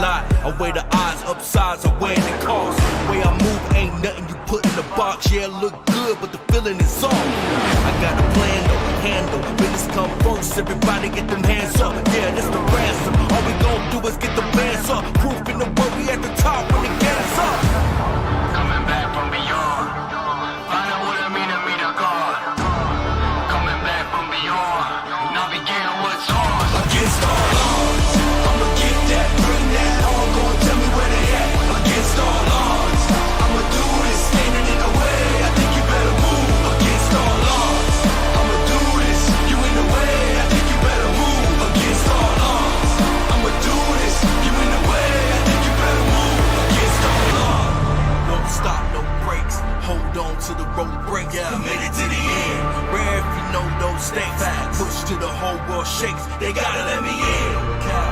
lot. I weigh the odds, upsides, I weigh the cost. Way I move ain't nothing you put in the box. Yeah, look good, but the feeling is off. I got a plan, no handle. Business come first, everybody get them hands up. Yeah, this the ransom. All we gon' do is get the bands up. Proof in the world, we at the top when the game's up. Coming back from beyond. Find out what it mean to meet a God. Coming back from beyond. Now begin what's hard. Against all odds, I'ma get that, bring that on. Go and tell me where they at. Against all odds, I'ma do this, standing in the way. I think you better move. Against all odds, I'ma do this, you in the way. I think you better move. Against all odds, I'ma do this, you in the way. I think you better move. Against all odds, won't stop, no brakes. Hold on to the road break. Yeah, I made it to the end. Rare if you know those stakes. Push to the whole world shakes. They gotta let me in.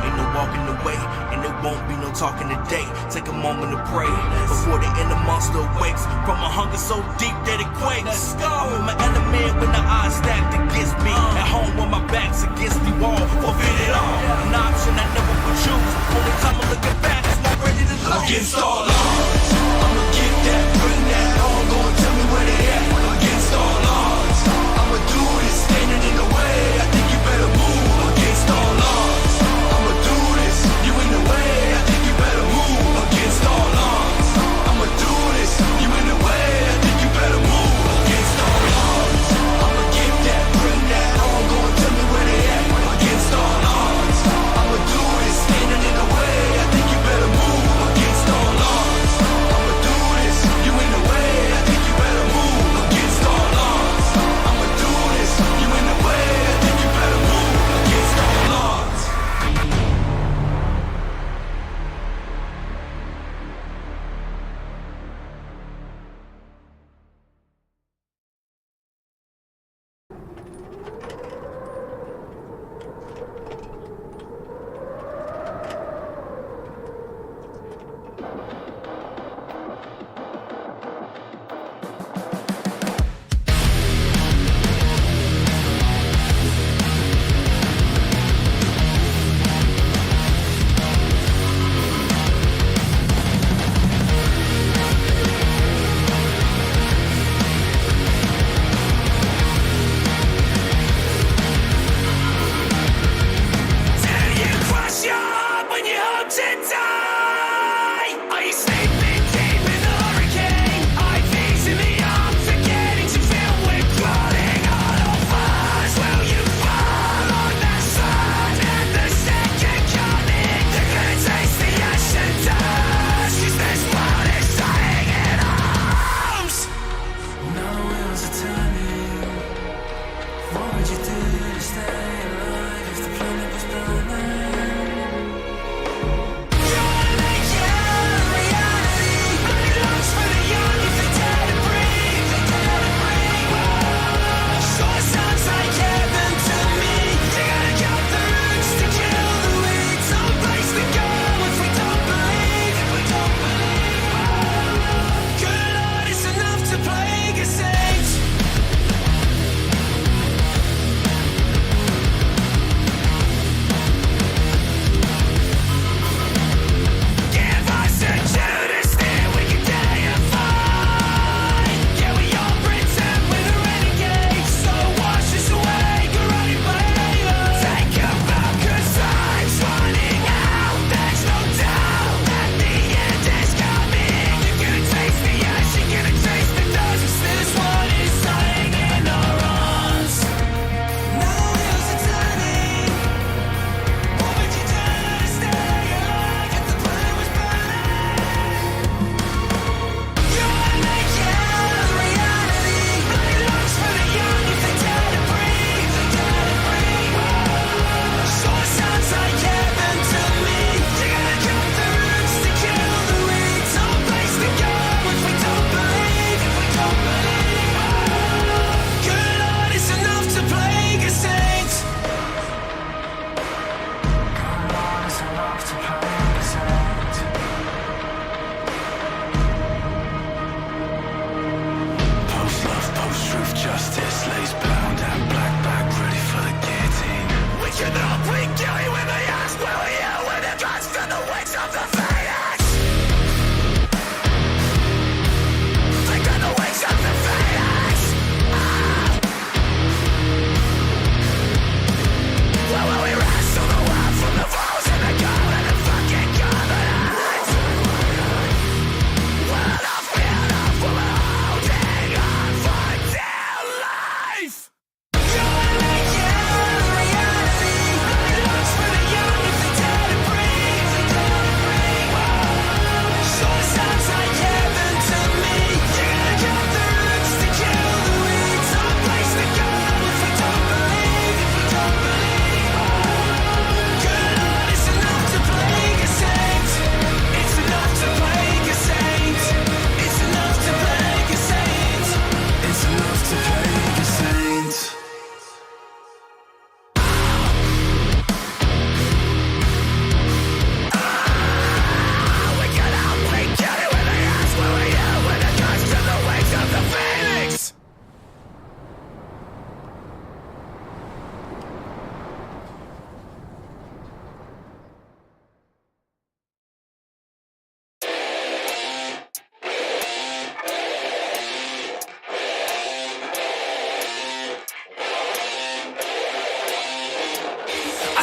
Ain't no walking away, and there won't be no talking today. Take a moment to pray before the inner monster awakes from a hunger so deep that it quakes. I'm in my element when the odds stacked against me. At home when my back's against the wall, forfeit it all. An option I never would choose. Only time I'm looking back is more ready to lose. Against all odds, I'ma get that, bring that on. Go and tell me where they at. Against all odds, I'ma do this, standing in the way. I think you better move. Against all odds, I'ma do this, you in the way. I think you better move. Against all odds, I'ma do this, you in the way. I think you better move. Against all odds, I'ma get that, bring that on. Go and tell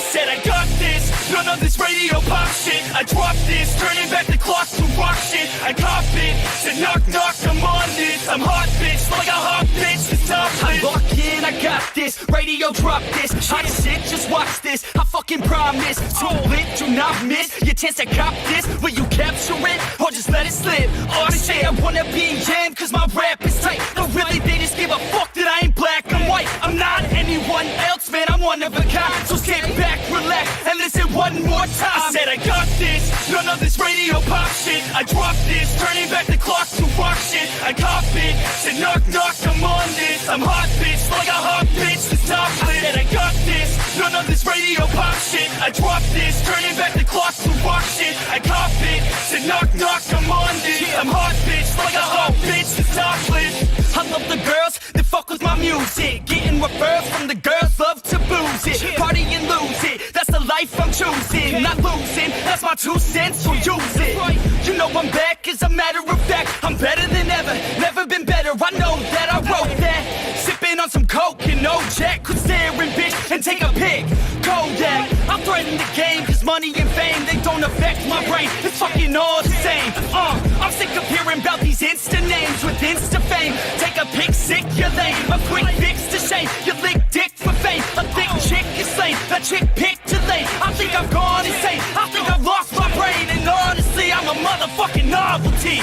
I said I got this, none of this radio pop shit. I dropped this, turning back the clock to rock shit. I cop it, said knock knock, I'm on this. I'm hot bitch, like a hot bitch, the top lit. I lock in, I got this, radio drop this. Hot shit, just watch this, I fucking promise. Too lit, do not miss your chance to cop this. Will you capture it, or just let it slip? Or say I wanna be jammed, cause my rap is tight. No really, they just give a fuck that I ain't black and white. I'm not anyone else, man, I'm one of a kind. So sit back, relax, and listen one more time. I said I got this, none of this radio pop shit. I dropped this, turning back the clock to rock shit. I cop it, said knock knock, I'm on this. I'm hot bitch, like a hot bitch, the top lit. I said I got this, none of this radio pop shit. I dropped this, turning back the clock to rock shit. I cop it, said knock knock, I'm on this. I'm hot bitch, like a hot bitch, the top lit. I love the girls that fuck with my music. Getting referrals from the girls, love to booze it. Party and lose it, that's the life I'm choosing. Not losing, that's my 2 cents, so use it. You know I'm back, as a matter of fact. I'm better than ever, never been better. I know that I wrote that. Sipping on some coke and no jack. Could stare and bitch and take a pic. Kodak, I'm threatening the game, cause money and fame, they don't affect my brain. It's fucking all the same. I'm sick of hearing about these Insta names with Insta fame. Take a pic, sick, you're lame. A quick fix to shame. You lick dick for fame. A thick chick is slain. A chick picked too late. I think I've gone insane. I think I've lost my brain. And honestly, I'm a motherfucking novelty.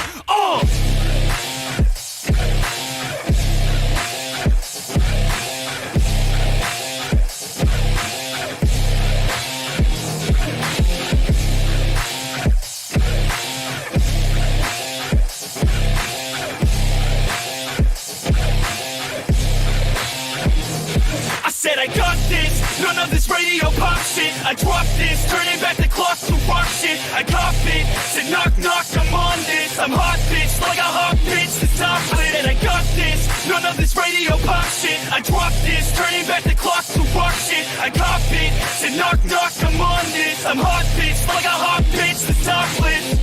I said I got this, none of this radio pop shit. I dropped this, turning back the clock to rock shit. I cop it, said knock knock, I'm on this. I'm hot bitch, like a hot bitch, the top lit. I said I got this, none of this radio pop shit. I dropped this, turning back the clock to rock shit. I cop it, said knock knock, I'm on this. I'm hot bitch, like a hot bitch, the top lit.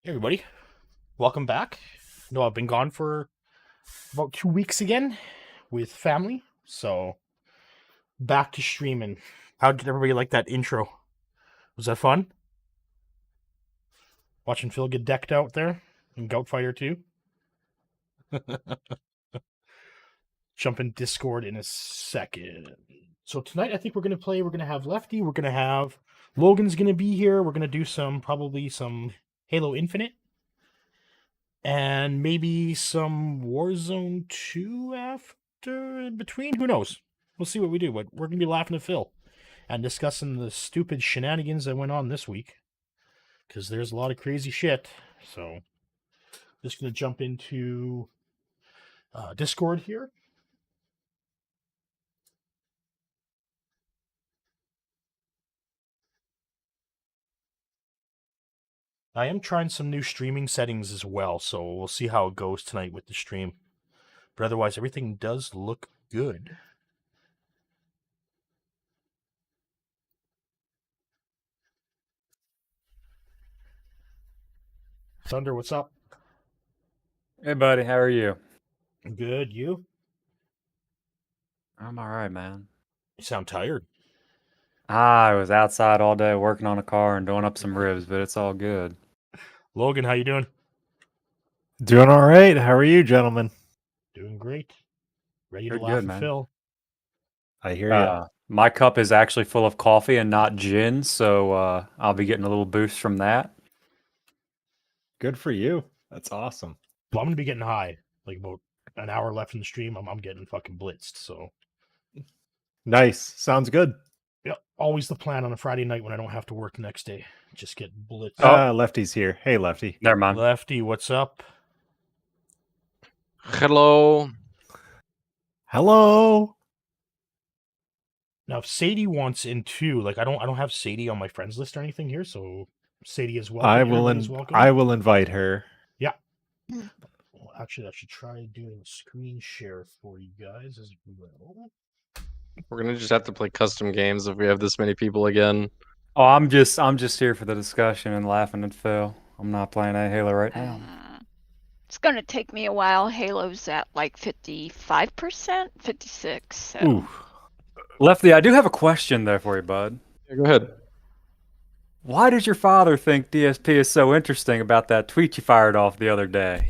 Hey everybody, welcome back. No, I've been gone for about 2 weeks again with family, so back to streaming. How did everybody like that intro? Was that fun? Watching Phil get decked out there in Goutfighter 2? Jump in Discord in a second. So tonight I think we're going to have Lefty, we're going to have Logan's going to be here, we're going to do probably some Halo Infinite, and maybe some Warzone 2 after, in between. Who knows? We'll see what we do, but we're going to be laughing at Phil and discussing the stupid shenanigans that went on this week, because there's a lot of crazy shit. So, just going to jump into Discord here. I am trying some new streaming settings as well, so we'll see how it goes tonight with the stream. But otherwise, everything does look good. Thunder, what's up? Hey, buddy, how are you? Good, you? I'm all right, man. You sound tired. I was outside all day working on a car and doing up some ribs, but it's all good. Logan, how you doing? Doing all right. How are you, gentlemen? Doing great. Ready to Pretty laugh good, at man. Phil. I hear you. My cup is actually full of coffee and not gin, so I'll be getting a little boost from that. Good for you. That's awesome. Well, I'm going to be getting high. Like about an hour left in the stream, I'm getting fucking blitzed, so. Nice. Sounds good. Yeah, always the plan on a Friday night when I don't have to work the next day. Just get blitzed. Lefty's here. Hey, Lefty. Never mind. Lefty, what's up? Hello. Hello. Now, if Sadie wants in too, like I don't have Sadie on my friends list or anything here, so Sadie is welcome. Everybody's welcome. I will invite her. Yeah. Well, actually, I should try doing a screen share for you guys as well. We're gonna just have to play custom games if we have this many people again. Oh, I'm just here for the discussion and laughing at Phil. I'm not playing a Halo right now. It's gonna take me a while. Halo's at like 55%, 56. So. Ooh. Lefty, I do have a question there for you, bud. Yeah, go ahead. Why does your father think DSP is so interesting about that tweet you fired off the other day?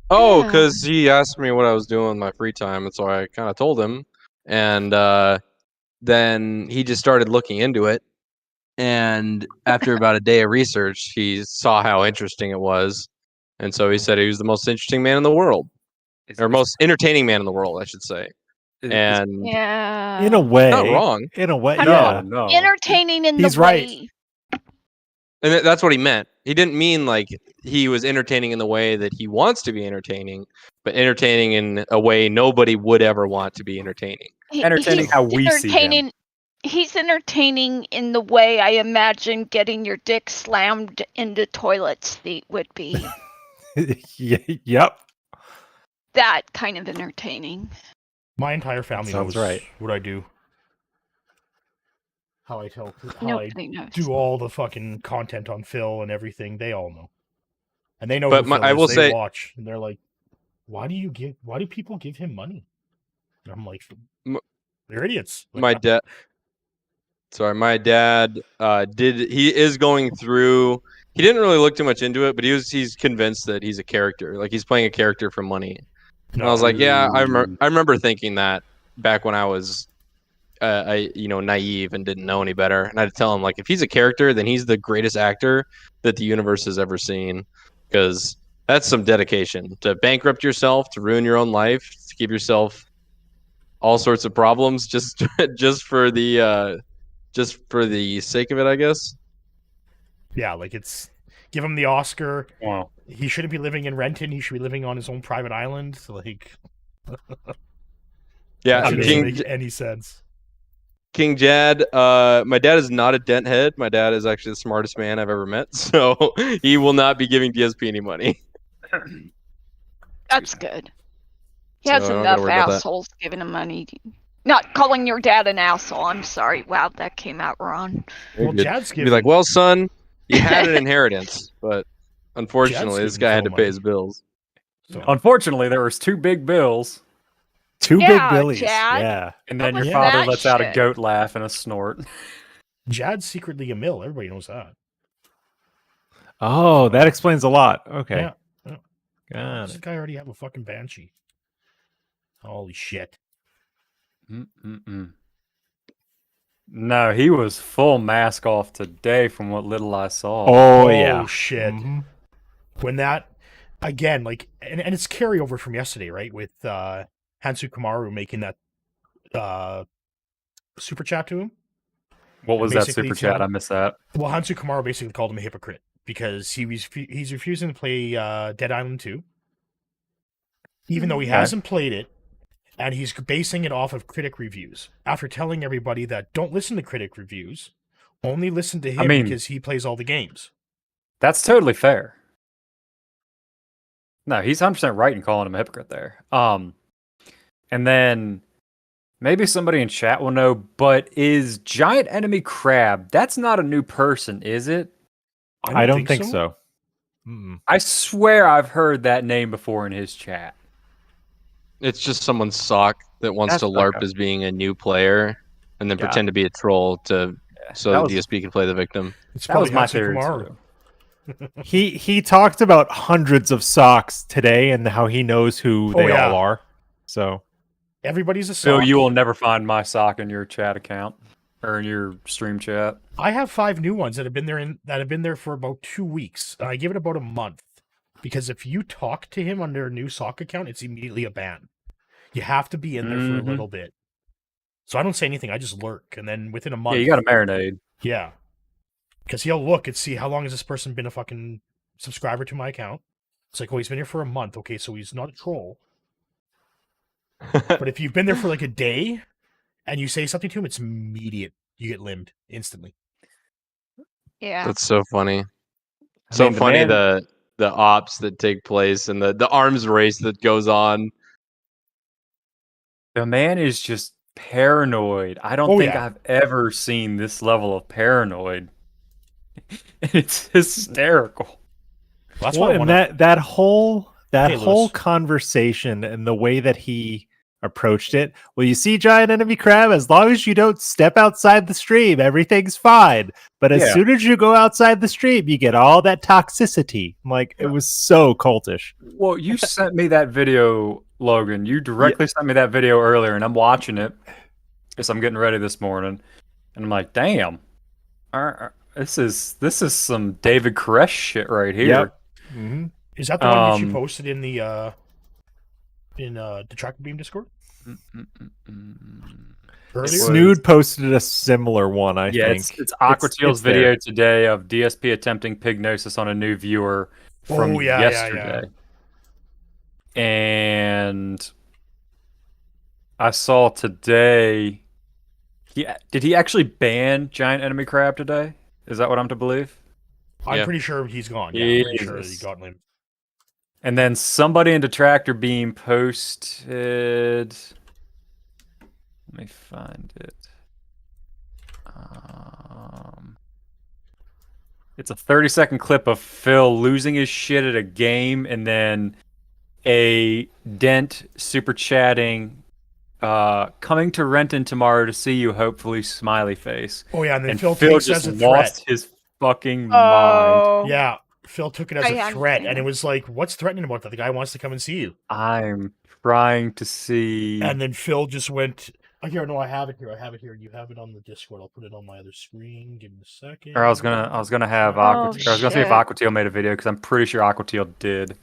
Oh, Yeah. because he asked me what I was doing in my free time, and so I kind of told him, and then he just started looking into it. And after about a day of research, he saw how interesting it was, and so he said he was the most interesting man in the world, or most entertaining man in the world, I should say. And Yeah. In a way. not wrong. In a way. How Yeah. No. Entertaining in He's the right. way. And that's what he meant. He didn't mean like he was entertaining in the way that he wants to be entertaining, but entertaining in a way nobody would ever want to be entertaining. Entertaining He's how we see him. entertaining- He's entertaining in the way I imagine getting your dick slammed into toilet seat would be. Yep. That kind of entertaining. My entire family sounds knows right. what I do. How I Nobody knows. do all the fucking content on Phil and everything. They all know, and they know. But who Phil I is. will They say- watch, and they're like, "Why do people give him money?" And I'm like, "They're idiots." Like, My dad. Sorry, my dad he is going through. He didn't really look too much into it, but he's convinced that he's a character, like he's playing a character for money. And I was like, yeah, I remember thinking that back when I was, naive and didn't know any better. And I'd tell him like, if he's a character, then he's the greatest actor that the universe has ever seen, because that's some dedication to bankrupt yourself, to ruin your own life, to give yourself all sorts of problems just for the sake of it, I guess. yeah, like it's give him the Oscar. Wow. He shouldn't be living in Renton. He should be living on his own private island. Like, Yeah, that King doesn't make any sense. King Jad. My dad is not a dent head. My dad is actually the smartest man I've ever met. So he will not be giving DSP any money. That's good. He has So, I don't enough gotta worry about that. assholes giving him money. Not calling your dad an asshole. I'm sorry. Wow, that came out wrong. Well, Good. Jad's Be giving like, well, son, you had an inheritance, but unfortunately, Jad's this giving guy had to Phil pay money. his bills. so, Unfortunately, there was 2 big bills, Two Yeah, big billies. Chad. Yeah. and then What your was father that lets out a shit? goat laugh and a snort. Jad's secretly a mill. Everybody knows that. Oh, that explains a lot. Okay. Yeah. Yeah. Got Does this it. guy already have a fucking banshee? Holy shit! Mm-mm-mm. No, he was full mask off today from what little I saw. Oh, yeah. shit! Mhm. When that again, like, and it's carryover from yesterday, right? With Hansu Kamaru making that super chat to him. What was that basically super chat? tell- I missed that. Well, Hansu Kamaru basically called him a hypocrite because he's refusing to play Dead Island 2, even though he Okay. hasn't played it, and he's basing it off of critic reviews. After telling everybody that don't listen to critic reviews, only listen to him mean- because he plays all the games. That's totally fair. No, he's 100% right in calling him a hypocrite there. And then maybe somebody in chat will know, but is Giant Enemy Crab, that's not a new person, is it? I don't think so. Mm. I swear I've heard that name before in his chat. It's just someone's sock that wants That's to LARP okay. as being a new player, and then Yeah. pretend to be a troll so that that was- DSP can play the victim. It's That was probably my Hansu theory Kamaru. too. He talked about hundreds of socks today and how he knows who they yeah. all are. So Everybody's a Phil, sock. you will never find my sock in your chat account or in your stream chat. I have 5 new ones that have been there for about 2 weeks. I give it about a month because if you talk to him on their new sock account, it's immediately a ban. You have to be in there for a Mhm. little bit. So I don't say anything. I just lurk, and then within a month, Yeah, you got to marinade. yeah, because he'll look and see how long has this person been a fucking subscriber to my account. It's like, oh, he's been here for a month. Okay, so he's not a troll. But if you've been there for like a day and you say something to him, it's immediate. You get limbed instantly. Yeah. That's so funny. I So mean, the funny man- the ops that take place and the arms race that goes on. The man is just paranoid. I don't Oh, think yeah. I've ever seen this level of paranoid. It's hysterical. Well, that's Well, why I and want that whole Hey, Lewis. conversation and the way that he approached it. Well, you see, giant enemy crab, as long as you don't step outside the stream, everything's fine. But as Yeah. soon as you go outside the stream, you get all that toxicity. Like, it was so cultish. Well, you sent me that video, Logan. You directly sent me that video earlier, and I'm watching it because I'm getting ready this morning, and I'm like, "Damn, this is some David Koresh shit right here." Yep. Mm-hmm. Is that the one that you Um, posted in the Detractor Beam Discord earlier? Snood posted a similar one, I Yeah, think. it's Aquateal's it's there. video today of DSP attempting pignosis on a new viewer from Oh, yeah, yeah, yesterday. And I saw today. Did he actually ban Giant Enemy Crab today? Is that what I'm to believe? I'm Yeah. pretty sure he's gone. Yeah, I'm pretty sure he Jesus. got limbed. And then somebody in Detractor Beam posted. Let me find it. It's a 30-second clip of Phil losing his shit at a game, and then a Dent super chatting, coming to Renton tomorrow to see you, hopefully, smiley face. Oh yeah, and then And Phil Phil takes it just as a lost threat. his fucking mind. Oh. Yeah, Phil took it as I a threat, and it understand. was like, "What's threatening about that? The guy wants to come and see you." I'm trying to see. And then Phil just went, "Oh, here, no, I have it here. I have it here. You have it on the Discord. I'll put it on my other screen. Give me a second." Or I was gonna have Oh, I was gonna see if shit. Aquateal made a video because I'm pretty sure Aquateal did.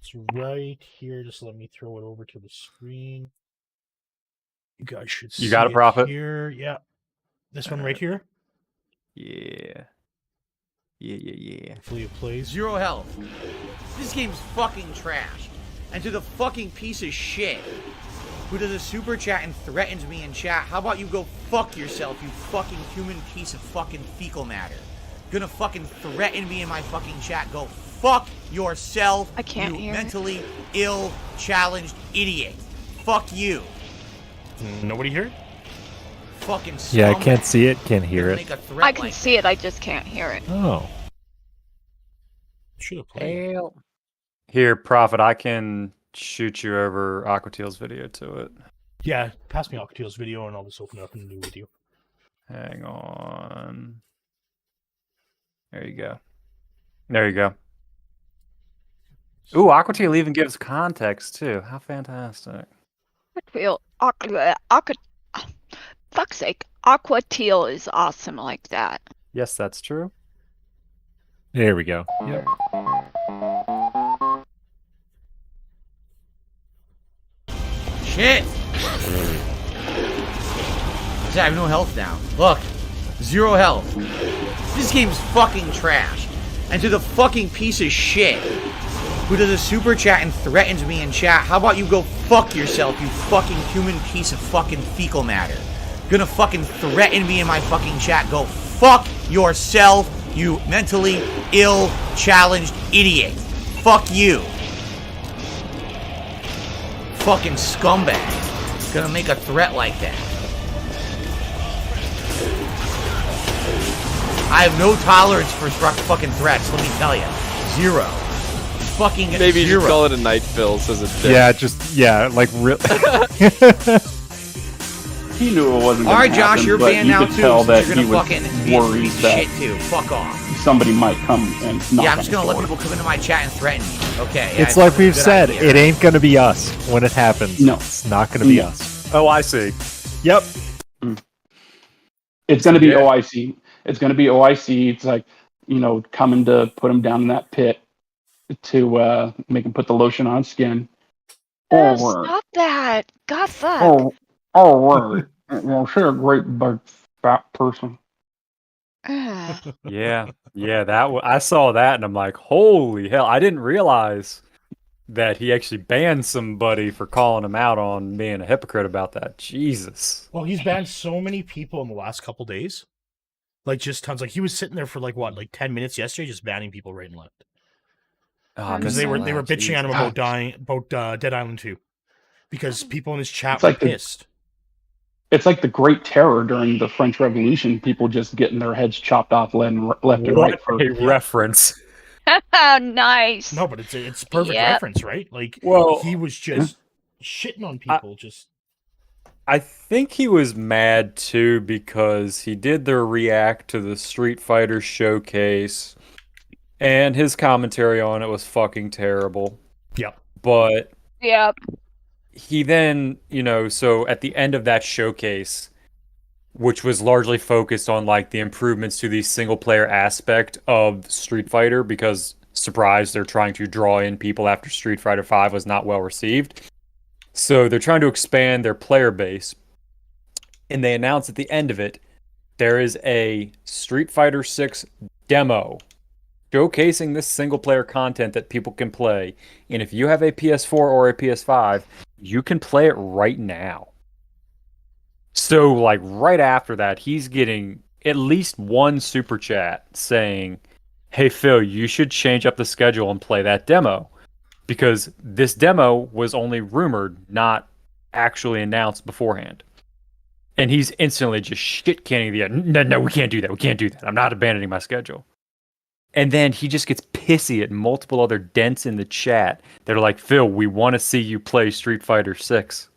It's right here. Just let me throw it over to the screen. You guys should see You got it, it Prophet? here. Yeah, this one right here. Yeah. Hopefully it plays. Zero health. This game's fucking trash. And to the fucking piece of shit who does a super chat and threatens me in chat, how about you go fuck yourself, you fucking human piece of fucking fecal matter? Gonna fucking threaten me in my fucking chat, go fuck yourself, I can't you hear it. mentally ill, challenged idiot. Fuck you. Nobody here? Fucking Yeah, I scumbag. can't see it, can't hear Gonna it. make a threat I can like see it, I just can't hear it. Oh. Should have played. Here, Prophet, I can shoot you over Aquateal's video to it. Yeah, pass me Alcatel's video, and I'll just open it up in a new video. Hang on. There you go. There you go. Ooh, Aquateal even gives context too. How fantastic. Fuck's sake, Aquateal is awesome like that. Yes, that's true. There we go. Yep. shit. I have no health now. Look, zero health. This game's fucking trash. And to the fucking piece of shit who does a super chat and threatens me in chat, how about you go fuck yourself, you fucking human piece of fucking fecal matter? Gonna fucking threaten me in my fucking chat, go fuck yourself, you mentally ill, challenged idiot. Fuck you. Fucking scumbag. Gonna make a threat like that. I have no tolerance for fucking threats, let me tell you. Zero. Fucking Maybe you zero. should call it a night, Phil, says it. Yeah, just, yeah, like, real. He knew it wasn't going Alright, to Josh, happen, you're but banned you now could too, tell so that you're he gonna was fucking be a worried piece of that shit too. Fuck off. somebody might come and knock Yeah, on I'm just gonna his let door. people come into my chat and threaten me. Okay. yeah, It's like a we've good said, idea. it ain't gonna be us when it happens. No. It's not gonna be No. us. Oh, I see. Yep. It's going to be Yeah. OIC. It's going to be OIC. It's like, you know, coming to put him down in that pit to make him put the lotion on his skin. Oh, Or, stop that. God fuck. right. Well, she's a great big fat person. Ugh. Yeah, yeah. I saw that and I'm like, holy hell! I didn't realize that he actually banned somebody for calling him out on being a hypocrite about that. Jesus. Well, he's banned so many people in the last couple days. Like, just tons. Like, he was sitting there for, like, 10 minutes yesterday just banning people right and left. Oh, Because they were bitching at him about Dead Island 2. Because people in his chat were pissed. It's like the Great Terror during the French Revolution. People just getting their heads chopped off left and right. For a reference. Nice. No, but it's a perfect reference, right? Like, Well, he was just shitting on people. I think he was mad too because he did the react to the Street Fighter showcase, and his commentary on it was fucking terrible. Yep. But Yep. he then, so at the end of that showcase, which was largely focused on like the improvements to the single player aspect of Street Fighter, because surprise, they're trying to draw in people after Street Fighter V was not well received. So they're trying to expand their player base. And they announced at the end of it, there is a Street Fighter 6 demo showcasing this single player content that people can play. And if you have a PS4 or a PS5, you can play it right now. So, like, right after that, he's getting at least one super chat saying, hey, Phil, you should change up the schedule and play that demo. Because this demo was only rumored, not actually announced beforehand. And he's instantly just shit-canning no, we can't do that. We can't do that. I'm not abandoning my schedule. And then he just gets pissy at multiple other dents in the chat that are like, Phil, we want to see you play Street Fighter 6.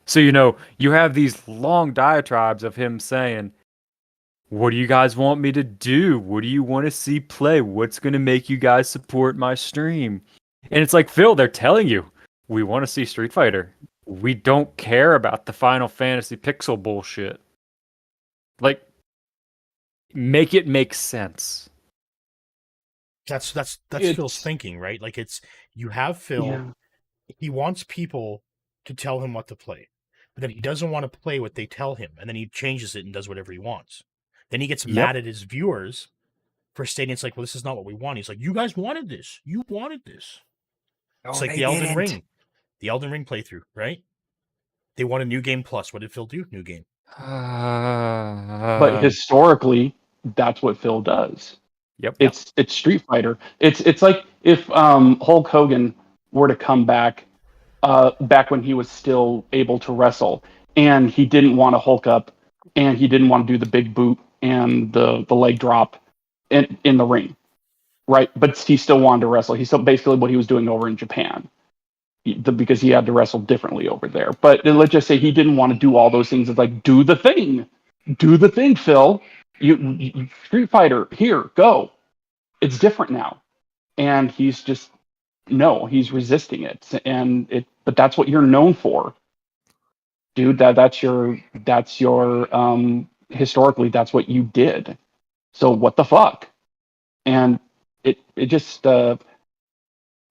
So, you have these long diatribes of him saying, what do you guys want me to do? What do you want to see play? What's going to make you guys support my stream? And it's like, Phil, they're telling you, we want to see Street Fighter. We don't care about the Final Fantasy pixel bullshit. Like, make it make sense. That's Phil's thinking, right? Like, you have Phil, he wants people to tell him what to play. But then he doesn't want to play what they tell him, and then he changes it and does whatever he wants. Then he gets mad at his viewers for stating, it's like, well, this is not what we want. He's like, you guys wanted this. You wanted this. It's like the Elden Ring. The Elden Ring playthrough, right? They want a new game plus. What did Phil do? New game. But historically, that's what Phil does. Yep. It's Street Fighter. It's like if Hulk Hogan were to come back when he was still able to wrestle, and he didn't want to Hulk up, and he didn't want to do the big boot and the leg drop in the ring, right? But he still wanted to wrestle. He's still basically what he was doing over in Japan, because he had to wrestle differently over there. But let's just say he didn't want to do all those things. It's like, do the thing, Phil. You Street Fighter, here, go. It's different now, and he's just he's resisting it, but that's what you're known for, dude. That's your historically, that's what you did. So what the fuck? And it just I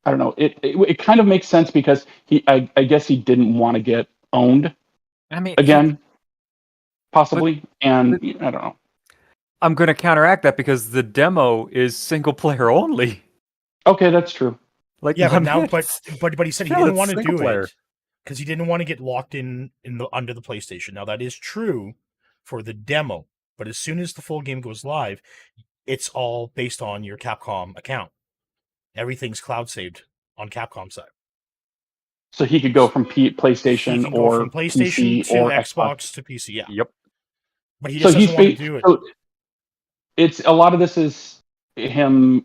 don't know. It kind of makes sense because I guess he didn't want to get owned. I mean, again, possibly, and I don't know. I'm going to counteract that because the demo is single player only. Okay, that's true. Like, yeah, but he said he didn't want to do it because he didn't want to get locked under the PlayStation. Now that is true for the demo, but as soon as the full game goes live, it's all based on your Capcom account. Everything's cloud saved on Capcom side. So he could go from PlayStation or from PlayStation PC to or Xbox to PC. Yeah. Yep. But he just doesn't want to do it. So it's a lot of this is him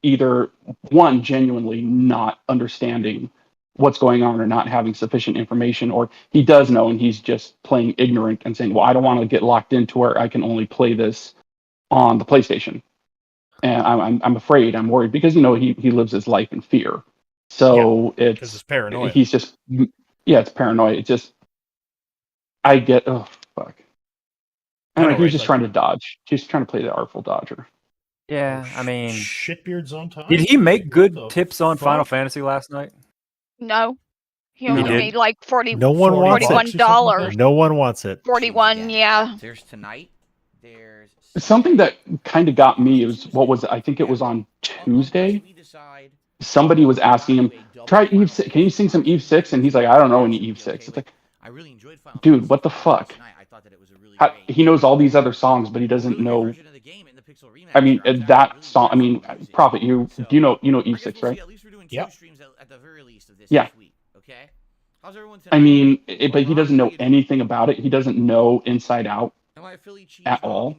either one, genuinely not understanding what's going on or not having sufficient information, or he does know and he's just playing ignorant and saying, well, I don't want to get locked into where I can only play this on the PlayStation. And I'm afraid, I'm worried because, he lives his life in fear. So it's paranoia. He's just, it's paranoia. It's just, oh, fuck. Anyway, he was just trying to dodge. He's trying to play the artful dodger. Yeah, I mean, shitbeard's on time. Did he make good tips on Final Fantasy last night? No, he only made like $41. No one wants it. 41, yeah. There's tonight. There's something that kind of got me. I think it was on Tuesday. somebody was asking him, try Eve 6. Can you sing some Eve 6? And he's like, I don't know any Eve 6. It's like, I really enjoyed Final dude, Fantasy what the fuck? tonight. I thought that it was a really He knows all these other songs, but he doesn't know. I mean, that song. I mean, Prophet, do you know Eve 6, right? Yeah. Yeah. Okay. How's everyone I mean, but he doesn't know anything about it. He doesn't know inside out at all.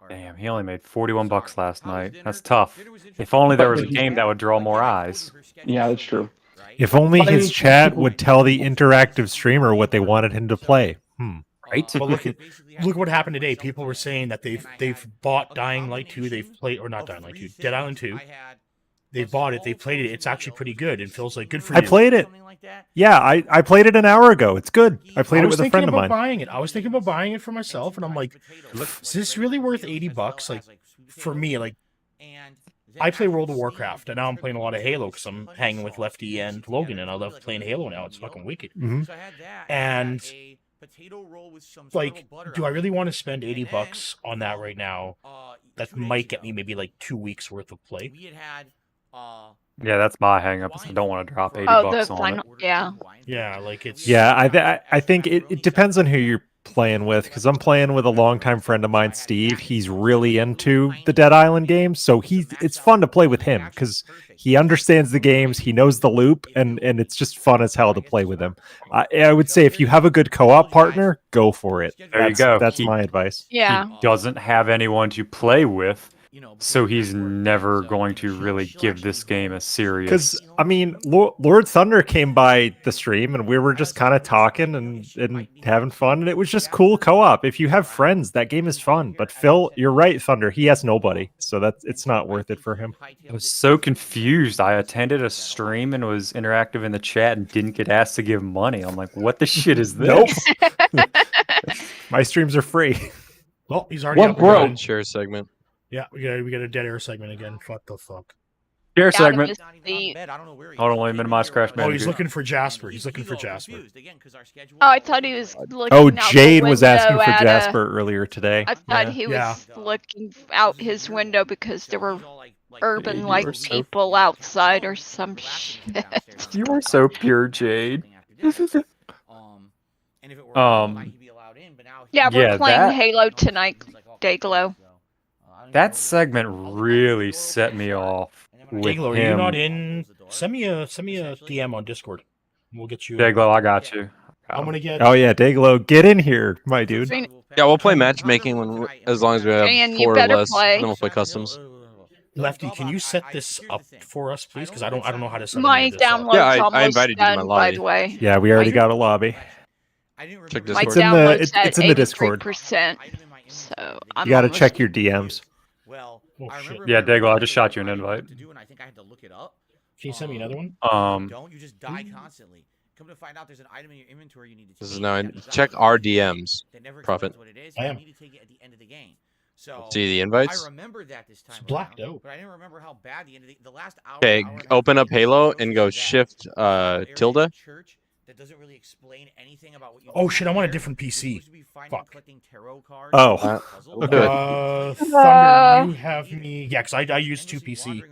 Damn, he only made $41 last night. That's tough. If only there was a game that would draw more eyes. Yeah, that's true. If only But I his mean, chat people- would tell the interactive streamer what they wanted him to play. Right? But look what happened today. People were saying that they've bought Dying Light 2. They've played, or not Dying Light 2, Dead Island 2. They bought it. They played it. It's actually pretty good. And Phil's like, good for you. I played it. Yeah, I played it an hour ago. It's good. I played it with a friend of mine. Buying it. I was thinking about buying it for myself, and I'm like, is this really worth $80? Like, for me, like, I play World of Warcraft, and now I'm playing a lot of Halo because I'm hanging with Lefty and Logan, and I love playing Halo now. It's fucking wicked. And like, do I really want to spend $80 on that right now? That might get me maybe like 2 weeks worth of play. Yeah, that's my hang up. I don't want to drop $80 the on final, it. yeah. Like it's I think it depends on who you're playing with, because I'm playing with a longtime friend of mine, Steve. He's really into the Dead Island games, so it's fun to play with him because he understands the games, he knows the loop, and it's just fun as hell to play with him. I would say if you have a good co-op partner, go for it. There you go. That's my advice. Yeah. He doesn't have anyone to play with, so he's never going to really give this game a serious. Because I mean, Lord Thunder came by the stream, and we were just kind of talking and having fun, and it was just cool co-op. If you have friends, that game is fun. But Phil, you're right, Thunder. He has nobody, so it's not worth it for him. I was so confused. I attended a stream and was interactive in the chat and didn't get asked to give money. I'm like, what the shit is this? Nope. My streams are free. Well, he's already What, up and bro? running. Share segment. Yeah, we got a dead air segment again. What the fuck? Share Adam segment. is the- Hold on, let me minimize Crash Oh, he's Bandicoot. looking for Jasper. He's looking for Jasper. Oh, I thought he was looking Oh, out the Jade was asking window for at Jasper earlier today. I thought Yeah. he Yeah. was looking out his window because there were urban You like are so- people outside or some shit. You are so pure, Jade. Yeah, we're Yeah, playing that- Halo tonight, Dayglow. That segment really set me off with Dayglow, are you him. not in? Send me a DM on Discord. We'll get you. Dayglow, I got you. I'm gonna get. Oh yeah, Dayglow, get in here, my dude. Yeah, we'll play matchmaking as long as we have And you 4 or better less. play. Then we'll play customs. Lefty, can you set this up for us, please? Because I don't know how to set My any of this up. download's Yeah, I almost invited you to my done, by lobby. the way. Yeah, we already got a lobby. Check My Discord. in the- download's at it's in the Discord. 83%, so I'm You got to almost- check your DMs. Oh, shit. Yeah, Dayglow, I just shot you an invite. Can you send me another one? Don't you just die constantly? Come to find out, there's an item in your inventory you need to This is take. now It's not check like our it DMs. never Prophet. explains what it is, I and am. you need to take it at the end of the game. So See the I invites? remembered that this time. It's blacked around, out. But I didn't remember how bad the end of the last hour. Okay, hour and a open half up Halo was and go that. shift There's an area in tilde. the church that doesn't really explain anything about what you Oh do shit! I want a there. different You're PC. supposed to be finding and Fuck. collecting tarot cards Oh. and puzzles. Okay. Thunder, you have me. Yeah, because I use two PC.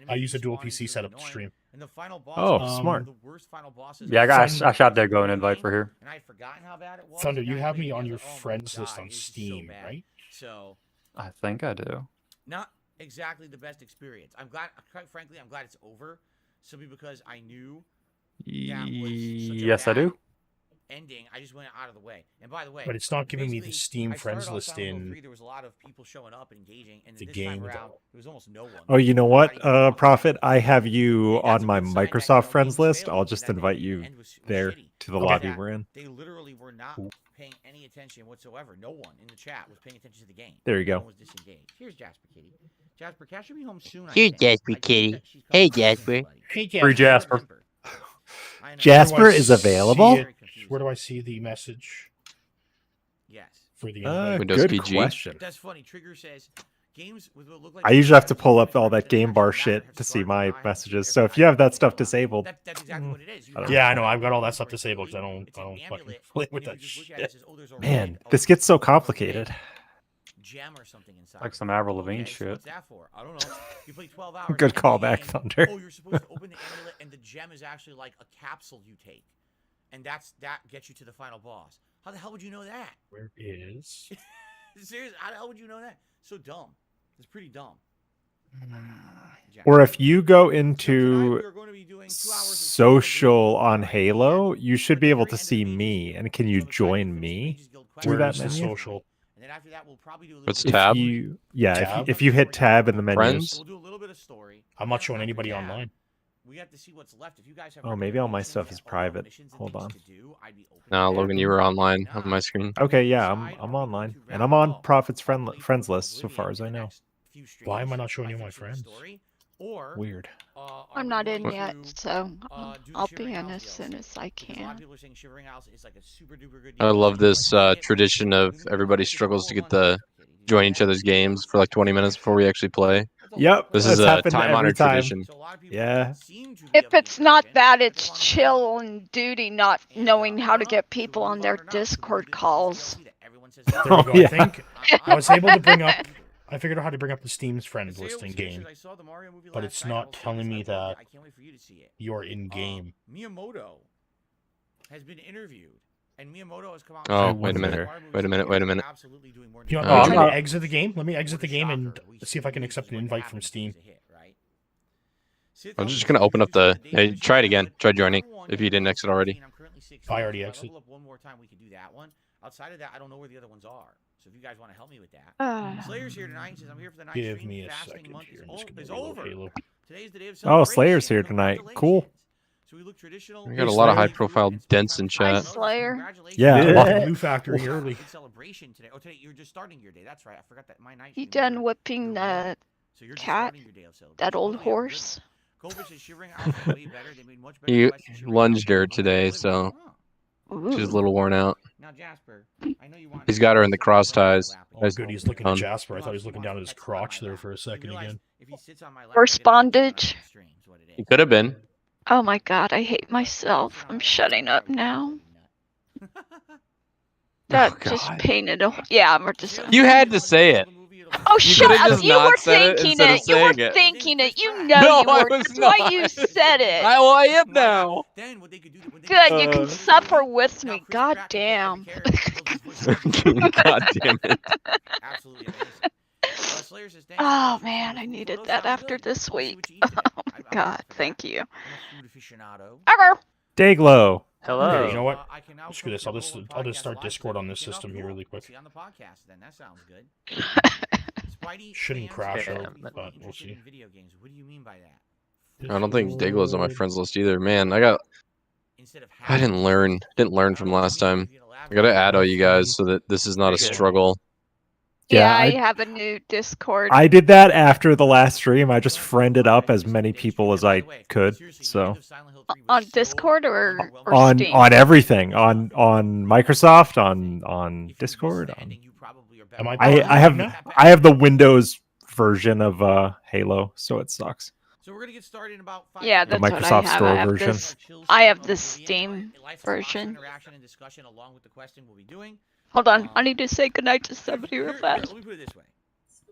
I use a dual PC setup to stream. And the final boss Oh, was smart. the worst final bosses Yeah, I've I seen. shot Dayglow an invite for here. And I had forgotten how bad it was. Thunder, and you I have played me it on again, your oh my friends list God, on it was so Steam, bad. right? So I think I do. not exactly the best experience. I'm glad, quite frankly, I'm glad it's over, simply because I knew that was such a Yes, I bad do. ending. I just went out of the way. And by the way, But it's not giving me the basically, Steam I friends started off list Silent Hill in 3, there was a lot of people showing up and engaging, and the this game, time around, though. there was almost no one. Oh, you know what, Not even one. Prophet? I have you That's on a my good sign that, Microsoft friends games list. failed, I'll and just that invite the you end was there shitty. to the Okay. lobby That we're in. They literally were not paying any attention whatsoever. No one in the chat was paying attention to the game. There you go. Everyone was disengaged. Here's Jasper Kitty. Jasper, Cash should be home soon. I Here's think. Jasper I think Kitty. that she's Hey, coming home soon, Jasper. buddy. Hey, Free Jasper. I know. Jasper Where do I is see available? it? Where do I see the message Yes. for the invite? Windows Good PG. question. That's funny. Trigger says games with what look like I usually have to pull up all that game bar shit to see my messages. So if you have that stuff disabled, That's exactly what it is. You Yeah, I know. I've got all that stuff disabled because I don't fucking play with that shit. Oh, man, this gets so complicated. gem or something inside. Like some Avril Lavigne Okay, so shit. what's that for? I don't know. You play 12 hours. Good and at the callback, end, Thunder. Oh, you're supposed to open the amulet, and the gem is actually like a capsule you take, and that gets you to the final boss. How the hell would you know that? Where is? Seriously, how the hell would you know that? So dumb. It's pretty dumb. Gem. Or if you go So tonight into we are going to be doing 2 hours of social on right? Halo, you should But be the able very to end of see the me. mages And guild. can you So we're trying to join finish the me Mages Guild quest through Where that is the menu? social? And then after that, we'll probably do a little What's bit of tab? Tab? If you hit tab in the menus. Friends? We'll do a little bit of story. I'm not And showing after anybody tab, online. We have to see what's left. If you guys have Oh, maybe all my recommendations stuff is and private. missions and Hold things on. to do, I'd be open No, to that. Logan, you were online If on my not, screen. Okay, yeah, decide, I'm are we going online. to And wrap I'm it on up Prophet's by friends playing list, so Oblivion far as in I the know. next few Why am I streams not showing by you my finishing the friends? story? Or Weird. are I'm we not in going yet, to, so do the I'll Shivering be in Isles as soon DLC? as I Because a lot of can. people are saying Shivering Isles is like a super duper good I DLC. love this Like, play it. tradition of We've been doing everybody this for struggles to 4 get the months. Kitty, did you join know each that? other's games for like 20 minutes before we actually play. That's a whole Yep, other This that's is a happened every time-honored time. tradition. So a lot of people Yeah. seem to be If of the it's not impression that, that it's they wanna chill and duty not And, knowing how to uh-huh. get Should people we on move their on or not? Should we do Discord this calls. DLC that everyone says There is we Oh, go. yeah. I think I was able to bring up. I figured out how to bring up the Steam's friends Say it list in was game, because I saw the Mario movie but last it's night. I not will say telling this, me I loved that it. I can't wait for you to see it. you're in game. Miyamoto has been interviewed, and Miyamoto has come out. Oh, and wait a said minute. the Mario movie Wait a is minute. Wait a minute. absolutely doing more You know, than let me I'm try not- to exit the game. Let me exit the game and Shocker, we see if I can believe accept is an what invite from happened Steam. is a hit, right? Sith I'm Held just is gonna a open up feature the. of Hey, Mission try it Impossible. again. Try joining Level one, if you didn't exit already. I'm currently 16. I already If exit. level up one more time, we could do that one. Outside of that, I don't know where the other ones are. So if you guys want to help me with that. Slayer's here tonight. He says, I'm here for the night Give stream. me a Fasting second month here. is, I'm just is gonna reload over. Halo. Today's the day of Oh, celebration. Slayer's here tonight. Cool. So we look traditional. We got a lot of Slayer. high-profile dents in Hi, chat. Slayer. Congratulations. Yeah. Welcome Blue Factory early. Good celebration today. Oh, today you're just starting your day. That's right. I forgot that my night. You stream is done your- whipping your the win. So you're just cat? starting your day of celebration. that old Hopefully you have a good horse? one. Kovic is Shivering Isles are way better. They made much better He quests in Shivering lunged Isles. her Look at today, Oblivion. so Huh. she's a little worn out. Now Jasper, I know you want. He's got her in the cross ties. Oh, good. He's looking at Um, Jasper. I thought he was looking down at his crotch there for a second again. Horse bondage? He could have been. Oh my god, I hate myself. I'm shutting up now. That just God. painted a. Yeah, we're just. You had to say it. Oh, You shut could've up! just You not were said it thinking instead of it. You were saying it. thinking it. You know No, you I were. was That's why not. you said it. I am now. Good, you can suffer with me. God damn. God damn it. Absolutely amazing. Slayers says, Oh man, I needed that after this week. Oh my god, thank you. Ever. Dayglow. Hello. You know what? Screw this. I'll just start Discord on this system here really quick. On the podcast, then that sounds good. Shouldn't crash out, but we'll see. Video games. What do you mean by that? I don't think Daiglow's on my friends list either. Man, I didn't learn from last time. I gotta add all you guys so that this is not a struggle. Yeah, Yeah, I have a new Discord. I did that after the last stream. I just friended up as many people as I could. So On Discord or on Steam? everything, on Microsoft, on Discord. Am I I have the Windows version of Halo, so it sucks. So we're gonna get started in about 5 Yeah, The that's what I Microsoft have. Store I have version. this. I have the Steam version. Interaction and discussion along with the question we'll be doing. Hold on, I need to say goodnight to somebody real fast. Let me put it this way.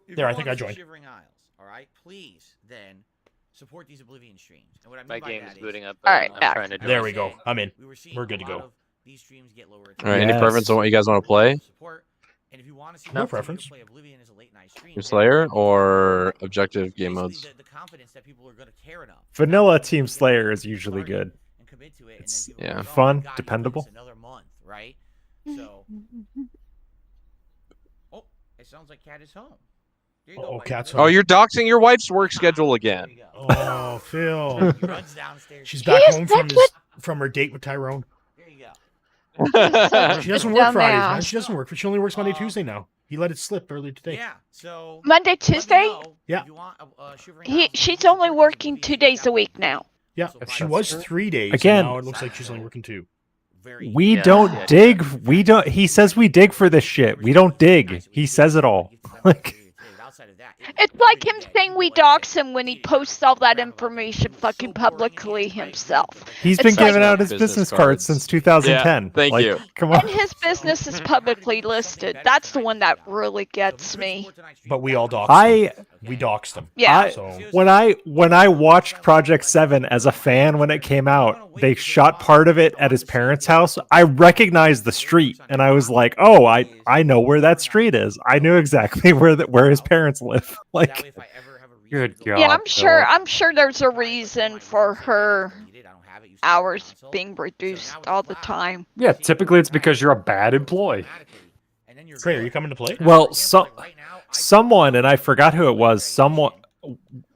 If There, you I think want I to see joined. Shivering Isles, all right, please then support these Oblivion streams. And what I mean My by game that is booting up. All right, I'm back. trying to There join. we go. I'm in. we were seeing We're good a to lot go. of these streams get lower All right, any Yes. preference on what you guys want to play? support. And if you want to see No more preference. play Oblivion as a late night stream, Your then Slayer it's or objective game basically modes? the confidence that people are going to care enough. Vanilla Team Slayer is usually good. And commit to it, and It's then people yeah. go, "Oh my fun, God, he's doing dependable. this another month, right? So, oh, it sounds like Cat is home. There you go, Oh, buddy. Cat's Oh, home. you're doxing your wife's work schedule There again. you go. Oh, Phil. He runs downstairs. She's back He's home such from her date with Tyrone. There you go. She doesn't work Fridays, man. Dumbass. She doesn't work. She only works Monday, Tuesday now. He let it slip earlier today. Yeah. So Monday, let me Tuesday? know Yeah. if you want, Shivering He, Isles, she's you only support these working Oblivion 2 days a streams. week now. Yeah, So she five was hours. 3 days. Again- and now it looks like she's only working 2. Very We Yeah. don't Yeah. dig. We don't. He says we dig for this shit. We don't dig. He says it all. Like, outside of that, It's like him saying we dox him when he posts all that information fucking publicly himself. He's It's been like- giving out his Business business cards cards. since 2010. Thank Like, you. Come on. And his business is publicly listed. That's the one that really gets me. But we all doxed him. We doxed him. Yeah. So When I watched Project 7 as a fan when it came out, they shot part of it at his parents' house. I recognized the street and I was like, "Oh, I know where that street is. I knew exactly where his parents live." Like, Good God. Yeah, I'm sure there's a reason for her hours being reduced all the time. Yeah, typically it's because you're a bad employee. Trey, are you coming to play? well, someone, and I forgot who it was.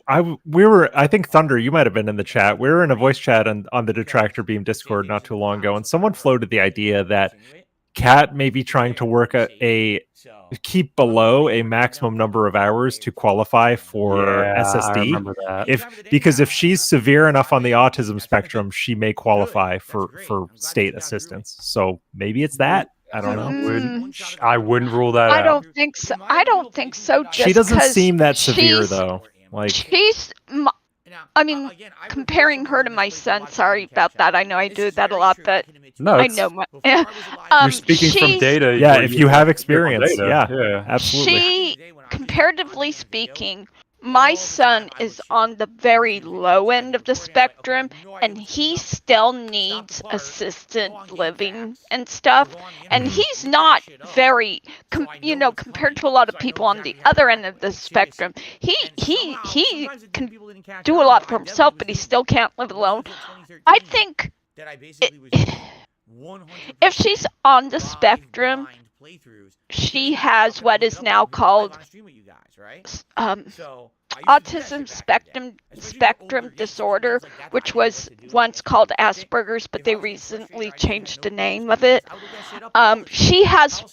I think Thunder, you might have been in the chat. We were in a voice chat on the Detractor Beam Discord not too long ago, and someone floated the idea that Cat may be trying to work keep below a maximum number of hours to qualify for Yeah, I SSD. remember that. Because if she's severe enough on the autism spectrum, she may qualify for state assistance. So maybe it's that. I don't know. I wouldn't rule that I out. don't think so. I don't think so. She just doesn't 'cause seem that severe she's- though. Like, I mean, comparing her to my son. Sorry about that. I know I do that a lot, but No, I it's- know my. You're speaking from she's- data. yeah, where if you have experience, data, yeah, absolutely. She, comparatively speaking, my son is on the very low end of the spectrum, and he still needs assisted living and stuff. And he's not very, compared to a lot of people on the other end of the spectrum. He can do a lot for himself, but he still can't live alone. I think if she's on the spectrum, she has what is now called autism spectrum disorder, which was once called Asperger's, but they recently changed the name of it. She has,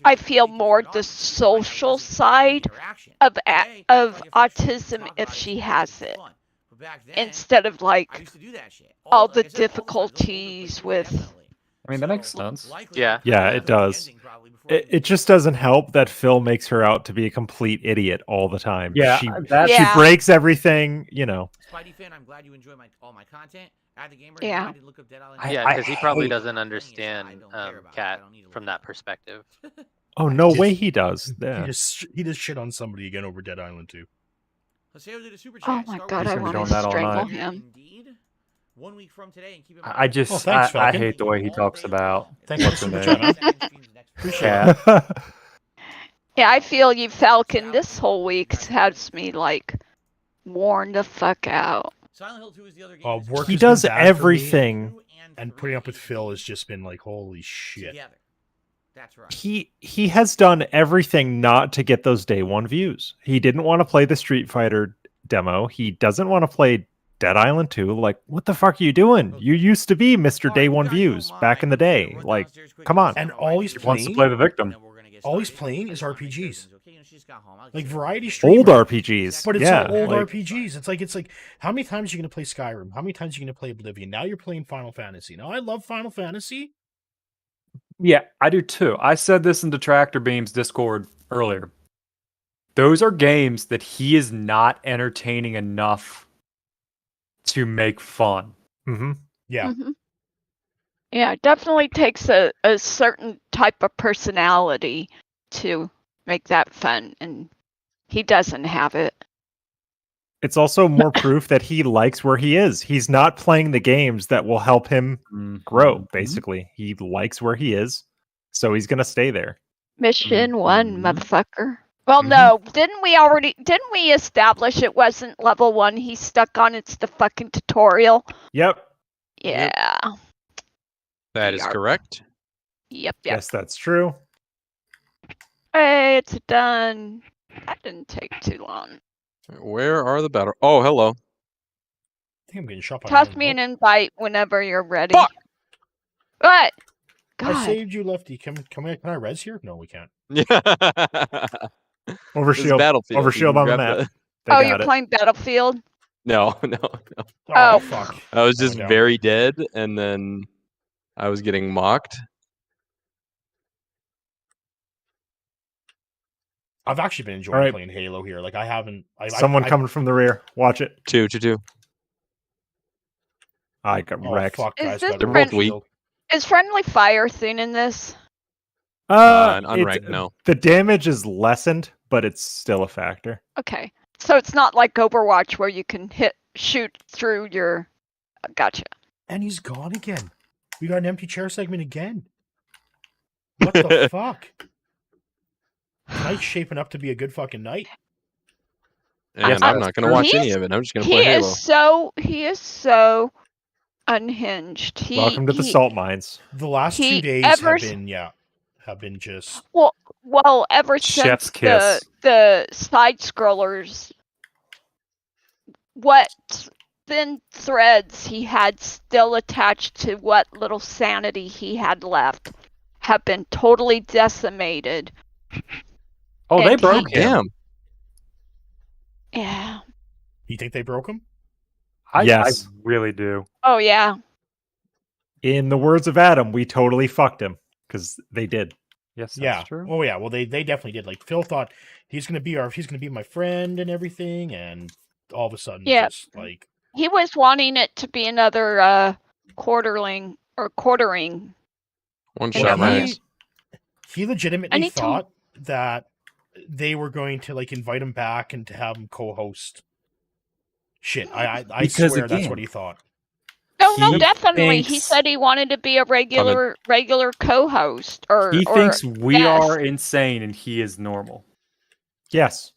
I feel, more the social side of autism if she has it, instead of like all the difficulties with. I mean, that makes sense. Yeah. Yeah, it does. It just doesn't help that Phil makes her out to be a complete idiot all the time. Yeah, she Yeah. breaks everything, Spidey fan, I'm glad you enjoy all my content. Add the gamer. Yeah. Look up Dead Island. Yeah, because he probably hate- doesn't understand Cat from that perspective. Oh, no Just- way he does. Yeah. He just shit on somebody again over Dead Island 2. Oh my God, I gonna be want doing to that all strangle night. him. 1 week from today, and keep in I just, Oh, thanks, I Falcon. hate the way he talks about Thanks what's for her the name. super chat, Appreciate it. Cat. Yeah, I feel you, Falcon. This whole week has me like worn the fuck out. Silent Hill 2 is the other game. Work He has been does bad for me, everything. and putting up with Phil has just been like, holy shit. Together. That's right. He has done everything not to get those day one views. He didn't want to play the Street Fighter demo. He doesn't want to play Dead Island 2. Like, what the fuck are you doing? You used to be Mr. Day One Views back in the day. Like, come on. And all he's He wants to playing, play the victim. all he's playing is RPGs. Like variety streamer. Old RPGs. But it's yeah, old like, RPGs. It's like, how many times are you going to play Skyrim? How many times are you going to play Oblivion? Now you're playing Final Fantasy. Now I love Final Fantasy. Yeah, I do too. I said this in Detractor Beam's Discord earlier. Those are games that he is not entertaining enough to make fun. mhm. Yeah. Yeah, it definitely takes a certain type of personality to make that fun, and he doesn't have it. It's also more proof that he likes where he is. He's not playing the games that will help him grow, basically. He likes where he is, so he's going to stay there. Mission 1, Mhm. motherfucker. Well, Mhm. no, didn't we establish it wasn't level 1 he's stuck on? It's the fucking tutorial. Yep. Yeah. That is Yarp. correct. Yep. Yes, that's true. Hey, it's done. That didn't take too long. Where are the battle? Oh, hello. I think I'm getting shot by Toss my own me an boat. invite whenever you're ready. Fuck! What? I God. saved you, Lefty. Can I res here? No, we can't. Yeah. Overshield. Battlefield. You Overshield can on the grab map. the- They Oh, got you're it. playing Battlefield? No, no. Oh. Fuck. I was just down. very dead, and then I was getting mocked. I've actually been enjoying Alright. playing Halo here. Like I haven't. Someone coming from the rear. Watch it. 2-2-2. I got Oh wrecked. fuck, Is guys! this got They're a both real weak. shield. Is friendly fire thing in this? And It's- unranked, no. The damage is lessened, but it's still a factor. Okay. So it's not like Overwatch where you can shoot through your. Gotcha. And he's gone again. We got an empty chair segment again. What the fuck? Tonight's shaping up to be a good fucking night. And I'm not going to watch any of it. I'm just going to play Halo. He is so unhinged. Welcome to the salt mines. The last 2 He days ever- have been just Well, ever Chef's since kiss. the side scrollers, what thin threads he had still attached to what little sanity he had left have been totally decimated. Oh, they And broke him. Damn. Yeah. You think they broke him? Yes. I really do. Oh yeah. In the words of Adam, we totally fucked him because they did. Yes, that's Yeah. true. Oh yeah. Well, they definitely did. Like Phil thought he's gonna be my friend and everything, and all of a sudden, Yeah. just like He was wanting it to be another quartering. One And shot he- max. he legitimately And he told- thought that they were going to like invite him back and to have him co-host. Shit, I Because swear that's again, what he thought. No, He definitely. He thinks- said he wanted to be a regular co-host, or He or- thinks we yes. are insane and he is normal. Yes.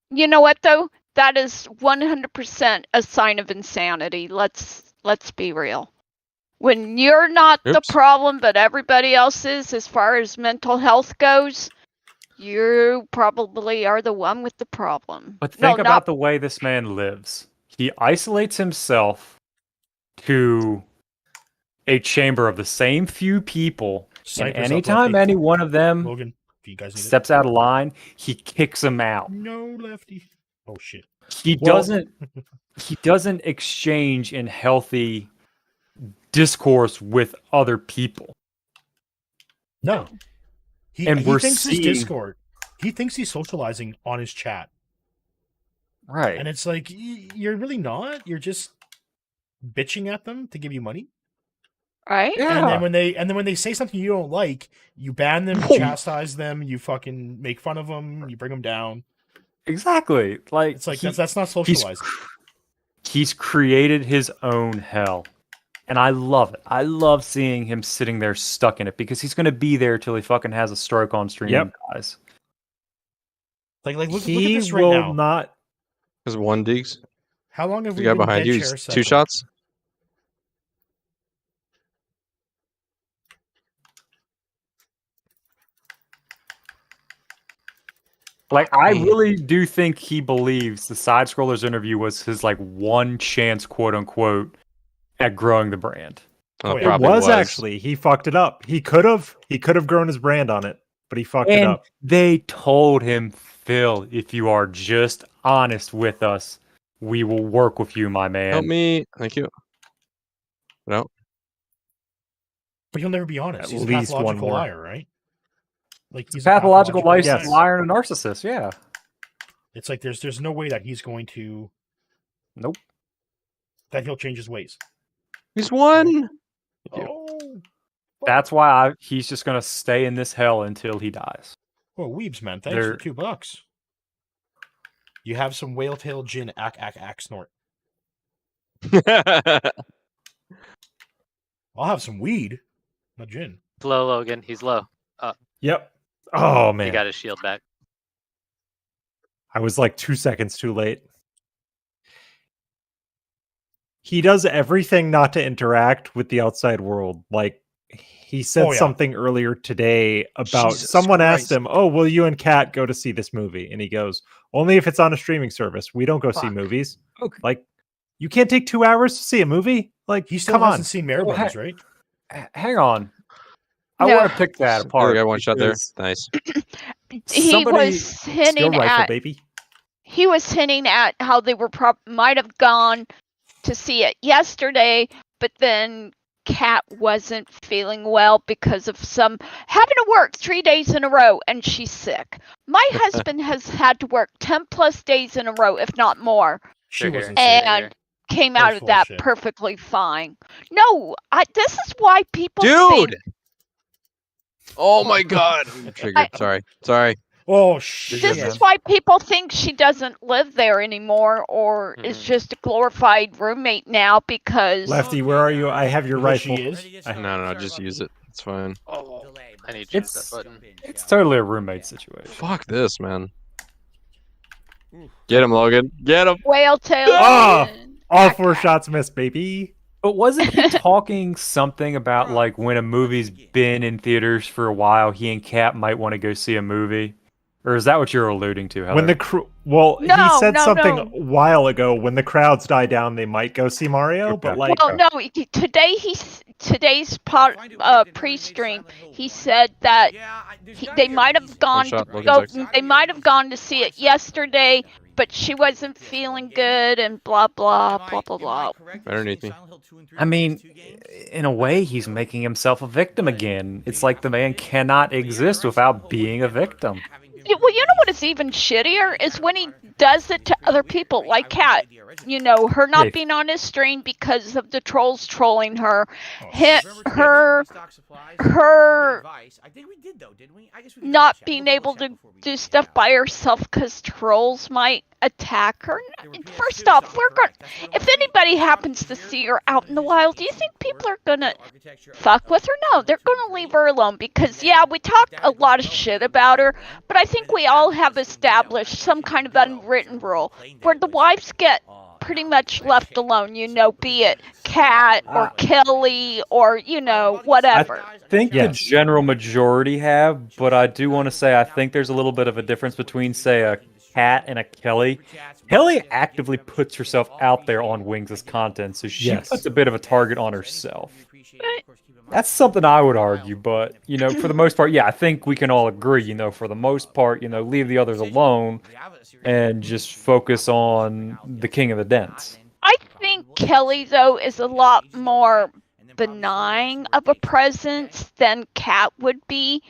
You know what though? That is 100% a sign of insanity. Let's be real. When you're not the Oops. problem, but everybody else is, as far as mental health goes, you probably are the one with the problem. But No, think not- about the way this man lives. He isolates himself to a chamber of the same few people. And Cypress anytime up, any one of them Logan, if you guys need steps out of line, he kicks them out. it. No lefty. Oh shit. He Well- doesn't exchange in healthy discourse with other people. No. He, And he we're thinks seeing- his Discord. He thinks he's socializing on his chat. Right. And it's like you're really not. You're just bitching at them to give you money. right? Yeah. And then when they say something you don't like, you ban them, you chastise them, you fucking make fun of them, you bring them down. Exactly. Like It's like he- that's not he's socializing. he's created his own hell. And I love it. I love seeing him sitting there stuck in it because he's going to be there till he fucking has a stroke on stream, Yep. guys. Like look at He this right will now. not. There's one Deeks. How long have The we guy been behind dead you. chair He's 2 second? shots. Like, I Man. really do think he believes the Side Scrollers interview was his, like, one chance, quote unquote, at growing the brand. Oh, It yeah. was actually. He fucked it up. He could have grown his brand on it, but he fucked it And up. they told him, Phil, if you are just honest with us, we will work with you, my man. Help me. Thank you. No. But he'll never be honest. At He's a least one pathological more. liar, right? Like he's Pathological a pathological Yes. liar and a narcissist, yeah. It's like there's no way that he's going to Nope. that he'll change his ways. He's won. Yeah. Oh, That's why he's just going to stay in this hell until he dies. well, Weebs, man, thanks They're- for $2. You have some whale tail gin, ack snort. I'll have some weed, not gin. He's low, Logan. He's low. Yep. Oh He man, got his shield back. I was like 2 seconds too late. He does everything not to interact with the outside world. Like he said Oh, yeah. something earlier today about Jesus someone asked Christ. him, "Oh, will you and Kat go to see this movie?" And he goes, "Only if it's on a streaming service. We don't go see Fuck. movies." Okay. Like you can't take 2 hours to see a movie. Like He still come hasn't on. seen Maribels, right? Hang on. I No. want to pick that Other apart. guy one shot there. because Nice. He somebody- was Skill hinting rifle, at baby. he was hinting at how they were might have gone to see it yesterday, but then Kat wasn't feeling well because of having to work 3 days in a row and she's sick. My husband has had to work 10 plus days in a row, if not more. She Sure, wasn't here. sick. And came That out was of full that shit. perfectly fine. No, this is why people Dude! think Oh my god! I'm triggered. Sorry. Oh this shit! is why people think she doesn't live there anymore or is just a glorified roommate now because Lefty, where are you? I have your Well, she rifle. is. No, just use it. It's fine. Oh, I need to choose It's that button. it's totally a roommate situation. Fuck this, man. Get him, Logan. Get him. whale tail. Oh! and All cat 4 cat. shots missed, baby. But wasn't he talking something about like when a movie's been in theaters for a while, he and Kat might want to go see a movie? Or is that what you're alluding to, Heather? When the he No, said no, something no. a while ago. When the crowds die down, they might go see Mario. But Okay. like, Well, no, today's pre-stream, he said that they might have gone shot, to Logan's go, they might have gone to see it yesterday, but she wasn't feeling good and blah blah blah blah blah. Underneath me. I mean, in a way, he's making himself a victim again. It's like the man cannot exist without being a victim. Well, you know what is even shittier is when he does it to other people, like Kat. You know, her not Yeah. being on his stream because of the trolls trolling her. Her not being able to do stuff by herself because trolls might attack her. First off, if anybody happens to see her out in the wild, do you think people are gonna fuck with her? No, they're gonna leave her alone because, yeah, we talk a lot of shit about her, but I think we all have established some kind of unwritten rule where the wives get pretty much left alone, you know, be it Kat or Kelly or, you know, whatever. I think the general majority have, but I do want to say I think there's a little bit of a difference between, say, a Kat and a Kelly. Kelly actively puts herself out there on Wings' content, so she puts a bit of a target on herself. That's something I would argue, but, you know, for the most part, yeah, I think we can all agree, you know, for the most part, you know, leave the others alone and just focus on the king of the dents. I think Kelly, though, is a lot more benign of a presence than Kat would be,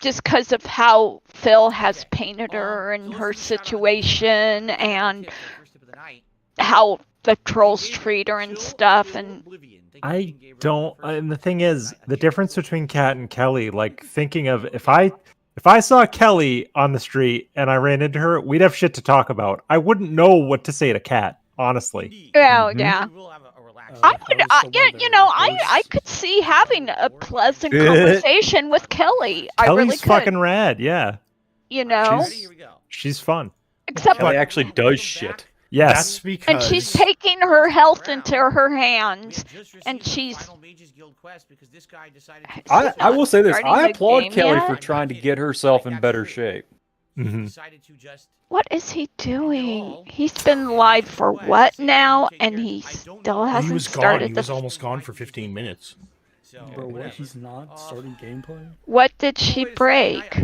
just because of how Phil has painted her and her situation and how the trolls treat her and stuff. And I don't. And the thing is, the difference between Kat and Kelly, like thinking of if I saw Kelly on the street and I ran into her, we'd have shit to talk about. I wouldn't know what to say to Kat, honestly. yeah, yeah. I would, I could see having a pleasant conversation with Kelly. I Kelly's really could. fucking rad, yeah. You know, She's fun. except Kelly actually does shit. Yes. That's because and she's taking her health into her hands, and she's. I will say this. Starting I the applaud game Kelly yet? for trying to get herself in better shape. What is he doing? He's been live for what now? And he still hasn't he was gone. started He the. was almost gone for 15 minutes. Bro, what? He's not starting gameplay? What did she break?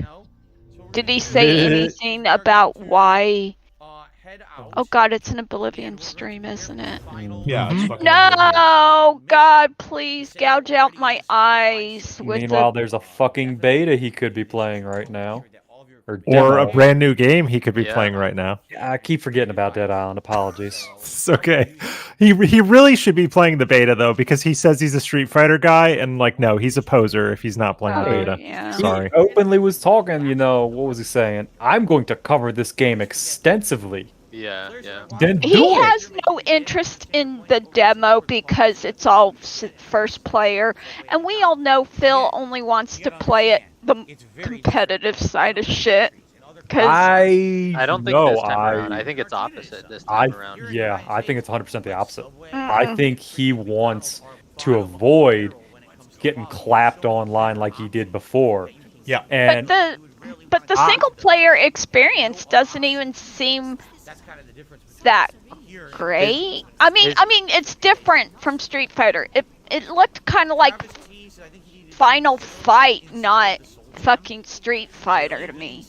Did he say anything about why? Oh God, it's an Oblivion stream, isn't it? Yeah. It's fucking No, God, please gouge out my eyes with Meanwhile, the. there's a fucking beta he could be playing right now. Or Or a demo. brand new game he could be Yeah. playing right now. I keep forgetting about Dead Island. Apologies. It's okay. He really should be playing the beta though, because he says he's a Street Fighter guy, and like, no, he's a poser if he's not playing the Oh, beta. yeah. Sorry. He openly was talking, you know, what was he saying? I'm going to cover this game extensively. Yeah, yeah. Then do He it. has no interest in the demo because it's all first player, and we all know Phil only wants to play it the competitive side of shit. Cause I don't think this time around. I think it's opposite this time around. Yeah, I think it's 100% the opposite. I think he wants to avoid getting clapped online like he did before. Yeah. And but the single player experience doesn't even seem that great. I mean, it's different from Street Fighter. It looked kind of like Final Fight, not fucking Street Fighter to me.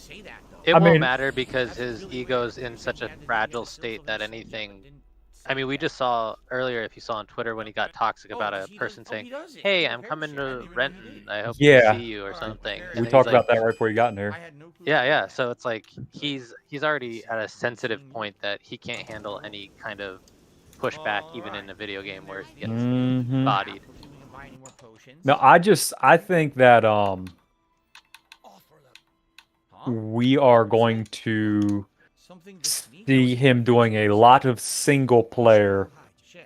It won't matter because his ego's in such a fragile state that anything I mean, we just saw earlier, if you saw on Twitter, when he got toxic about a person saying, "Hey, I'm coming to Renton. I hope Yeah. to see you," or something. We talked about that right before you got in here. Yeah, yeah. So it's like he's already at a sensitive point that he can't handle any kind of pushback, even in a video game where he gets bodied. No, I think that we are going to see him doing a lot of single player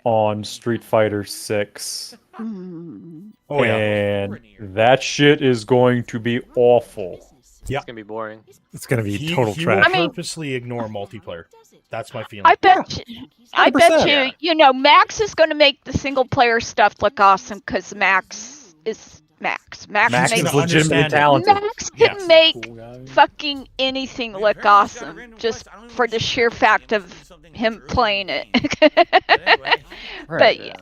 on Street Fighter 6. Oh yeah. And that shit is going to be awful. Yeah. It's gonna be boring. It's gonna be He total will trash. purposely ignore multiplayer. That's my feeling. I bet you, you know, Max is going to make the single player stuff look awesome because Max is Max. Max He's is gonna legitimately understand it. talented. Max can make fucking anything look awesome just for the sheer fact of him playing it. But yeah,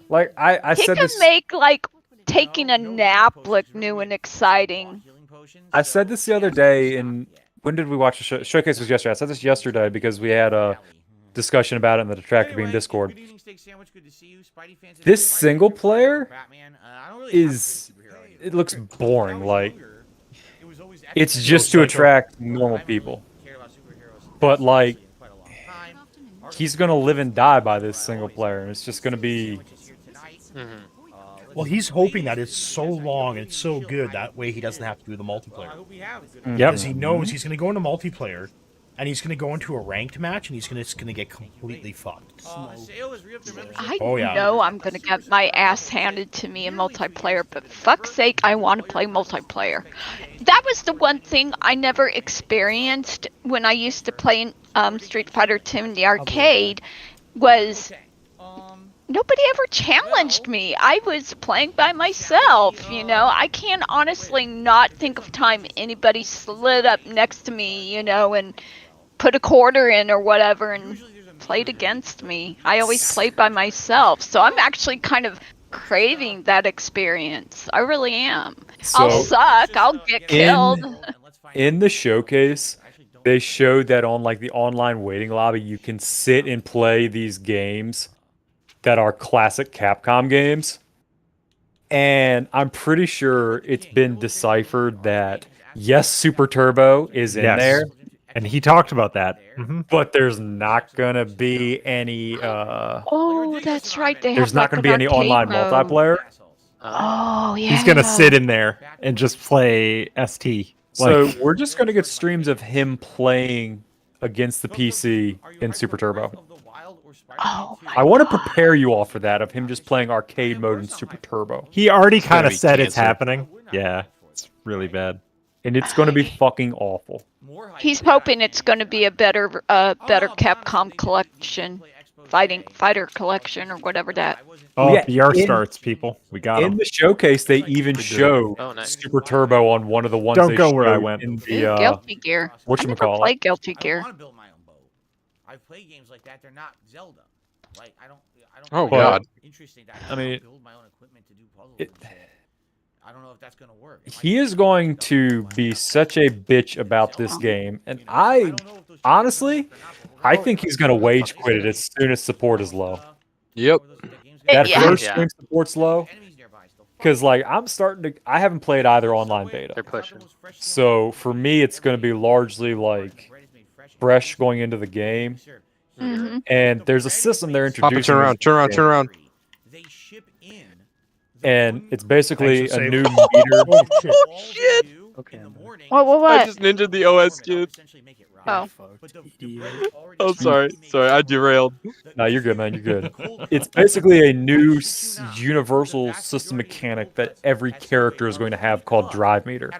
Like I he said can this. make like taking a nap look new and exciting. I said this the other day, and when did we watch the show? Showcase was yesterday. I said this yesterday because we had a discussion about it in the Detractor Beam Discord. This single player it looks boring. Like, it's just to attract normal people. But like, he's gonna live and die by this single player, and it's just gonna be. Well, he's hoping that it's so long and it's so good that way he doesn't have to do the multiplayer. Yep. Because he knows he's going to go into multiplayer, and he's going to go into a ranked match, and he's going to get completely fucked. I Oh, yeah. know I'm gonna get my ass handed to me in multiplayer, but fuck's sake, I want to play multiplayer. That was the one thing I never experienced when I used to play Street Fighter 2 in the arcade. Was nobody ever challenged me. I was playing by myself, you know. I can't honestly not think of time anybody slid up next to me, you know, and put a quarter in or whatever and played against me. I always played by myself, so I'm actually kind of craving that experience. I really am. I'll So, suck. I'll get killed. In the showcase, they showed that on like the online waiting lobby, you can sit and play these games that are classic Capcom games. And I'm pretty sure it's been deciphered that yes, Super Turbo is in there. And he talked about that. But there's not gonna be any Oh, that's right. They there's have not like gonna an be any arcade online mode. multiplayer. Oh, yeah. He's gonna sit in there and just play ST. So we're just gonna get streams of him playing against the PC in Super Turbo. Oh, I want to prepare you all for that, of him just playing arcade mode in Super Turbo. He already kind gonna of be said it's cancer. happening. Yeah, it's really bad. And it's going to be fucking awful. He's hoping it's going to be a better Capcom collection, fighter collection, or whatever that. Oh, Yeah, BR in- starts, people. We got In him. the showcase, they even show Oh, nice. Super Turbo on one of the ones Don't they go where I showed went. in Ooh, the Guilty Gear. I never whatchamacallit. played Guilty Gear. I play games like that. They're not Zelda. Like I don't. Oh, Well, God. Interesting. I mean, build my own equipment to do puzzles. it- and shit. I don't know if that's gonna work. He is going to be such a bitch about this game, and I honestly, I think he's going to wage quit it as soon as support is low. Yep. That Yeah. first Yeah. stream support's low, because like I'm starting to, I haven't played either online beta, They're pushing. so for me it's going to be largely like fresh going into the game. Mm-hmm. And there's a system they're Papa, introducing, turn around, turn around, turn around. They ship in. and it's basically Thanks for a new saving- meter. Oh, shit. Shit. Okay. What? I just ninja'd the OS kid. Oh. Oh, sorry. Sorry, I derailed. No, you're good, man. You're good. It's basically a new universal system mechanic that every character is going to have called Drive Meter.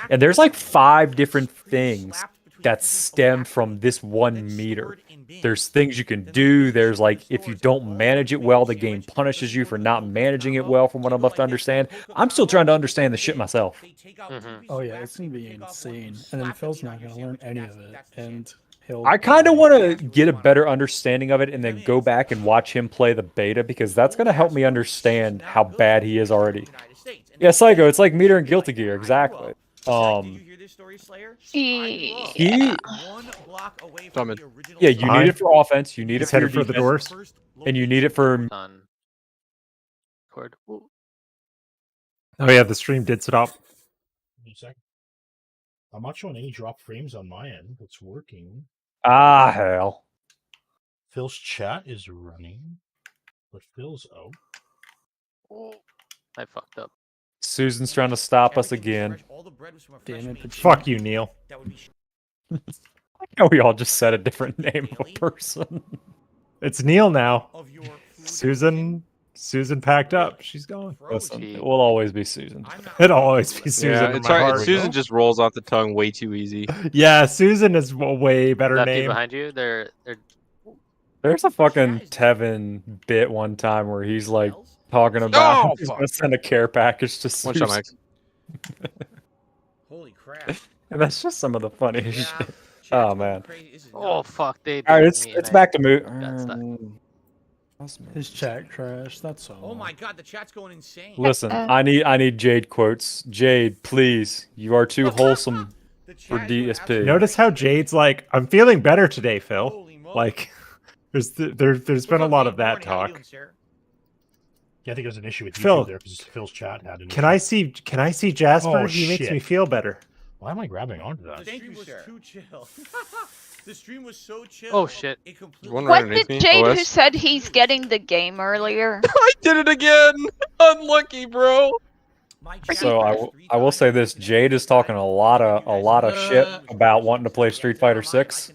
And there's like 5 different things that stem from this one meter. There's things you can do. There's like, if you don't manage it well, the game punishes you for not managing it well, from what I'm left to understand. I'm still trying to understand the shit myself. Oh yeah, it's gonna be insane. And then Phil's not gonna learn any of it, and he'll. I kind of want to get a better understanding of it and then go back and watch him play the beta, because that's going to help me understand how bad he is already. Yeah, Psycho, it's like Meter and Guilty Gear, exactly. Did you hear this story, Slayer? Yeah. One block away Tom, from it- the original. Yeah, you need it for offense. You need it He's for your headed for the defense, doors. and you need it for. On cord. Ooh. Oh yeah, the stream did stop. Wait a second. I'm not showing any drop frames on my end. It's working. Ah, hell. Phil's chat is running, but Phil's out. Ooh. I fucked up. Susan's trying to stop us again. Damn it, Fuck you, Neil. We all just said a different name of a person. It's Neil now. Susan packed up. She's gone. Listen, it will always be Susan. It'll always be Susan. Yeah, in it's my hard. heart. Susan just rolls off the tongue way too easy. Yeah, Susan is a way better Lefty name. behind you. They're There's a fucking Tevin bit one time where he's like talking about he's gonna send a care package to One Susan. shot, Max. Holy crap. And that's just some of the funniest shit. Oh man. Oh fuck, they. All right, beat it's me it's and back to moot. got stuck. His chat crashed. That's all. Oh my god, the chat's going insane. Listen, I need Jade quotes. Jade, please, you are too wholesome for DSP. Notice how Jade's like, I'm feeling better today, Phil. Like, there's been a lot of that talk. Yeah, I think there's an issue with Phil, YouTube there because Phil's chat had an Can issue. I see Jasper? Oh, He makes shit. me feel better. Why am I grabbing onto that? Thank you, sir. Too chill. The stream was so chill. Oh shit. It completely. One Was underneath it me. Jade who OS. said he's getting the game earlier? I did it again. Unlucky, bro. So I will say this: Jade is talking a lot of shit about wanting to play Street Fighter 6.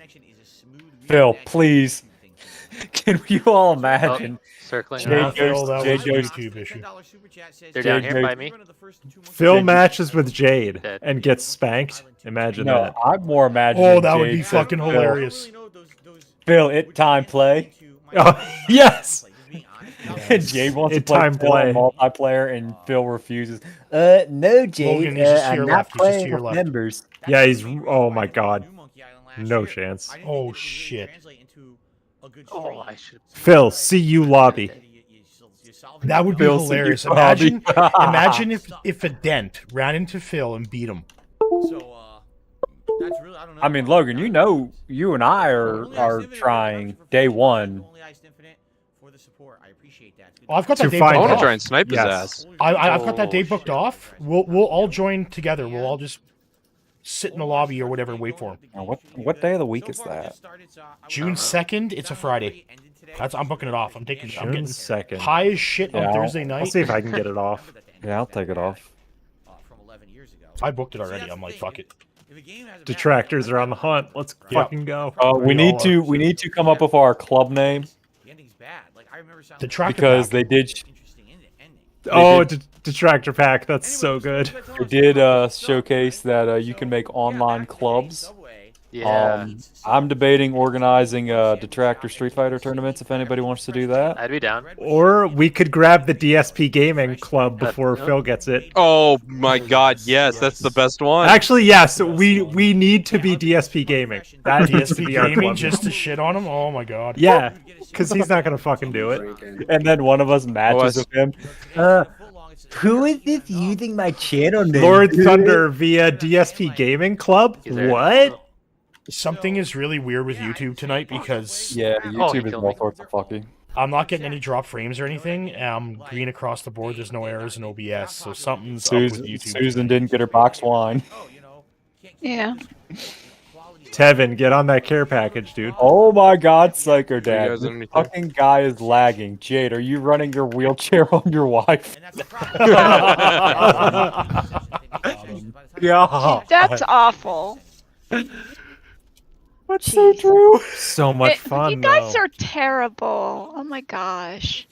Phil, please, can you all imagine? Circling Nah, around. Phil, that Jade was a goes- YouTube issue. They're down Jade here by goes- me. Phil Jade- matches with Jade Dead. and gets spanked. Imagine No, that. I'm more imagining. Oh, that would be Jade said, fucking hilarious. Phil, it time play. Oh, yes. And Jade wants to It play time Phil play. multiplayer, and Phil refuses. No, Jade. Logan, he's just to your I'm left. not He's just to playing your with left. members. Yeah, he's. Oh my god. No chance. Oh, shit. Oh, I should. Phil, see you lobby. That would be Phil, hilarious. so you probably- Imagine if a dent ran into Phil and beat him. So, that's really, I don't know. I mean, Logan, you know, you and I are trying day one. Oh, I've got To that day find I want booked to try off. and snipe his Yes. ass. I've got that day Oh, booked shit. off. We'll all join together. We'll all just sit in the lobby or whatever and wait for him. Now, what day of the week is that? June 2nd, it's a Friday. I'm booking it off. I'm June getting 2nd. high as shit on Yeah, Thursday I'll night. see if I can get it off. Yeah, I'll take it off. I booked it already. I'm like, fuck it. Detractors are on the hunt. Let's Yeah. fucking go. We need to come up with our club name Detractor because pack. they did Oh, Detractor pack. That's so good. showcase that you can make online clubs. Yeah. I'm debating organizing Detractor Street Fighter tournaments if anybody wants to do that. I'd be down. Or we could grab the DSP Gaming Club before Phil gets it. Oh my god, yes, that's the best one. Actually, yes, we need to be DSP Gaming. That needs to DSP be our Gaming club. just to shit on him? Oh my god. Yeah, because he's not gonna fucking do it. And then one of us matches OS. with him. Who is this using my channel name? Lord Thunder via DSP Gaming Club? He's there. What? Something is really weird with YouTube tonight because Yeah, he YouTube is killed all me. sorts of fucky. I'm not getting any drop frames or anything. Green across the board. There's no errors in OBS, so something's up with YouTube. Susan didn't get her box wine. Yeah. Tevin, get on that care package, dude. Oh my god, Psycho You Dad. guys This underneath there? fucking guy is lagging. Jade, are you running your wheelchair on your wife? Yeah. That's awful. That's so true. So much fun, You guys though. are terrible. Oh my gosh.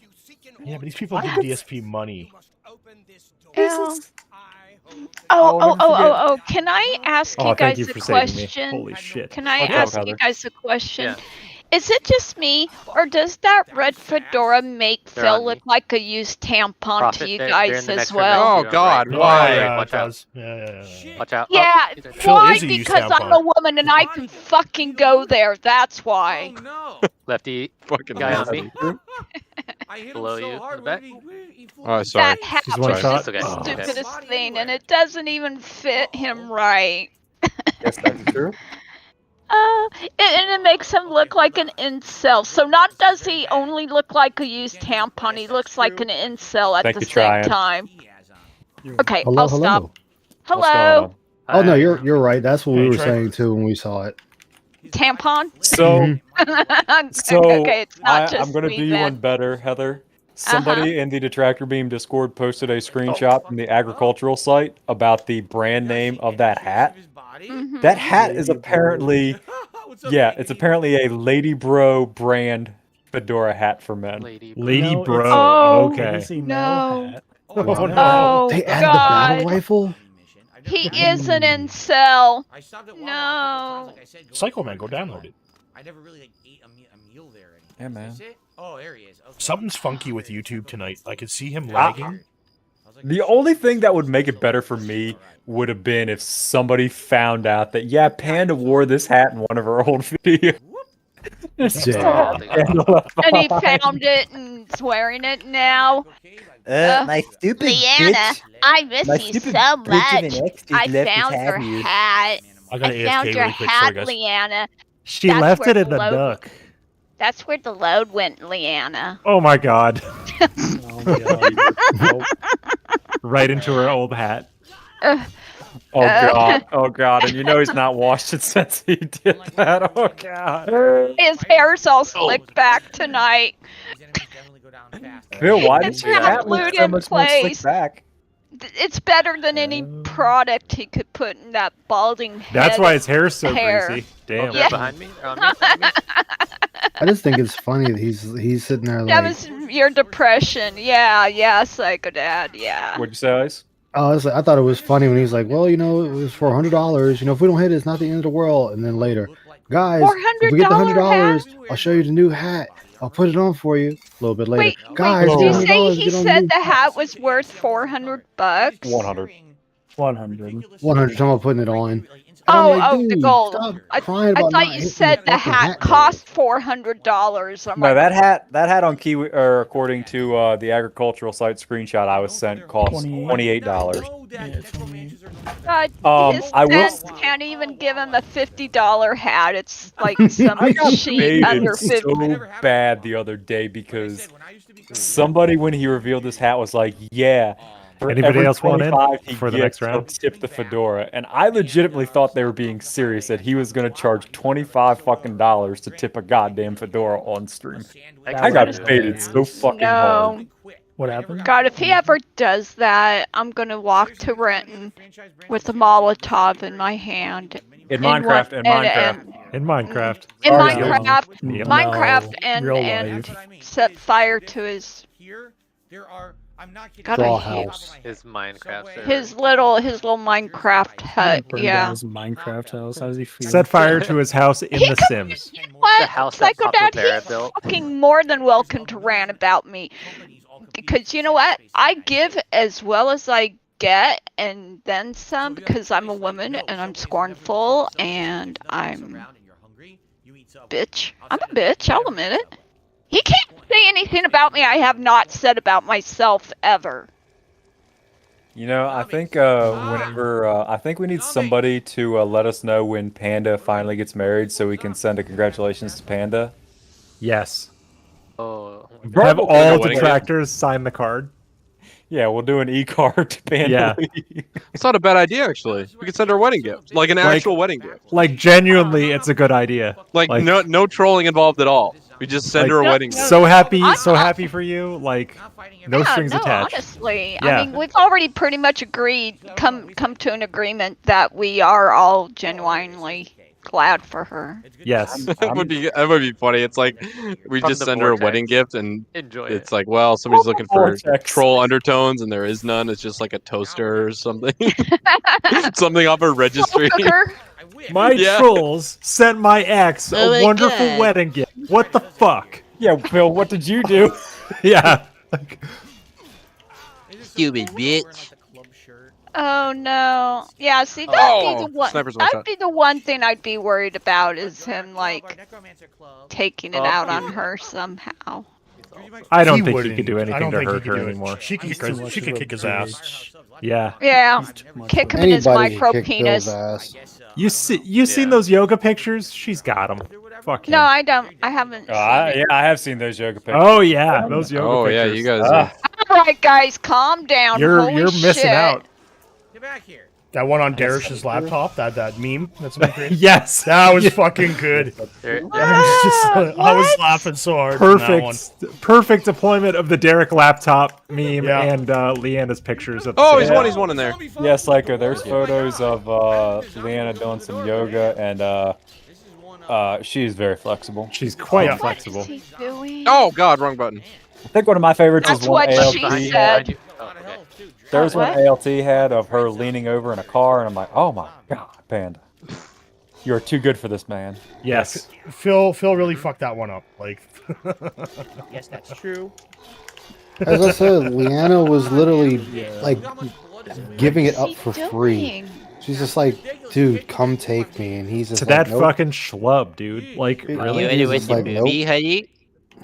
Yeah, but these people give DSP money. Yeah. Oh. Can I ask Oh, you thank guys you a for saving me. question? Holy shit. Can I What's up, ask you Heather? guys a question? Yeah. Is it just me, or does that red fedora make They're Phil on look me. like a used tampon Profit, to you they're in guys the as next room well? next to you, God, right? why? Yeah, Watch it out. does. Yeah. Watch out. Yeah, Oh, he's right there. Phil why? is a used Because I'm tampon. a woman and I can fucking go there. That's why. Oh no! Lefty Fucking guy on nasty. me. below you in the back. Oh, sorry. That hat She's one was shot. just the Oh. stupidest thing, and it doesn't even fit him right. Yes, that's true. And it makes him look like an incel. So not does he only look like a used tampon, he looks like an incel at Thank the you, same Tryon. time. Okay, Hello, I'll stop. What's going Hello, on? Oh no, Hi. you're right. That's what Hey, we were Trey. saying too when we saw it. tampon. So, Okay, it's not just I'm gonna me do you then. one better, Heather. Somebody in the Detractor Beam Discord posted a screenshot from the agricultural site about the brand name of that hat. Mhm. That hat is apparently, yeah, it's apparently a Lady Bro brand fedora hat for men. Lady. Lady No, bro. it's- Oh, Okay. It's a male no. hat. Oh, It's no. not- Oh They added the battle God, rifle. he is an incel. No. Psycho Man, go download it. I never really like ate a meal there. Yeah, man. Is it? Oh, there he is. Okay. Something's funky with YouTube tonight. I could see him Ah. lagging. The only thing that would make it better for me would have been if somebody found out that, yeah, Panda wore this hat in one of her old videos. Yeah. And he found it and is wearing it now. My stupid Leanna, bitch. I miss My you stupid so bitch of an much. ex just I left his found your hat here. hat. I got I an found AFK your really quick. hat, Sorry, guys. Leanna. She That's left where it in the the load- nook. That's where the load went, Leanna. Oh my god. Oh my god. Nope. Right into her old hat. Oh god, oh god, and you know he's not washed it since he did that. Oh god. His hair's all slicked back tonight. Phil, why did It's your not hat look glued so in much more place. slick back? It's better than any product he could put in that balding head. That's why his hair's so hair. greasy. Oh, Damn. they're Yeah. behind me? Or on me? Behind me? I just think it's funny that he's sitting there That like, was your depression. Yeah, Psycho Dad, yeah. What'd you say, Ice? oh, I thought it was funny when he's like, well, you know, it was for $100. You know, if we don't hit it, it's not the end of the world. And then later, guys, if we get the $100, I'll show you the new hat. I'll put it on for you. A little bit later, Wait, guys, did you $100, say he get on said new- the hat was worth $400? 100. 100. 100. Talking about putting it on. And I'm like, Oh, the dude, gold. stop I crying about thought not you hitting said the fucking hat goal. cost $400. I'm No, like, that hat on Kiwi, or according to the agricultural site screenshot I was sent, cost $28. God, his I will. friends can't even give him a $50 hat. It's like some I got cheap under baited 50. so bad the other day because somebody, when he revealed this hat, was like, "Yeah." For Anybody every else want in 25 he for the gets, next round? he'll tip the fedora, and I legitimately thought they were being serious that he was going to charge $25 fucking to tip a goddamn fedora on stream. I got baited so fucking hard. No. What happened? God, if he ever does that, I'm gonna walk to Renton with a Molotov in my hand. In Minecraft, in Minecraft. In Minecraft. In Sorry, Minecraft, Yep. Minecraft, and real and life. set fire to his God, Draw I hate house. His Minecraft server. his little Minecraft hut. Burned down Yeah. his Minecraft house. How does he feel? Set fire to his house in The Sims. You know what? The house that Psycho Papa Dad, Bear he's built. fucking more than welcome to rant about me. Because you know what? I give as well as I get, and then some, because I'm a woman and I'm scornful and I'm bitch. I'm a bitch. I'll admit it. He can't say anything about me I have not said about myself ever. You know, I think whenever I think we need somebody to let us know when Panda finally gets married, so we can send a congratulations to Panda. Yes. Oh, Have Verbal all Panda wedding detractors sign the card. Yeah, we'll do an e-card to Panda. Yeah. It's not a bad idea, actually. We could send her a wedding gift, like an actual wedding gift. Like, genuinely, it's a good idea. Like no trolling involved at all. We just send Like, her a wedding gift. So happy for you. Like, no Yeah, strings no, attached. honestly. Yeah. I mean, we've already pretty much agreed, come to an agreement that we are all genuinely glad for her. Yes. That would be funny. It's like we From just the send her a vortex. wedding gift, and enjoy it's it. like, well, somebody's looking for Vortex. troll undertones, and there is none. It's just like a toaster or something, something off her registry. Hooker, My Yeah. trolls sent my ex Oh a my wonderful God. wedding gift. What the fuck? Yeah, Phil, what did you do? Yeah. Stupid bitch. oh no. Yeah, see, that'd be Oh, the one. sniper's one That'd shot. be the one thing I'd be worried about is him like taking it Oh, out on yeah. her somehow. I don't He think he wouldn't. could do I anything don't to think he hurt could her do it. anymore. She could He's kick too his, much she of could a kick his bitch. ass. Yeah. Yeah, He's too much kick of him a in his Anybody micro can kick penis. Phil's ass. You seen those yoga pictures? She's got them. Fuck him. No, I don't. I haven't seen it. Yeah, I have seen those yoga pictures. Oh yeah, those yoga Oh pictures. yeah, you guys. Ah. All right, guys, calm down. Holy You're missing shit. out. Get back here. That one on Darish's laptop, that meme that's been created. Yes, That was fucking good. There- I was laughing so hard. from that one. perfect deployment of the Derek laptop meme Yeah. and Leanna's pictures. At the Oh, same he's time. one. He's one in there. Yeah, Psycho. There's photos of Leanna doing some yoga, and she's very flexible. She's quite Yeah. flexible. What's he doing? Oh God, wrong button. I think one of my favorites That's is one what ALT she behind you, said. behind you. Oh, okay. There's one What? ALT had of her leaning over in a car, and I'm like, oh my god, Panda, you're too good for this, man. Yes. Phil really fucked that one up. Like, Yes, that's true. As I said, Leanna was literally like giving it up for free. Doing? She's just like, dude, come take me, and he's just To like, that nope. fucking schlub, dude. Like, really? He's just like, nope. honey?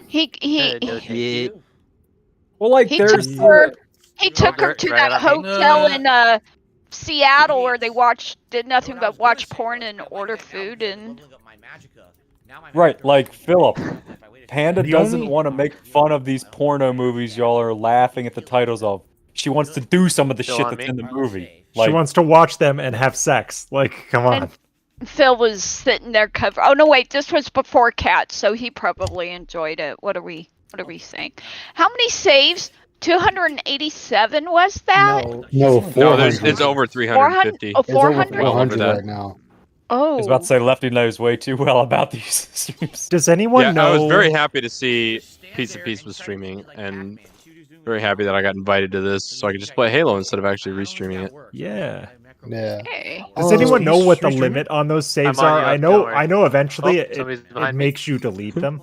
He Well, like He there's took her. He took her right- to right that on hotel in Seattle where they did nothing but watch porn and order food and. right, like Philip. Panda The doesn't only- want to make fun of these porno movies y'all are laughing at the titles of. She wants to do some of the Still shit on that's me? in the movie. She Like, wants to watch them and have sex. Like, come on. And Phil was sitting there cover. Oh no, wait, this was before Cat, so he probably enjoyed it. What are we saying? How many saves? 287 was that? No, No, 400. it's over 350. Oh, It's over 400? 400 that. right now. Oh. I was about to say Lefty knows way too well about these streams. Does anyone Yeah, know? I was very happy to see Piece of Peace was streaming, and very happy that I got invited to this, so I could just play Halo instead of actually restreaming it. Yeah. Yeah. Hey. Does Oh, anyone know what the streaming? limit on those saves I'm on are? you, I don't know. worry. I know. Eventually, Oh, somebody's it behind me. makes you delete them.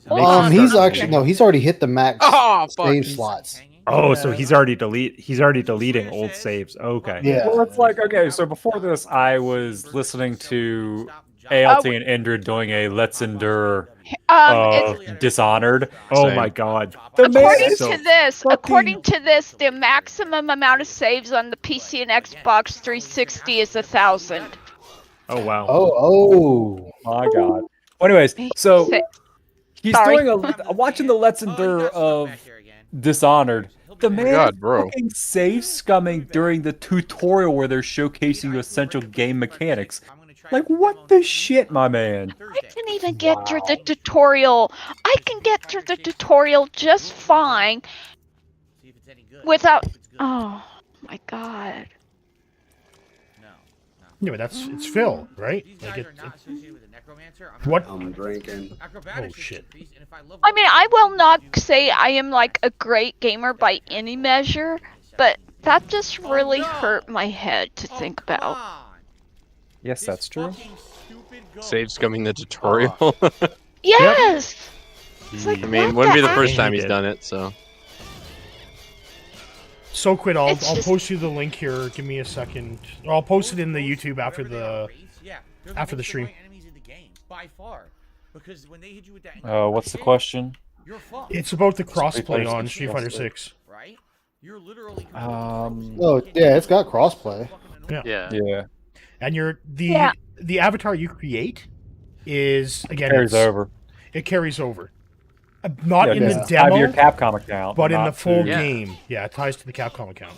Hold on. He's actually no, he's already hit the max Oh fuck! save slots. Oh, so he's already deleting old saves. Okay. Yeah. Well, it's like, okay, so before this, I was listening to ALT and Indrid doing a Let's Endure It's, Dishonored. Oh Same. my god. The man according is to this, the maximum amount of saves on the PC and Xbox 360 is 1,000. Oh wow. Oh. My god. Well, anyways, so he's Sorry. watching the Let's Endure of Dishonored. The man God, is bro. fucking save scumming during the tutorial where they're showcasing you essential game mechanics. Like, what the shit, my man? I can even get through the tutorial. I can get through the tutorial just fine without. Oh my god. yeah, but it's Phil, right? Like what? I'm drinking. Oh shit. I mean, I will not say I am like a great gamer by any measure, but that just really hurt my head to think about. Yes, that's true. Save scumming the tutorial. Yes. It's like, I mean, what wouldn't be the heck? first time He he's did. done it, so. So quit. I'll It's just- post you the link here. Give me a second. Or I'll post it in the YouTube after the stream. What's the question? It's about the crossplay on Street Fighter 6. Oh yeah, it's got crossplay. Yeah. Yeah. And Yeah. the avatar you create is again Carries it's- over. It carries over. Not Yeah, in the because it's tied to your demo, Capcom account, but in not the full to- Yeah. game. Yeah, it ties to the Capcom account.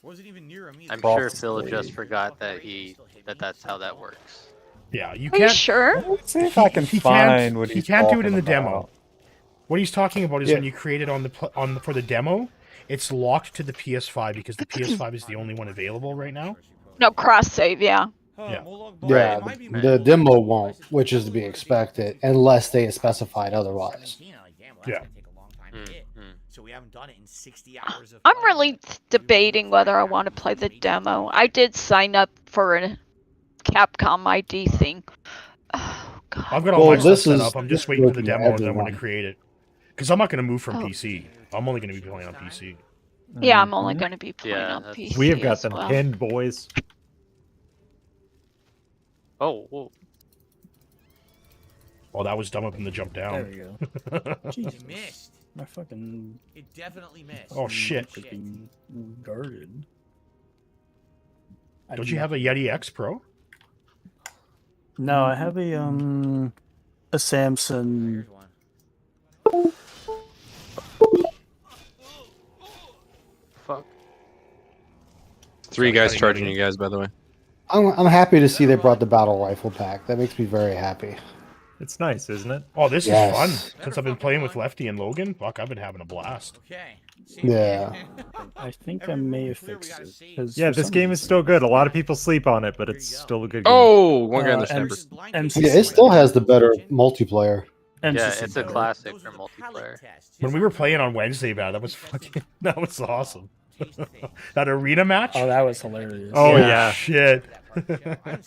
I'm sure Phil just forgot that that's how that works. Yeah, you Are you can't. sure? Let's see if I can He find can't. what He he's can't do it in the talking demo. about. What he's talking about is Yeah. when you create it for the demo, it's locked to the PS5 because the PS5 is the only one available right now. No cross save. Yeah. Yeah. Yeah, the demo won't, which is to be expected, unless they specified otherwise. Yeah. I'm really debating whether I want to play the demo. I did sign up for a Capcom ID thing. Oh god. I've got all Well, my stuff this set is- up. I'm this just waiting for the is open to demo and then I'm going everyone. to create it. Because I'm not going to move from Oh. PC. I'm only going to be playing on PC. Yeah, I'm only going to be playing Yeah, on that's- PC. We have got as them well. pinned, boys. Oh, whoa. Oh, that was dumb of him to jump There down. we go. You Jesus. missed. My fucking It definitely missed. Oh shit! freaking guarded. Don't you have a Yeti X Pro? No, I have a Samsung. Fuck. 3 guys charging you guys, by the way. I'm happy to see they brought the battle rifle back. That makes me very happy. It's nice, isn't it? Oh, this Yes. is fun. Since I've been playing with Lefty and Logan, fuck, I've been having a blast. Okay. Yeah. I think I may have fixed it. 'cause Yeah, for this some game is reason- still good. A lot of people sleep on it, but it's still a good game. Oh, one guy in the sniper. Yeah, it still has the better multiplayer. Yeah, it's a classic for multiplayer. When we were playing on Wednesday, man, that was fucking, that was awesome. That arena match. Oh, that was hilarious. Oh yeah. Shit.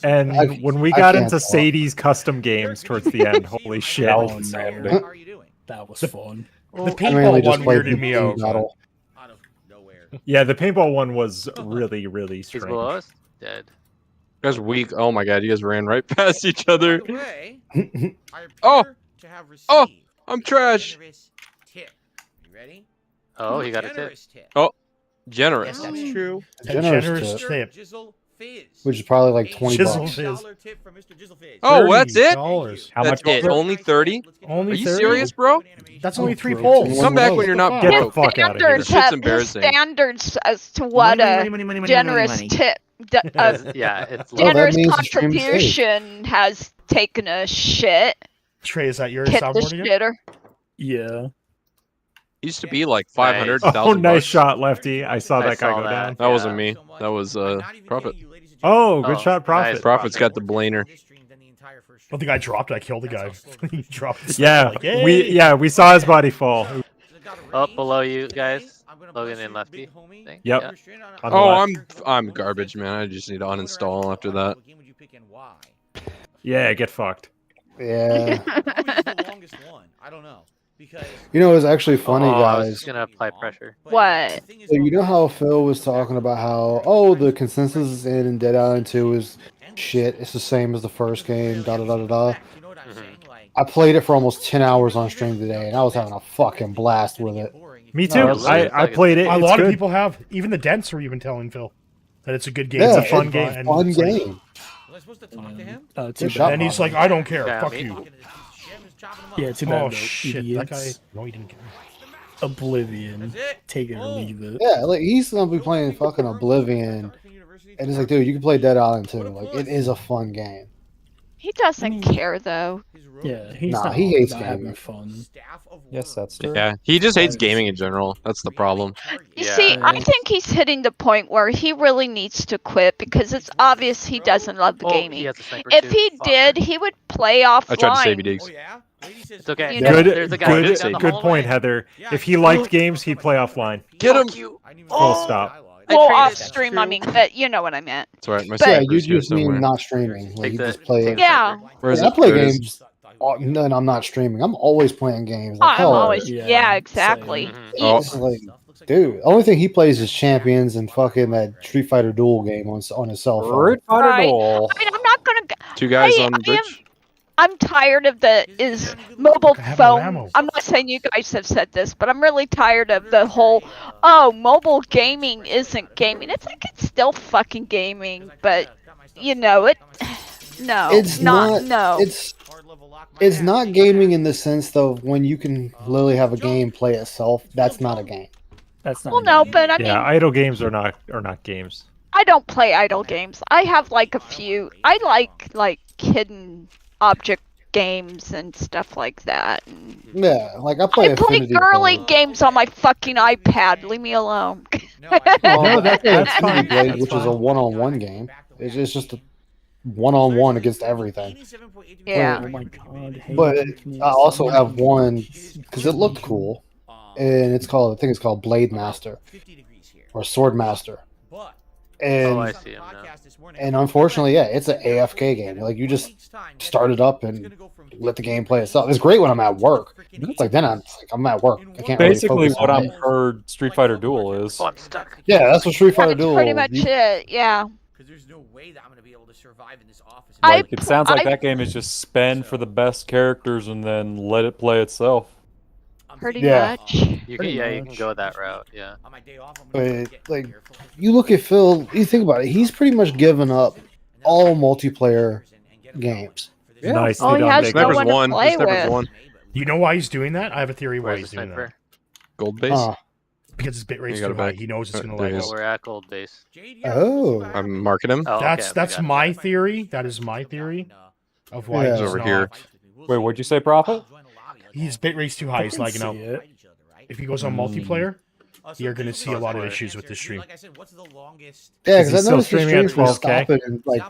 And when we I got can't into talk. Sadie's custom games towards the end, holy shit. Oh, was no. insanity. That was fun. The I mainly paintball just one played weirded me out. battle. Out of nowhere. Yeah, the paintball one was really, really He's strange. below us. Dead. You guys weak. Oh my god, you guys ran right past each other. By the way, I Oh! appear to have Oh! received I'm trash. generous tip. You ready? Oh, he got a tip. Generous tip. Oh, generous. Yes, that's true. A Generous generous tip. tip. Jizzle Fizz. Which is probably like 20 Jizzle bucks. Fizz. $30 tip from Mr. Jizzle Fizz. Oh, that's it? $30. How That's much it? was it? Only 30? Only Are you 30? serious, bro? That's only 3 bro, polls. Come back when you're not Get the broke. fuck out of here. Standards This shit's have embarrassing. standards as to what a generous tip, Yeah, it's Well, that generous means the stream is safe. contribution has taken a shit. Trey, is that your Hit the soundboard again? shitter. Yeah. Used to be like 500, Oh, 1,000 nice bucks. shot, Lefty. I saw I that guy saw go that. down. That wasn't me. That was Prophet. Oh, good Oh, shot, Prophet. nice. Prophet's got the blainer. Oh, the guy dropped it. I killed the guy. He dropped it. Yeah, Like, "Hey!" we saw his body fall. Up below you guys. Logan and Lefty. Thing. Yep. Yeah. On the Oh, left. I'm garbage, man. I just need to uninstall after that. Yeah, get fucked. Yeah. the longest one? I don't know. Because You know, it was actually funny, Oh, I was guys. just gonna apply pressure. What? So you know how Phil was talking about how, oh, the consensus in Dead Island 2 is shit. It's the same as the first game, da da da da da. You know what I'm saying? Like, I played it for almost 10 hours on stream today, and I was having a fucking blast with it. Me too. No, I played it. A It's lot of good. people have. Even the Dents were even telling Phil that it's a good game. Yeah, it's a fun it's game. a And fun it's like- game. was I supposed to talk to him? Too And then he's like, I don't care. Yeah, Fuck me- you. Yeah, too bad. Oh though, shit! That guy. idiots. No, he didn't care. Oblivion. That's it. Take it or leave it. Yeah, like he's gonna be playing fucking Oblivion, and it's like, dude, you can play Dead Island too. Like, it is a fun game. He doesn't care though. Yeah, he's Nah, not, he hates not having gaming. fun. Yes, that's true. Yeah, he just hates gaming in general. That's the problem. You Yeah. see, I think he's hitting the point where he really needs to quit because it's obvious he doesn't love Oh, gaming. he has a sniper If too. he Fuck. did, he would play offline. I tried to save you, Diggs. Oh yeah. Lady says It's okay. You know- Good, There's a guy good, down the good hallway. point, Heather. If he liked games, he'd play offline. Get him! Full stop. Well, traded- off stream, I mean, but you know what I meant. That's right. My But- Yeah, you sniper's here just mean somewhere. not streaming. Like, Take you the- just play take it. the Yeah. sniper. Where is Yeah, I it? play There it is. games. And I'm not streaming. I'm always playing games. Oh, Like, I'm hell, always, Yeah, yeah, same. exactly. Mhm. Oh. it's like, dude, the only thing he plays is Champions and fucking that Street Fighter Duel game on his cell phone. Street Fighter Right. Duel. I mean, I'm not gonna. Two guys I on the bridge. I'm tired of the mobile I have no phone. ammo. I'm not saying you guys have said this, but I'm really tired of the whole, oh, mobile gaming isn't gaming. It's like it's still fucking gaming, but you know it. No, It's not. No. It's not gaming in the sense though of when you can literally have a game play itself. That's not a game. That's not. Well, no, but I mean, Yeah, idle games are not games. I don't play idle games. I have like a few. I like hidden object games and stuff like that. And Yeah, like I play I play Affinity girly Blade. games on my fucking iPad. Leave me alone. No, No, that's that's Affinity fine. Blade, That's which is a fine. one-on-one game. It's just a one-on-one against everything. Yeah. Oh my god. But I also have one because it looked cool, and it's called, I think it's called Blade Master or Sword Master. And Oh, I see him now. and unfortunately, yeah, it's an AFK game. Like you just start it up and let the game play itself. It's great when I'm at work. It's like then I'm at work. I can't really Basically, focus what on I've it. heard Street Fighter Duel is. Oh, I'm stuck. Yeah, that's what Street Fighter That's Duel. pretty much You- it. Yeah. Because there's no way that I'm going to be able to survive in this office. Like, it sounds like that game is just spend for the best characters and then let it play itself. Pretty Yeah. much. You can go that route. Yeah. On my day off, I'm But gonna get like, here for like you look at Phil. You think about it. He's pretty much given up all multiplayer games. Nice. Oh, he has no Sniper's one to one. play Sniper's with. one. You know why he's doing that? I have a theory why Where's he's the doing that. sniper? Gold base. Because his bit rate's You got too it high. back. He knows it's going to There lag he out. is. We're at gold base. Oh. I'm marking him. Oh, That's okay, my theory. That is my theory of why Yeah. he's He's over not. here. Wait, what'd you say, Prophet? His bit rate's too high. He's lagging out. it. If he goes on multiplayer, you're going to see a lot of Right. issues with the stream. Like I said, what's the longest? Yeah, Is he because I still noticed the streaming at streams were 12K? stopping and like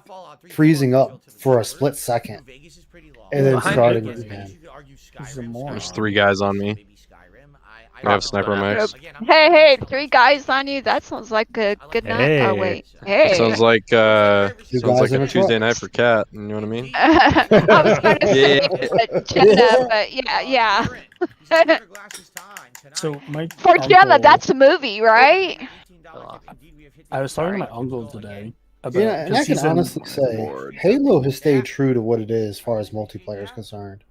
freezing up for a split second, and then Behind starting Vegas. again. He's a moron. There's 3 guys on me. I have sniper max. Hey, 3 guys on you. That sounds like a good night. Oh Hey. wait. Hey. Sounds like guys in a a Tuesday truck. night for Cat. You know what I mean? I was going to say Yeah. Jenna, but yeah. So my For Jenna, uncle- that's a movie, right? I was talking to my uncle today about. Yeah, and I 'cause can he's in- honestly say Halo has stayed true to what it is as far as multiplayer is concerned.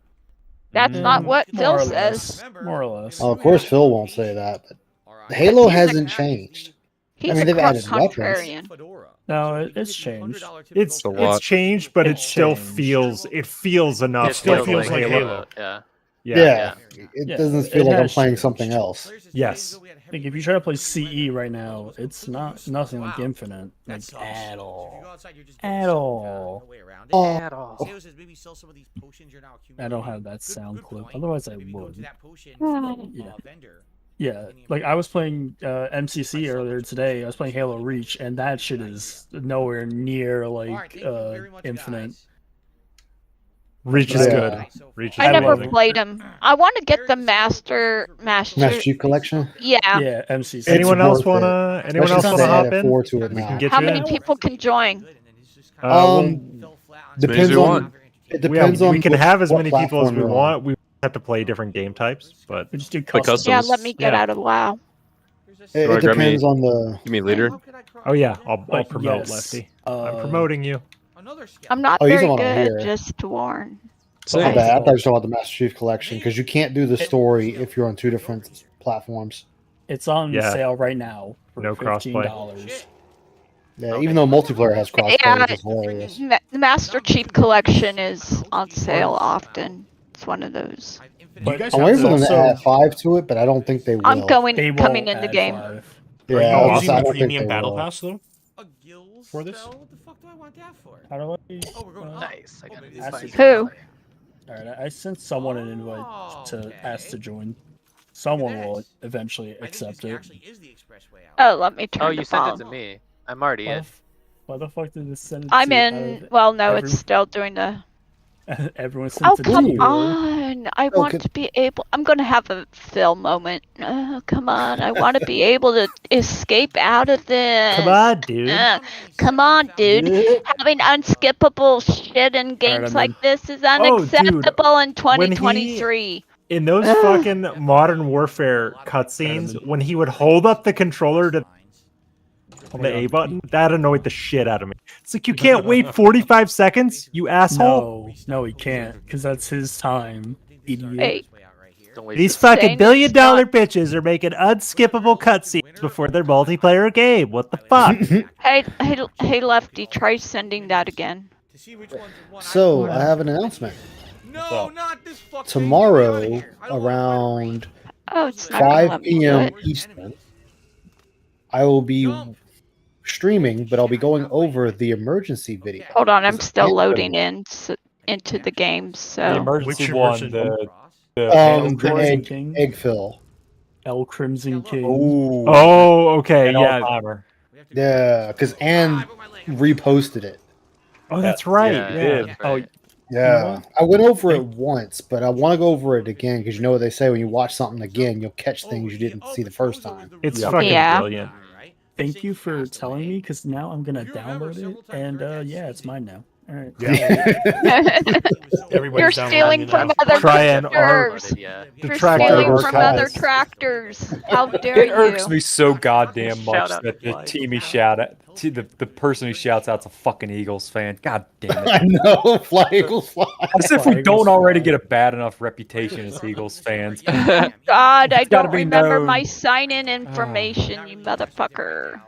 That's not what more Phil or says. less, more or less. Oh, of course, Phil won't say that, but Halo hasn't changed. He's mean, a they've added contrarian. No, it's changed. It's a lot. changed, but it It's still changed. feels enough. It still feels like Halo. Yeah. Yeah, it Yeah, doesn't it feel like I'm has playing changed. something else. Yes. Like if you try to play CE right now, it's nothing like Infinite, like at all. At all. At all. I don't have that sound clip. Otherwise, I would. Yeah. Yeah, like I was playing MCC earlier today. I was playing Halo Reach, and that shit is nowhere near like Infinite. Reach is Yeah. good. Reach is I never amazing. played him. I want to get the Master. Master Chief Collection. Yeah. Yeah, MCC. Anyone It's else worth it. wanna? Anyone else Especially wanna since they hop added in? 4 to it We can now. get How you many in. people can join? Depends you on. want. It depends on. we can what- have as what many people as platform we you're on. want. We have to play different game types, but We just do Play custom. Yeah, customs. let me get Yeah. out of WoW. It Wanna grab me- depends on the. Give me leader. oh yeah, I'll But promote yes, Lefty. uh, I'm promoting you. I'm not Oh, he's very the one on good, here. just to warn. My Same. bad. I thought you were talking about the Master Chief Collection because you can't do the story if you're on 2 different platforms. It's on Yeah. sale right now for No crossplay. $15. Yeah, even though multiplayer has crossplay, Yeah, which is hilarious. The Master Chief Collection is on sale often. It's one of those. Do you guys I'm have waiting for them the, to add 5 to it, but I don't think they will. I'm going They coming won't in the add game. 5. Yeah, are you I using don't the think premium they battle will. pass though? For this? What the fuck do I want that for? How do I? Nice. I got these Ask things. Who? Alright, I sent someone an invite to ask to join. Someone will eventually accept it. Oh, let me turn Oh, the you sent bomb. it to me. I'm already in. Why the fuck did it send it I'm to in. Well, no, every- it's still doing the. everyone sent Oh, it to come you. on. I want could- to be able. I'm going to have a Phil moment. Oh, come on. I want to be able to escape out of this. Come on, dude. Come on, dude. Having unskippable shit in games I'm like in. this is dude, unacceptable in when he- 2023. In those fucking Modern Warfare cutscenes, when he would hold up the controller to the A button, that annoyed the shit out of me. It's like, you can't wait 45 seconds, you asshole. No, he can't, because that's his time. Idiot. Hey, Don't waste These it. fucking Saying billion-dollar it's bitches are making unskippable cutscenes before their multiplayer game. What the fuck? hey, Lefty, try sending that again. So I have an announcement. No, not this fucking Tomorrow around Oh, it's not gonna 5 let me do p.m. it. Eastern, I will be streaming, but I'll be going over the emergency video. Hold on, I'm still loading into the game, The so. emergency Which one, emergency- the The Crimson King. egg fill. El Crimson King. Ooh, Oh, okay, an yeah. all-timer. Yeah, because Anne reposted it. Oh, that's right. Yeah, Yeah. that's Oh, right. Yeah, I went over it once, but I want to go over it again because you know what they say: when you watch something again, you'll catch things you didn't see the first time. It's Yeah. fucking Yeah. brilliant. thank you for telling me, because now I'm gonna download it, and yeah, it's mine now. All right. Everybody's You're down stealing lining from now. other Try and tractors. Yeah. You're Detractor stealing from other archives. tractors. How dare It irks you? me so goddamn much Shout out that to the Mike. team he shout at, the person who shouts out's a fucking Eagles fan. God damn I it. know. Fly Eagles fly. As if we don't already get a bad enough reputation as Eagles fans. God, I It's gotta don't be remember known. my sign-in information, you motherfucker.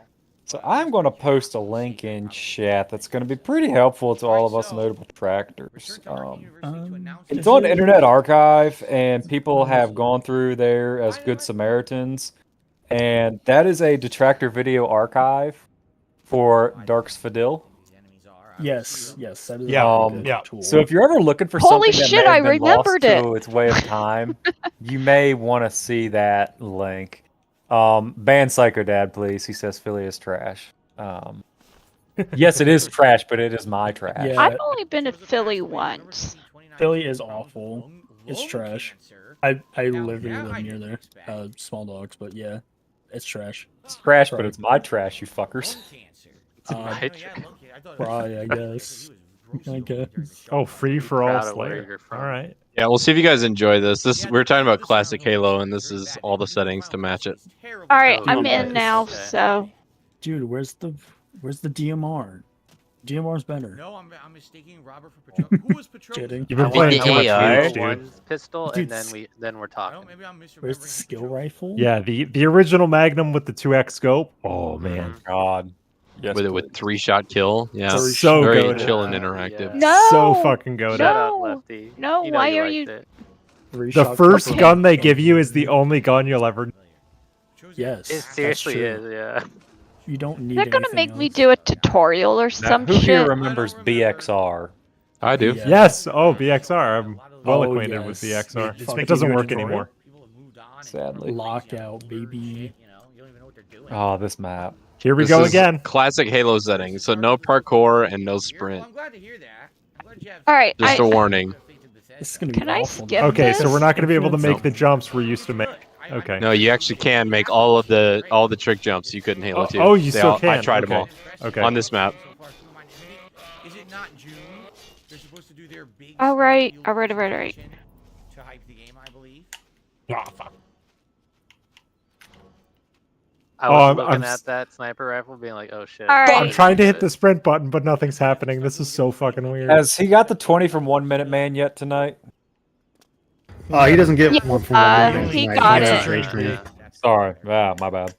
So I'm going to post a link in chat that's going to be pretty helpful to all of us notable detractors. It's on Internet Archive, and people have gone through there as good Samaritans. And that is a detractor video archive for DarkSydePhil. Yes, that is Yeah, a good tool. So if you're ever looking for Holy something shit, that may I have been lost remembered it. to its way of time, you may want to see that link. Ban Psycho Dad, please. He says Philly is trash. Yes, it is trash, but it is my trash. Yeah. I've only been to Philly once. Philly is awful. It's trash. I live near there. Small dogs, but yeah, it's trash. It's trash, but it's my trash, you fuckers. Probably, I guess. Oh, free for all Proud of where Slayer. you're from. All right. Yeah, we'll see if you guys enjoy this. We're talking about classic Halo, and this is all the settings to match it. All right, Oh, I'm nice. in now, Okay. so Dude, where's the DMR? DMR's better. No, I'm mistaking Robert for Patron. Who was Patron? Kidding. You've been I playing want too much the Reach, AR dude. one pistol, Dude, and then we're talking. Maybe I'm misremembering. Where's the skill rifle? Yeah, the original Magnum with the 2x scope. Oh man, God. Yes, With it with 3-shot kill. Yeah. So very goated. chill and interactive. Yeah. no. so fucking goated. Shut up, No. Lefty. No, You know why you are liked you- it. The first Okay. gun they give you is the only gun you'll ever. Yes. It that's seriously true. is, yeah. You don't need. They're gonna anything make me else. do a tutorial or Now, some who here shit. remembers BXR? I do. Yeah. Yes. Oh, BXR. I'm well Oh, acquainted with yes. BXR. It's It making doesn't you work an anymore. Sadly. Lockout, baby. Oh, this map. Here we This go is again. Classic Halo settings. So no parkour and no sprint. I'm glad to hear that. I'm glad you have All right, Just a warning. This is gonna be Can I awful. skip Okay, so this? we're not going to be able to No. make the jumps we're used to make. Okay. No, you actually can make all the trick jumps you couldn't Halo 2. Oh, you They still all- can. I tried them Okay. all Okay. on this map. Is it not June? They're supposed to do their big. All right, field all right. presentation To hype the game, I believe. Ah, fuck. I was I'm looking s- at that sniper rifle, being like, "Oh shit!" All I'm right. trying to hit the sprint button, but nothing's happening. This is so fucking weird. Has he got the 20 from 1 Minute Man yet tonight? He doesn't get Yeah, one from one minute he tonight. got He gets it. straight stream. Yeah. Sorry. Ah, my bad.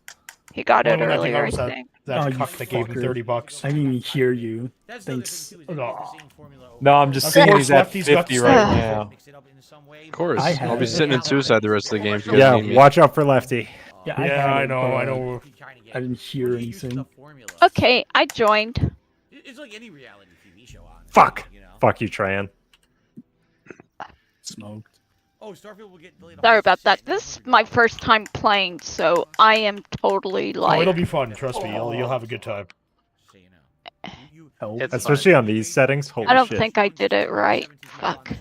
He got it Well, when I think earlier, I was that, think. that Oh, you cuck that gave him fucker. $30. I didn't even hear you. That's the other Thanks. thing, too, is that Oh. we're seeing Formula O. No, I'm just Of seeing course, he's at Lefty's got 50 the right stuff. now. Mix it up in some way. Of course. I I'll be have sitting in suicide the rest of the game if you guys Yeah, need me. watch out for Lefty. Yeah, Yeah, had I it, know, but I know. I didn't hear anything. Okay, I joined. It's like any reality TV show. Honestly, Fuck. You know? Fuck you, Tran. Smoked. Oh, Starfield will get delayed. Sorry about that. This is my first time playing, so I am totally Oh, like. it'll be fun. Trust me. You'll have a good time. So you know. Help. It's Especially on these settings. Holy I don't shit. think I did it right. Fuck.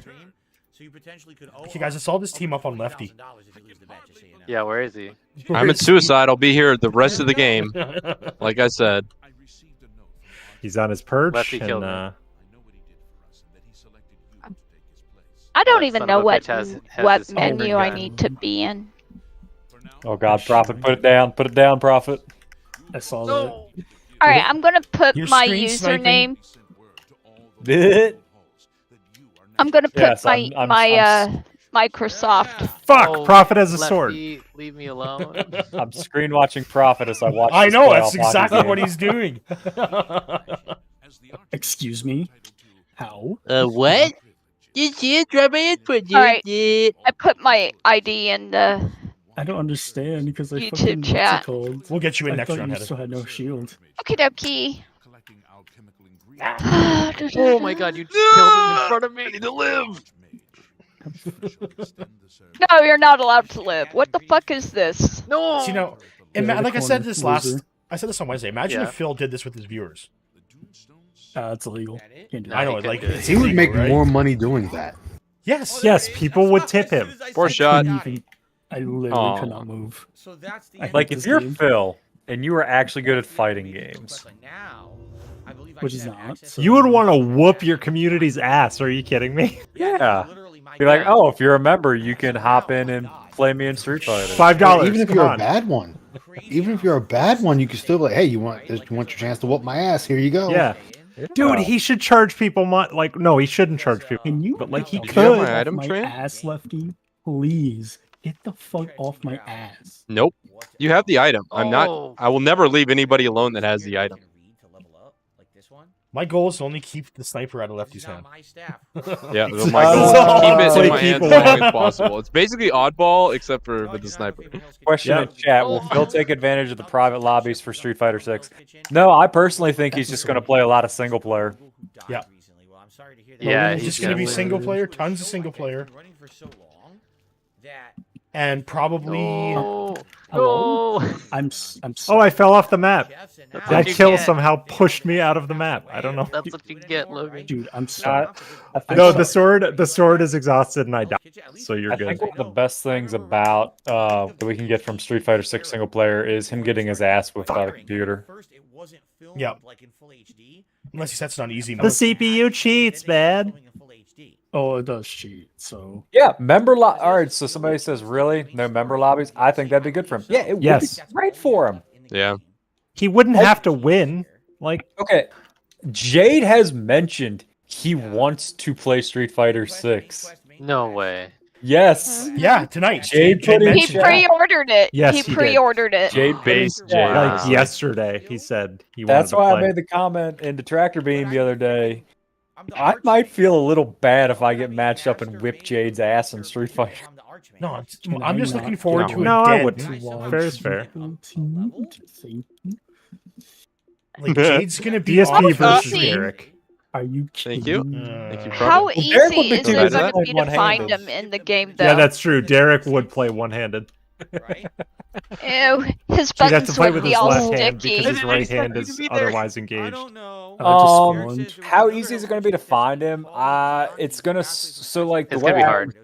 So you potentially could owe Okay, guys, I saw this team up on Lefty. $100,000 if you lose the bet, just so you know. Yeah, where is he? I'm at suicide. I'll be here the rest of the game. Like I said. He's on his perch. Lefty killed me. And, I don't That even son know of a what bitch has what his favorite menu I gun. need to be in. Oh, God, Prophet. Put it down. Put it down, Prophet. I saw that. All right, I'm gonna put You're my screen username. Fuck. I'm gonna put Yes, my I'm- Microsoft. Oh, Prophet has a sword. Lefty, leave me alone. I'm screen watching Prophet as I watch. I this know, playoff that's hockey exactly game. what he's doing. Excuse me. How? What? This is drop my input, dude. All right, I put my ID in the. I don't understand because I YouTube fucking chat. what's it called? We'll get you in I next thought round, you Heather. still had no shield. Okie dokie. Oh my god, you killed him in front of me. To live. No, you're not allowed to live. What the fuck is this? No. So, you know, Yeah, like I said corner, this last, loser. I said this on Wednesday. Imagine Yeah. if Phil did this with his viewers. It's illegal. Can't do No, I that. know, he couldn't like do it. it's He would illegal, make right? more money doing that. Yes. Yes, people would tip him. Poor shot. I literally Aw. could not move. So that's the I end Like, hate if this you're game. Phil and you are actually good at fighting games, But now, I believe which is not. So. You would want to whoop your community's ass. Are you kidding me? Yeah. Be like, oh, if you're a member, you can hop in and play me in Street Fighter. $5. Even if come you're on. a bad one, even if you're a bad one, you can still be like, hey, you want your chance to whoop my ass? Here you go. Yeah. Dude, he should charge people like no, he shouldn't charge people. Can you? But like he Do you have could. my item my tray? ass, Lefty. Please get the fuck off my ass. Nope. You have the item. I'm Oh. not. I will never leave anybody alone that has the item. My goal is to only keep the sniper out of Lefty's hand. Yeah, my goal is to keep it in Play my hands people. as long as possible. It's basically oddball, except for with the sniper. Question in chat: will Phil take advantage of the private lobbies for Street Fighter 6? No, I personally think he's just going to play a lot of single player. Yeah. Yeah, It's just going to be single player, tons of single player, and probably. Oh, Hello? no. I'm Oh, sorry. I fell off the map. That's That what you kill get. somehow pushed me out of the map. I don't know. That's what you get, Logan. Dude, I'm sorry. No, the sword is exhausted and I died. So you're I good. think one of the best things about that we can get from Street Fighter 6 single player is him getting his ass whipped by the computer. Yeah. Unless he sets it on easy The mode. CPU cheats, man. Oh, it does cheat. So Yeah, all right, so somebody says, really? No member lobbies? I think that'd be good for him. Yeah, it Yes. would be great for him. Yeah. He wouldn't have to win. Like, Okay, Jade has mentioned he wants to play Street Fighter 6. No way. Yes. Yeah, tonight. Jade Jade put in He mentioned chat. pre-ordered it. Yes, he he did. pre-ordered it. Jade Base put in chat. Jade. like yesterday, he said he wanted That's to why play. I made the comment in Detractor Beam the other day. I might feel a little bad if I get matched up and whip Jade's ass in Street Fighter. No, it's, Can I'm I just not looking forward get to a No, I dead. wouldn't. Fair is fair. Like Jade's gonna be DSP off versus easy. Derek. are you kidding? Thank you. me? Thank you, How Prophet. easy Derek would be is too it good going at to be to find one-handed. him in the game, though? Yeah, that's true. Derek would play one-handed. Ew, his He'd have to buttons play would with be his all left hand sticky. because his right hand is otherwise engaged. I just spawned. How easy is it going to be to find him? It's going to so like the It's way gonna be I- hard.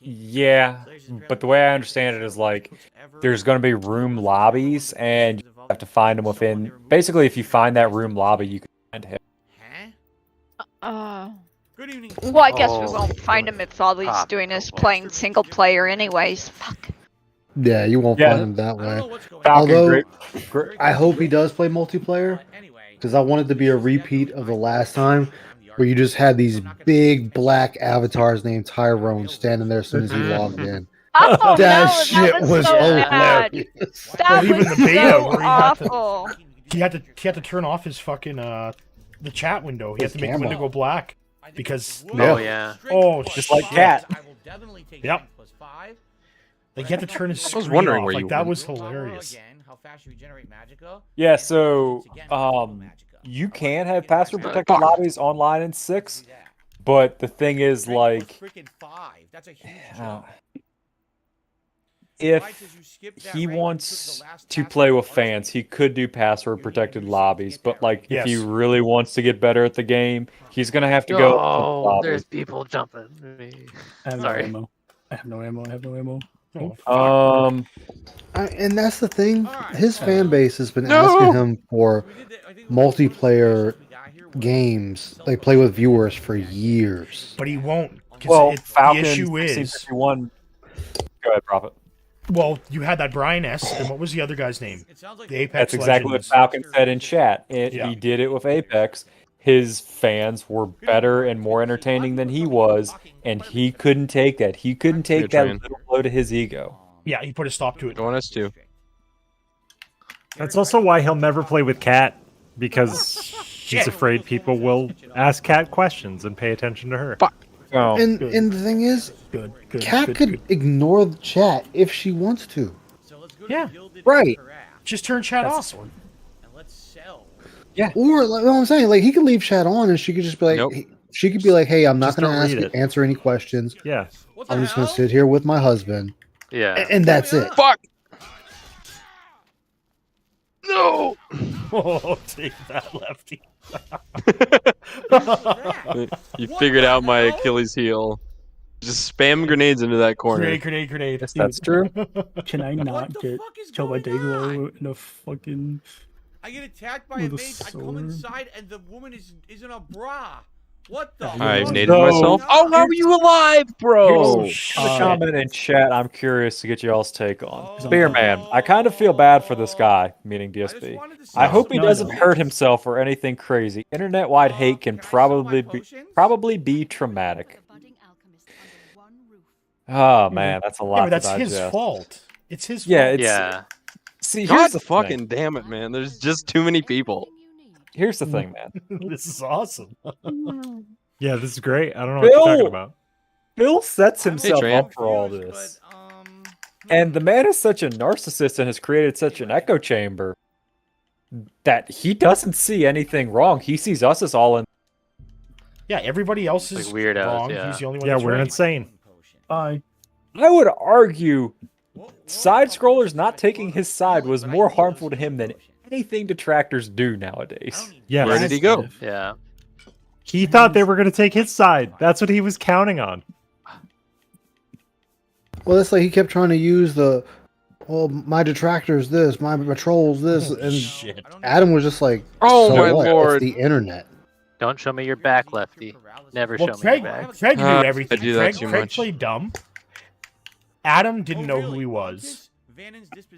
Yeah, but the way I understand it is like there's going to be room lobbies and you have to find them within. Basically, if you find that room lobby, you can find him. Well, I guess we Oh. won't find him if all he's Ah, doing is football. playing single player anyways. Fuck. Yeah, you won't Yeah. find him that way. Falcon, Although great. I hope he does play multiplayer because I want it to be a repeat of the last time where you just had these big black avatars named Tyrone standing there as soon as he logged in. Oh, That no, shit that was, was so bad. hilarious. That Well, even was the beta so where he had to- awful. He had to turn off his fucking the chat window. He had His to make the camera. window go black because Oh yeah. just like Cat. Yep. Like he had to turn his screen wondering off. where Like you that went. was hilarious. Yeah, so you can have password protected lobbies online in 6, but the thing is like if he wants to play with fans, he could do password protected lobbies, but like if he Yes. really wants to get better at the game, he's gonna have to go Oh, lobbies. there's people jumping. Me. I have Sorry. no ammo. I have no ammo. I have no ammo. And that's the thing. His fan base has been asking him for multiplayer games. They play with viewers for years. But he won't. 'Cause Well, the Falcon issue is, C51. Go ahead, Prophet. well, you had that Brian S. And what was the other guy's name? The Apex That's exactly Legends. what Falcon said in chat. Yeah. He did it with Apex. His fans were better and more entertaining than he was, and he couldn't take that. He couldn't take that trying. little blow to his ego. Yeah, he put a stop to it. Join us too. That's also why he'll never play with Kat, because he's afraid people will ask Kat questions and pay attention to her. Oh, And Good. and the thing is, Good. Kat good, could good. ignore the chat if she wants to. Yeah, right. just turn chat That's- off. Or like what I'm saying, like he could leave chat on and she could just be like, Nope. she could be like, "Hey, I'm not Just going to don't ask read it. answer any questions. Yeah. I'm just going to sit here with my husband, Yeah. and that's it." Fuck. No. Oh, take that, Lefty. You figured out my Achilles heel. Just spam grenades into that corner. Grenade. Yes, that's true. Can I not get killed by Dayglow in a fucking I get attacked by a With a mage. I come sword. inside and the woman is in a bra. What the? I've fuck? nated So- myself. Oh, how are you alive, bro? Here's the comment in chat I'm curious to get y'all's take on. Spearman, I kind of feel bad for this guy, meaning DSP. I hope he doesn't hurt himself or anything crazy. Internet-wide hate can probably be traumatic. Oh man, that's a lot. Yeah, but that's to his digest. fault. It's his Yeah, fault. it's Yeah. See, God here's the fucking thing. damn it, man. There's just too many people. Here's the thing, man. This is awesome. Yeah, this is great. I don't know what you're talking Phil! about. Phil sets himself Tramp. up for all this. And the man is such a narcissist and has created such an echo chamber that he doesn't see anything wrong. He sees us as all in. Yeah, everybody else is Like weirdos, wrong. yeah. He's the only one Yeah, that's we're right. insane. Bye. I would argue side scrollers not taking his side was more harmful to him than anything detractors do nowadays. Yeah. Where did he go? Yeah. He thought they were going to take his side. That's what he was counting on. Well, it's like he kept trying to use the, well, my detractors this, my patrols this, Oh, and shit. Adam was just like, Oh, so my what? lord. It's the internet. Don't show me your back, Lefty. Never Well, show me Craig, your back. Craig knew everything. I do that Craig, too Craig much. played dumb. Adam didn't know who he was,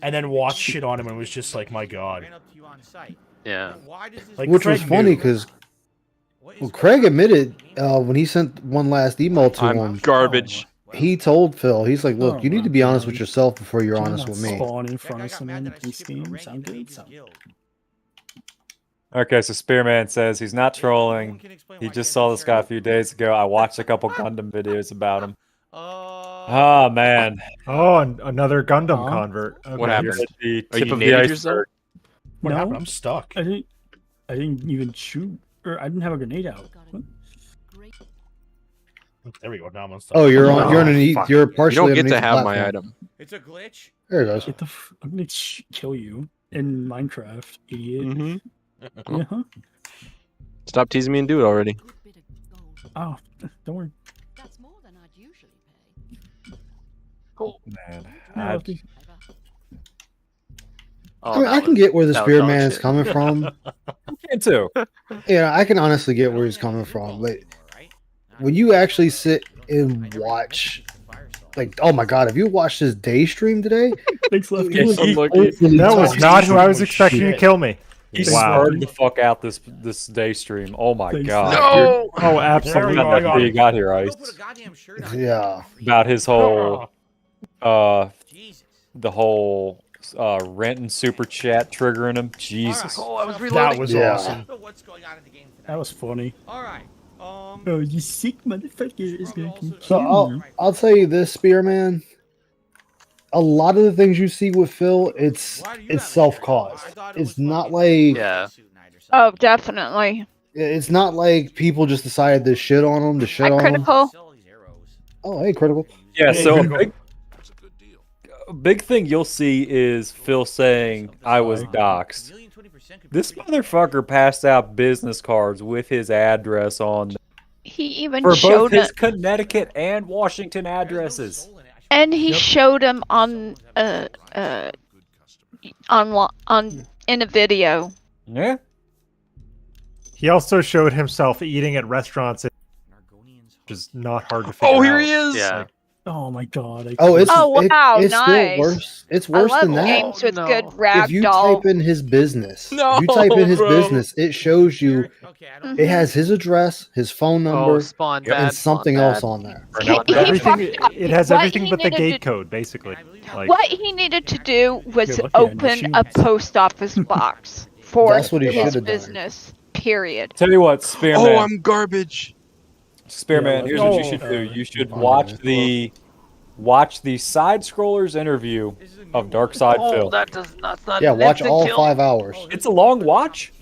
and then watched shit on him and was just like, my god. Yeah. Like, Which Craig was funny knew. because Craig admitted when he sent one last email to I'm him, garbage. he told Phil, he's like, look, Oh, you need to be honest with yourself before you're honest with me. Spawn in front of someone. This game sound good. Okay, so Spearman says he's not trolling. He just saw this guy a few days ago. I watched a couple Gundam videos about him. Oh man. Oh, another Gundam convert. Okay. What happened? You're at the Oh, tip you of the nated yourself? iceberg. What No. happened? I'm stuck. I didn't even shoot, or I didn't have a grenade out. What? There we go. Now I'm unstuck. Oh, you're on. You're Oh, underneath. fuck. You're You partially. don't get to underneath the have my platform. item. It's a glitch. There it goes. Get the I'm gonna kill you in Minecraft, idiot. Mm-hmm. Yeah. Stop teasing me and do it already. Oh, don't worry. Man. Yeah, Lefty. Oh, I mean, that I can was- get where the that was dog Spearman is shit. coming from. Me too. Yeah, I can honestly get where he's coming from. But when you actually sit and watch, like, oh my god, have you watched his day stream today? Thanks, He Lefty. was Unlucky. overly That was toxic. not who I was Holy expecting to shit. kill me. He Wow. spurred the fuck out this day stream. Oh my Thanks. god. No! Oh, There we absolutely. go, I got That's it. you got here, Ice. Don't put a goddamn shirt on. Yeah. About his whole Oh, Jesus. the whole rent and super chat triggering him. Jesus. All right. Oh, I was that reloading. was Yeah. awesome. So what's going on in the game tonight? That was funny. All right. Oh, you sick motherfucker is gonna So kill you. I'll tell you this, Spearman. A lot of the things you see with Phil, it's self-caused. It's not like Yeah. Oh, definitely. it's not like people just decided to shit on him. To shit Hi, on him. Critical. Oh, hey, critical. Yeah, Hey, so Critical. a big thing you'll see is Phil saying I was doxxed. This motherfucker passed out business cards with his address on them He even for both showed his it, Connecticut and Washington addresses. and he showed him on in a video. Yeah. He also showed himself eating at restaurants, which is not hard to figure out. Oh, here he is! Yeah. Oh my god. Oh, it's Oh, wow, it's nice. still worse. It's worse I love than that. games with No. good If you ragdoll. type in his business, No, if you type in his bro. business, it shows you Okay, I Mhm. don't it has his address, his phone Oh, number, spawn and bad. something spawn else bad. on there. Everything, it has What everything he but the needed gate to- code, basically. Like, What he needed to do was You're lucky I didn't open shoot. a post office box for That's what he his should've done. business. Period. Tell you what, Spearman. Oh, I'm garbage. Spearman, Yeah, here's what you oh, should do. You should oh, watch the side scrollers interview of DarkSydePhil. Oh, that does not. Yeah, watch instant all kill. 5 hours. It's a long watch,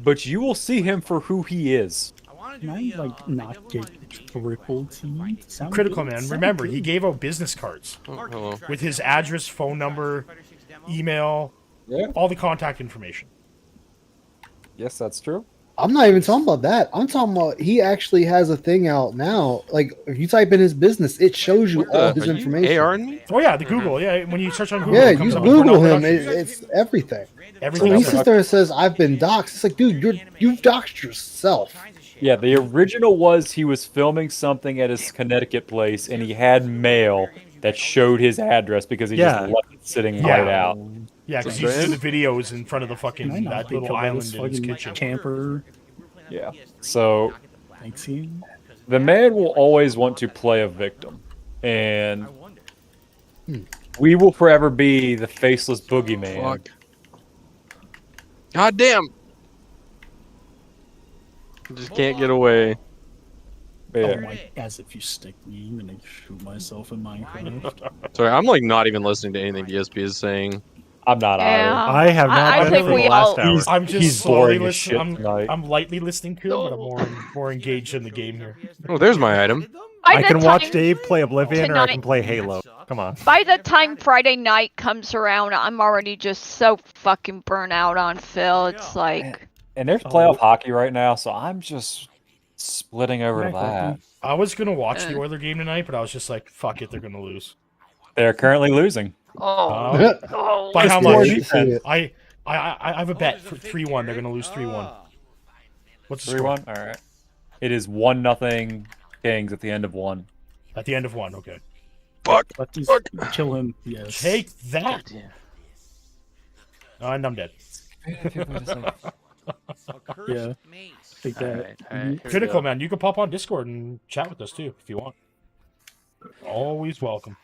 but you will see him for who he is. Can I like not get triple team? Critical, man. Remember, he gave out business cards Oh, hello. with his address, phone number, email, Yeah. all the contact information. Yes, that's true. I'm not even talking about that. I'm talking about he actually has a thing out now. Like if you type in his business, it shows you all his information. ARing me? Oh yeah, the Google. Yeah, when you search on Google, Yeah, it comes you up with Google Burnell him, Productions. it's everything. Everything So he else sits there and says, "I've been doxxed." It's like, dude, you've doxed yourself. Yeah, the original was he was filming something at his Connecticut place, and he had mail that showed his address because he just left it sitting right out. Yeah, because he used to do the videos in front of the fucking that Be little killed by island this in his fucking kitchen. camper. Yeah. So Thanks, Ian. the man will always want to play a victim, and we will forever be the faceless boogeyman. Fuck. God damn. Just can't get away. Oh my, as if you stick me, I'm gonna shoot myself in Minecraft. Sorry, I'm like not even listening to anything DSP is saying. I'm not Yeah. I have not I been think for we the last all- hour. I'm just He's slowly boring as shit listening. tonight. I'm lightly listening to him, but I'm more engaged in the game here. Oh, there's my item. By I the can watch time- Dave play Oblivion, or I tonight- can play Halo. Come on. By the time Friday night comes around, I'm already just so fucking burnt out on Phil. It's like, And there's playoff hockey right now, so I'm just splitting over to that. I was gonna watch the Oiler game tonight, but I was just like, "Fuck it, they're gonna lose." They're currently losing. oh, By how More much? to see it. I have a bet for 3-1. They're gonna lose 3-1. What's the score? 3-1. All right. It is 1-0 Kings at the end of one. At the end of one, okay. Fuck. Let's kill him. Yes. Take that. And I'm dead. Yeah. Take that. Alright, here we Critical, go. man. You can pop on Discord and chat with us too if you want. Always welcome.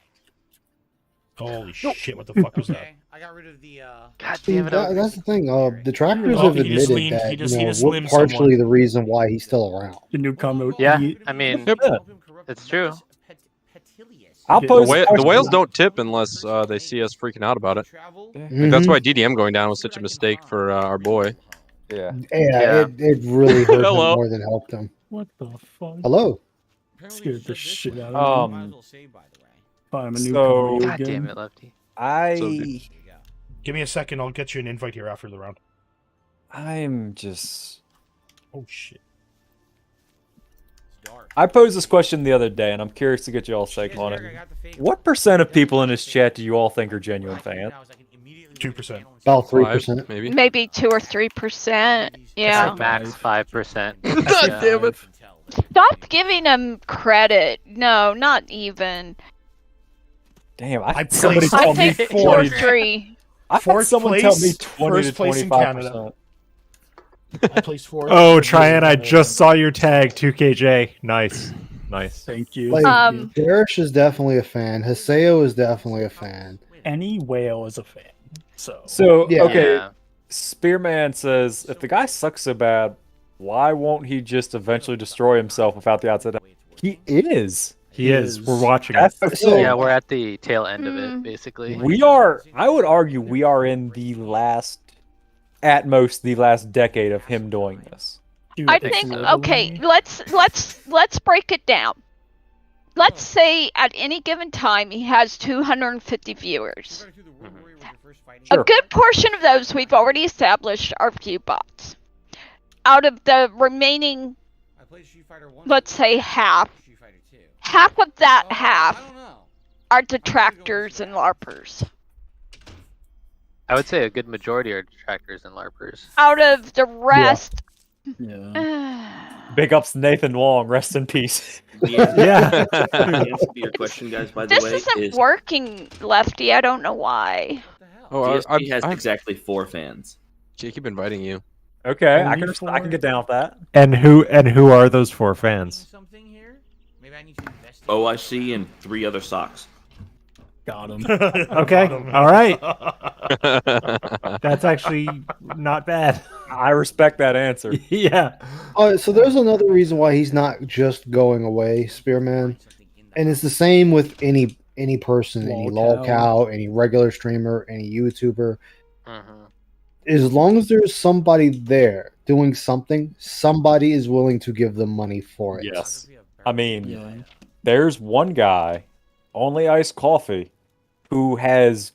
Holy shit! What the fuck was that? I got rid of the. God See, damn it. that's the thing. Detractors Oh, have he just admitted leaned- that he just we're limbed partially someone. the reason why he's still around. The new combo. Yeah, I mean, it's true. I'll The pose The whales don't tip unless they see us freaking out about it. Like, that's why DDM going down was such a mistake for our boy. Yeah. Yeah, it really hurt him Hello. more than helped him. What the fuck? Hello. Scared the shit out of me. I'm a new so- combo God again. damn it, Lefty. Give me a second. I'll get you an invite here after the round. I'm just. Oh shit. I posed this question the other day, and I'm curious to get you all take on it. What percent of people in this chat do you all think are genuine fans? 2%. About 5, 3%. maybe. maybe 2 or 3%. Yeah. Max 5%. God damn it. Stop giving him credit. No, not even. Damn, I had somebody placed- I tell me think 2 or 20. 3. I had Fourth someone tell me place, 20 first to place in 25%. I placed 4th. Oh, Tryan, I just saw your tag, 2KJ. Nice. Nice. Thank you. Like, Um, Darish is definitely a fan. Haseo is definitely a fan. Any whale is a fan. So. So, Yeah. okay, Yeah. Spearman says, if the guy sucks so bad, why won't he just eventually destroy himself without the outside? He is. He is. We're watching it. That's the So- thing. Yeah, we're at the tail end of Mm. it, basically. We are, I would argue, we are in the last, at most, the last decade of him doing this. Dude, I it's think literally- okay, let's break it down. Let's say at any given time he has 250 viewers. Sure. A good portion of those we've already established are view bots. Out of the remaining, let's say half of that half are detractors and larpers. I would say a good majority are detractors and larpers. Out of the rest, Yeah. Big ups Nathan Wong, rest in peace. Yeah. The answer to your question, guys, by the this way, isn't is working, Lefty. I don't know why. Oh, DSP has exactly 4 fans. I keep inviting you. Okay, I Only can get down with that. And who are those 4 fans? OIC and 3 other socks. Got him. Okay. All right. That's actually not bad. I respect that answer. Yeah. So there's another reason why he's not just going away, Spearman, and it's the same with any person, any lolcow, any regular streamer, any YouTuber. As long as there's somebody there doing something, somebody is willing to give them money for it. Yes. I mean, there's one guy, Only Iced Coffee, who has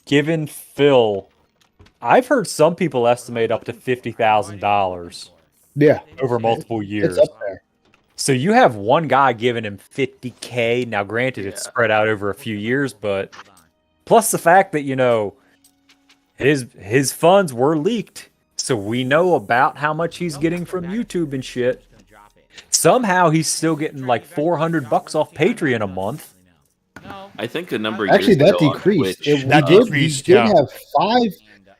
given Phil, I've heard some people estimate up to $50,000 Yeah. over multiple years. It's up there. So you have one guy giving him 50K. Now, granted, it's spread out over a few years, but plus the fact that, you know, his funds were leaked. So we know about how much he's getting from YouTube and shit. Somehow he's still getting like $400 off Patreon a month. I think the number Actually, years that ago on decreased. Twitch- He did have 5.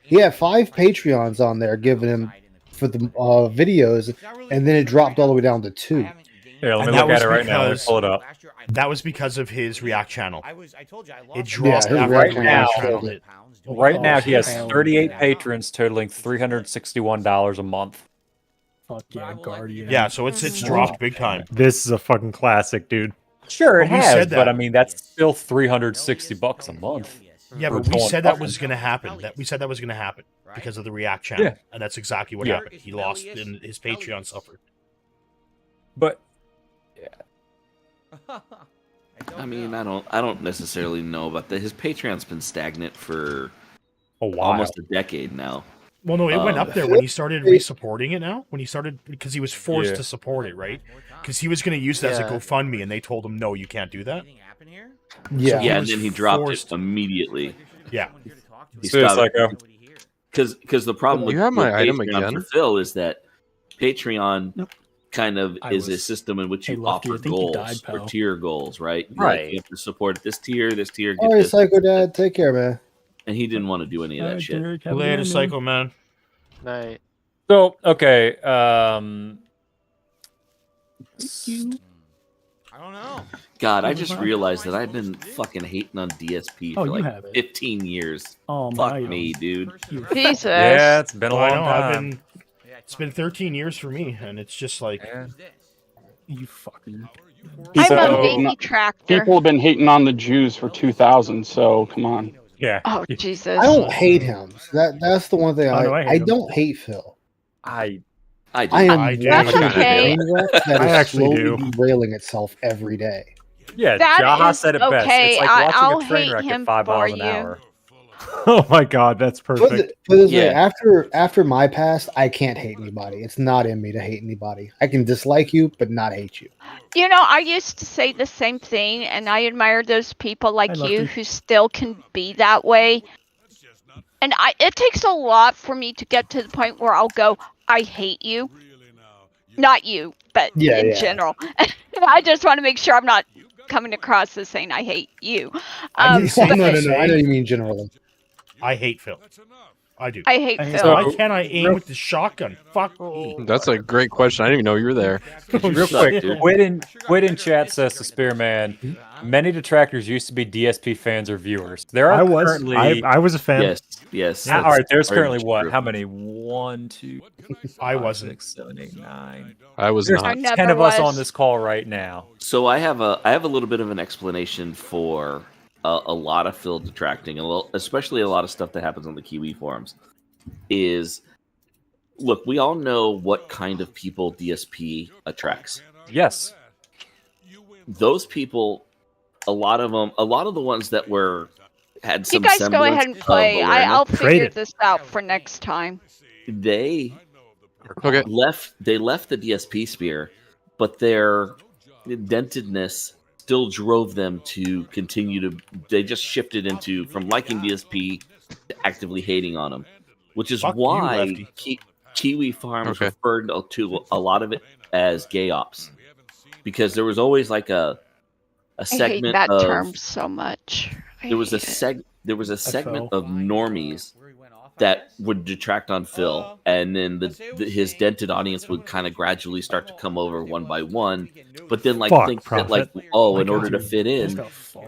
He had 5 Patreons on there giving him for the videos, and then it dropped all the way down to 2. Here, let And me that look at was it right now. Let me because- pull it up. That was because of his React channel. It Yeah, dropped his after React the React channel channel hit. Right now, he has hell 38 yeah. patrons totaling $361 a month. Fuck yeah, Guardian. Yeah, so it's dropped big time. This is a fucking classic, dude. Sure, it But we has, said but that. I mean, that's still $360 a month. Yeah, for but we pulling said that fucking- was going to happen. We said that was going to happen because of the React channel, Yeah. and that's exactly what Yeah. happened. He lost, and his Patreon suffered. But I mean, I don't necessarily know about that. His Patreon's been stagnant for a while. almost a decade now. Well, no, it went up there when he started re-supporting it now. When he started, because he was forced Yeah. to support it, right? Because he was going to use it as a Yeah. GoFundMe, and they told him, no, you can't do that. Yeah. Yeah, and was then he dropped forced- it immediately. Yeah. He See you, stopped Psycho. because the problem You with, have my with item Patreon again? for Phil is that Patreon kind of I is a was- system in which Hey, you Lefty, offer I think you goals died, or pal. tier goals, right? Like, Right. you have to support this tier, get All right, this, Psycho Dad, take care, man. and he didn't want to do any of that shit. Later, Psycho Man. Night. So, okay. I don't know. God, I just realized that I've been fucking hating on DSP Oh, for you like haven't. 15 years. Oh, Fuck my. me, dude. Jesus. Yeah, it's been a I long know, time. it's been 13 years for me, and it's just like, You fucking. I'm So- a baby tractor. People have been hating on the Jews for 2000, so come on. Yeah. Oh, Jesus. I don't hate him. That's the one thing Oh, no, I hate I him. don't hate Phil. I I do. I am I do. watching I a kinda train wreck that I is actually slowly do. derailing itself every day. Yeah, That Jaha is said it best. okay. It's like I'll watching a train hate wreck him at 5 miles for an you. hour. Oh my god, that's Put perfect. this way, Yeah. after my past, I can't hate anybody. It's not in me to hate anybody. I can dislike you, but not hate you. You know, I used to say the same thing, and I admire those people like I love you you. who still can be that way. And it takes a lot for me to get to the point where I'll go, I hate you. Not you, but Yeah, in yeah. general. I just want to make sure I'm not coming across as saying I hate you. I can say no, no, that no. I know you mean generally. I hate Phil. I do. I hate I hate Phil. Why can't I aim with the shotgun? Fuck me. That's a great question. I didn't even know you were there. Real suck, quick, dude. Quid in chat says to Spearman, many detractors used to be DSP fans or viewers. There are I was. currently. I was a fan. Yes. all right, there's very currently much what? true. How many? 1, 2, I 5, wasn't. 6, 7, 8, 9. I was There's not. never 10 of us was. on this call right now. So I have a little bit of an explanation for a lot of Phil detracting, especially a lot of stuff that happens on the Kiwi forums. Is look, we all know what kind of people DSP attracts. Yes. Those people, a lot of the ones that had You some guys go semblance ahead and of play. I'll awareness, figure Traded. this out for next time. they Okay. left the DSP sphere, but their indentedness still drove them to continue to. They just shifted into from liking DSP to actively hating on him, which is Fuck you, why Lefty. Kiwi Farms Okay. referred to a lot of it as gay ops, because there was always like a I hate segment that of term so much. I there was a hate it. segment of normies that would detract on Phil, and then his dented audience would kind of gradually start to come over one by one, but then Fuck, think that Prophet. in order to fit in,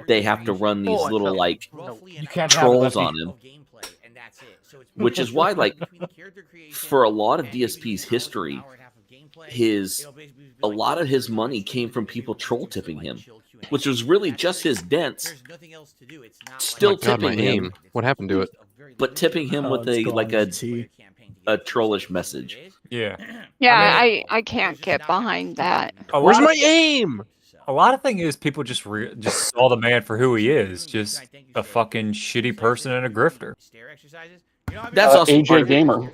they have to run these little like You can't have trolls Lefty. on him, which is why like for a lot of DSP's history, a lot of his money came from people troll tipping him, which was really just his dents still Oh my God, my tipping him, aim. What happened to it? but tipping him with a trollish message. Yeah. Yeah, I can't get behind that. Where's my aim? A lot of thing is people just saw the man for who he is, just a fucking shitty person and a grifter. That's also part AJ of it. Gamer.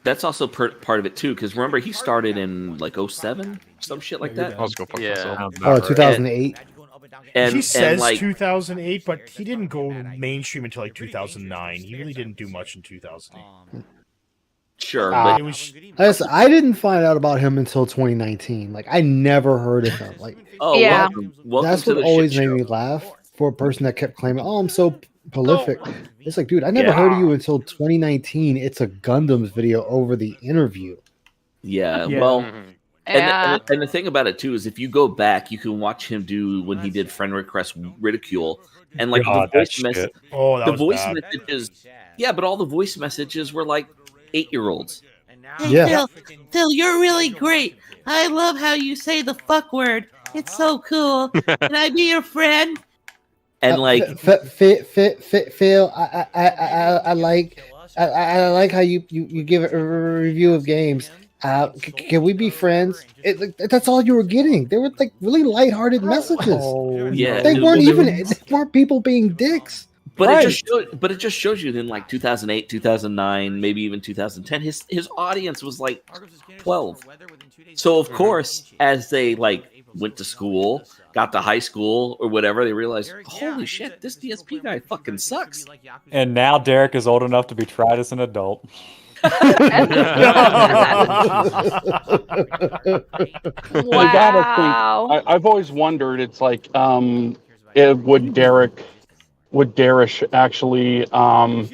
that's also part of it too. Because remember, he started in like 07, some shit like that. I was going Yeah. Oh, 2008. And he says like 2008, but he didn't go mainstream until like 2009. He really didn't do much in 2008. sure, Ah. but It was Listen, I didn't find out about him until 2019. Like I never heard of him. Like oh, Yeah. welcome that's to what the always shit made show. me laugh. For a person that kept claiming, "Oh, I'm so prolific," it's like, dude, I never heard of you until 2019. It's a Gundams video over the interview. Yeah, Yeah. well, Mhm. Yeah. and the thing about it too is if you go back, you can watch him do when he did friend request ridicule, and like God, the that voice mess, shit. oh, that the was voice bad. messages. Yeah, but all the voice messages were like 8-year-olds. Hey, Yeah. Phil, you're really great. I love how you say the fuck word. It's so cool. Can I be your friend? And like Phil, I like how you give a review of games. Can we be friends? That's all you were getting. They were like really lighthearted messages. Oh, Yeah, They it weren't was- even. They weren't people being dicks. But Right. it just shows you in like 2008, 2009, maybe even 2010, his audience was like 12. So of course, as they like went to school, got to high school or whatever, they realized, holy shit, this DSP guy fucking sucks. And now Derek is old enough to be tried as an adult. I gotta Wow. think. I've always wondered. It's like, would Darish actually, want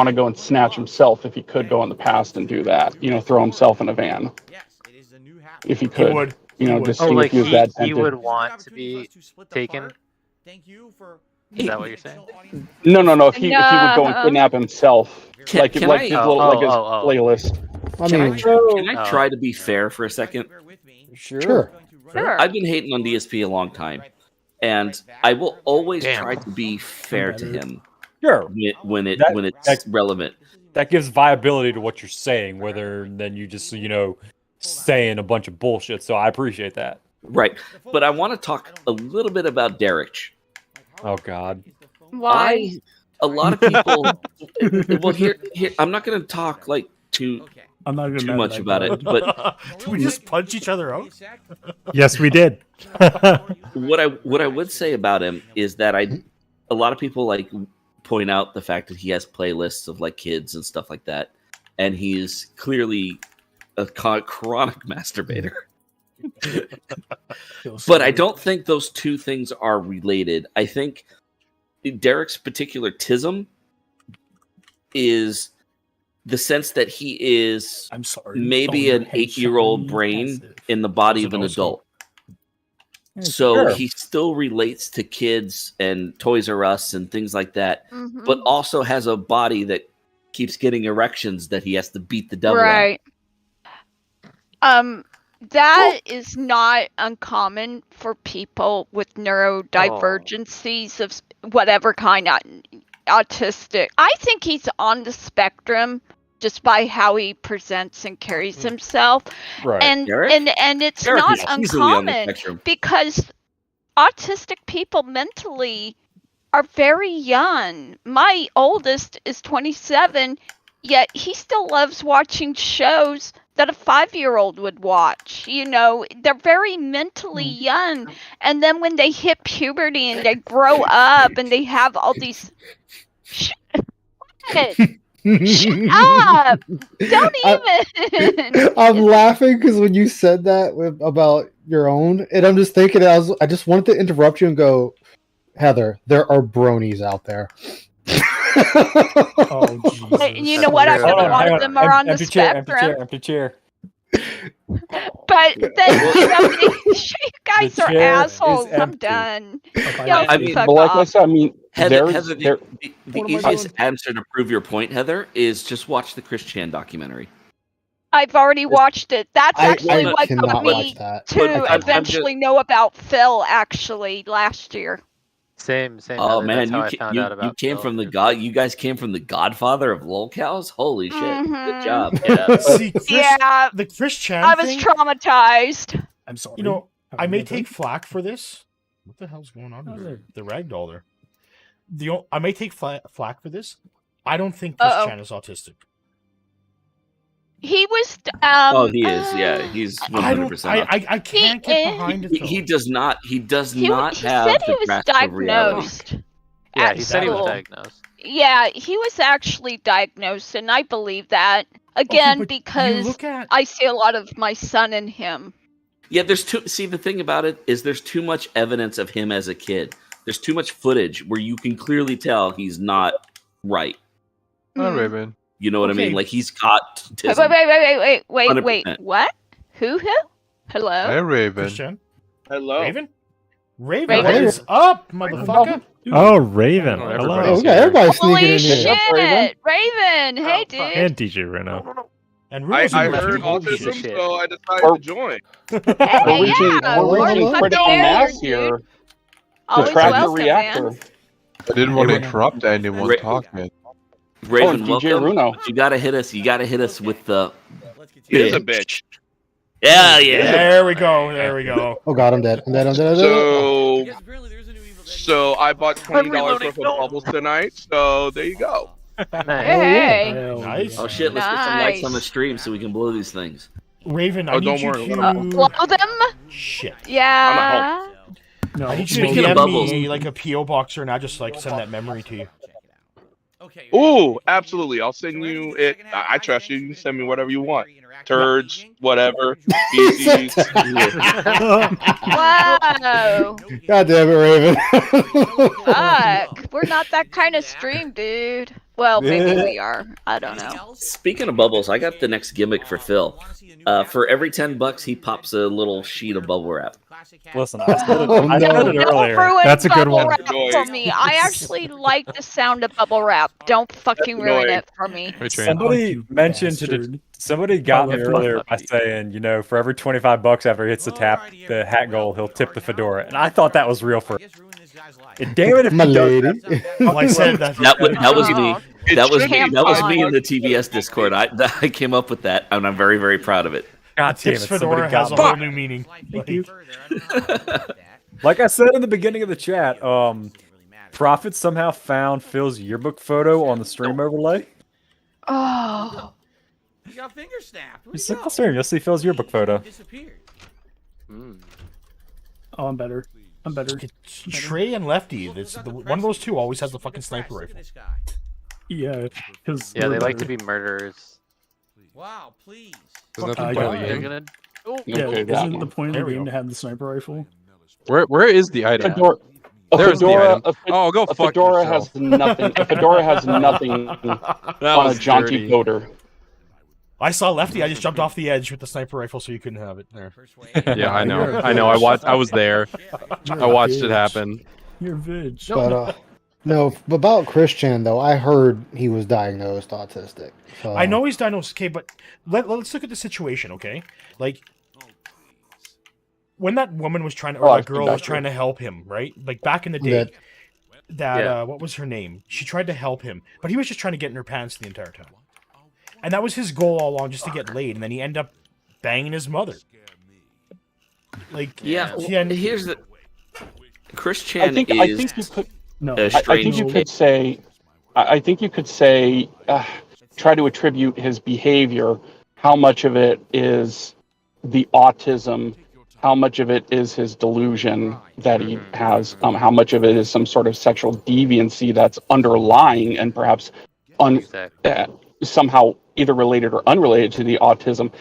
to go and snatch himself if he could go in the past and do that? Throw himself in a van if he could. would. Just Oh, see like if he was that he tempted. would want to be taken. Is that what you're saying? No. If he would go and kidnap himself, Can his I- playlist. Can I try to be fair for a second? Sure. Sure. I've been hating on DSP a long time, and I will always try to be fair to him Sure. when That- it's relevant. That gives viability to what you're saying, rather than you just saying a bunch of bullshit. So I appreciate that. Right, but I want to talk a little bit about Derek. Oh God. Why? A lot of people. Well, here, I'm not going to talk like too much about it, but Did we just punch each other out? Yes, we did. what I would say about him is that a lot of people like point out the fact that he has playlists of like kids and stuff like that, and he's clearly a chronic masturbator. But I don't think those two things are related. I think Derek's particular tism is the sense that he is maybe an 8-year-old brain in the body of an adult. So Sure. he still relates to kids and Toys R Us and things like that, Mhm. but also has a body that keeps getting erections that he has to beat the devil out. Right. That is not uncommon for people with neurodivergencies of whatever kind, autistic. I think he's on the spectrum just by how he presents and carries himself. Right. And Derek? and it's Derek not is easily on the uncommon spectrum. because autistic people mentally are very young. My oldest is 27, yet he still loves watching shows that a 5-year-old would watch. They're very mentally young. And then when they hit puberty and they grow up and they have all these... Shut up! Don't even! I'm laughing because when you said that about your own, and I'm just thinking, I just wanted to interrupt you and go, Heather, there are bronies out there. Oh, Jesus. You know what? I Hold think a on, lot hang of on. them are on the Empty chair, spectrum. empty chair. But then, you guys The are chair is assholes. I'm empty. done. Okay, Y'all I can mean, fuck But like I off. said, Heather, there's the What am I easiest doing? answer to prove your point, Heather, is just watch the Chris Chan documentary. I've already watched it. That's actually I what cannot got watch me that. to I'm eventually know about Phil, actually, last year. Same. Oh Heather, man, that's how you I found out you about came Phil. from the god. You guys came from the Godfather of lolcows. Holy shit! Mhm. Good job. Yeah. See, Yeah, the Chris Chan I was thing, traumatized. I'm sorry. I may take flack for this. What the hell's going on here? The ragdoll there. I may take flack for this. I don't think Chris Uh-oh. Chan is autistic. He was. Oh, he is. Yeah, he's 100%. I can't get behind it. He does not. He does He not have said he the was grasp of reality. diagnosed. Yeah, at he said he was school. diagnosed. Yeah, he was actually diagnosed, and I believe that. Again, but because look at- I see a lot of my son in him. Yeah, there's too. See, the thing about it is, there's too much evidence of him as a kid. There's too much footage where you can clearly tell he's not right. Hi, Raven. You know what I mean? Okay. Like he's got. Wait, autism. wait. 100%. What? Who? Hello? Hi, Raven. Chris Chan? Hello. Raven? Raven, Raven? what is up, motherfucker? Oh, Raven. Oh, Hello. everybody's Oh, we got everybody sneaking Holy in here. shit! Raven! Hey, dude. And DJ Reno. And I Rules are heard left. autism, shit. so I decided to join. Hey, yeah, we're more reaching fucking critical there, mass dude. here. Always Detractor welcome, reactor. man. I didn't want to Raven. interrupt anyone Ra- talking. Raven, DJ welcome. Runo. You gotta hit us. You gotta hit us with the. He is a bitch. Yeah, yeah. There we go. There we go. Oh god, I'm dead. I'm dead. I'm dead. I'm dead. So I bought $20 worth of bubbles tonight. So there you go. Nice. Hey. Nice. Oh shit! Let's get some likes on the Nice. stream so we can blow these things. Raven, I Oh, need don't you worry. to... Blow them? Shit. Yeah. No, I need you to Speaking of DM bubbles. me like a P.O. boxer and I just like send that memory to you. Ooh, absolutely. I'll send you it. I trust you. You can send me whatever you want. Turds, whatever. Feces. Whoa. God damn it, Raven. Fuck. We're not that kind of stream, dude. Well, maybe we are. I don't know. Speaking of bubbles, I got the next gimmick for Phil. For every $10, he pops a little sheet of bubble wrap. Listen, I said it, Oh, I said it no. Don't earlier. ruin That's a good bubble one. wrap for me. I actually like the sound of bubble wrap. Don't fucking ruin annoying. it for me. Somebody mentioned somebody got me earlier by saying, for every $25 after he hits the hat goal, he'll tip the fedora, and I thought that was real for. And damn it if My he does lady. that. Like I said, that That was me. It That was should me. be That was fine. me in the TBS Discord. I came up with that, and I'm very, very proud of it. God damn it! Tips Fedora Somebody has got a me. whole new meaning. Thank you. Like I said in the beginning of the chat, Prophet somehow found Phil's yearbook photo on the stream overlay. Oh. You got finger snapped. Just look at the stream, you'll see Phil's yearbook photo. Disappeared. Oh, I'm better. I'm better. Trey and Lefty, one of those two always has the fucking sniper rifle. Yeah, because Yeah, they like to be murderers. Wow, please. Isn't that I the got point of the They're game? gonna. Oh, Yeah, Okay, that isn't the one. point of There the we game go. to have the sniper rifle? Where is the item? Fedora, There's the item. Oh, go a fuck fedora yourself. has nothing. A fedora has nothing That on a was jaunty dirty. coder. I saw Lefty, I just jumped off the edge with the sniper rifle so you couldn't have it there. Yeah, I know. I know. I was there. I watched it happen. You're a bitch. But no, about Christian though, I heard he was diagnosed autistic. So. I know he's diagnosed, okay, but let's look at the situation, okay? Like, when that woman was trying to, or that girl was trying to help him, right? Like, back in the day, what was her name? She tried to help him, but he was just trying to get in her pants the entire time. And that was his goal all along, just to get laid, and then he ended up banging his mother. Like, Here's the... Chris Chan I think you could. No, a I think strange you kid. could say. I think you could say. Try to attribute his behavior. How much of it is the autism? How much of it is his delusion that he has? How much of it is some sort of sexual deviancy that's underlying and perhaps somehow either related or unrelated to the autism?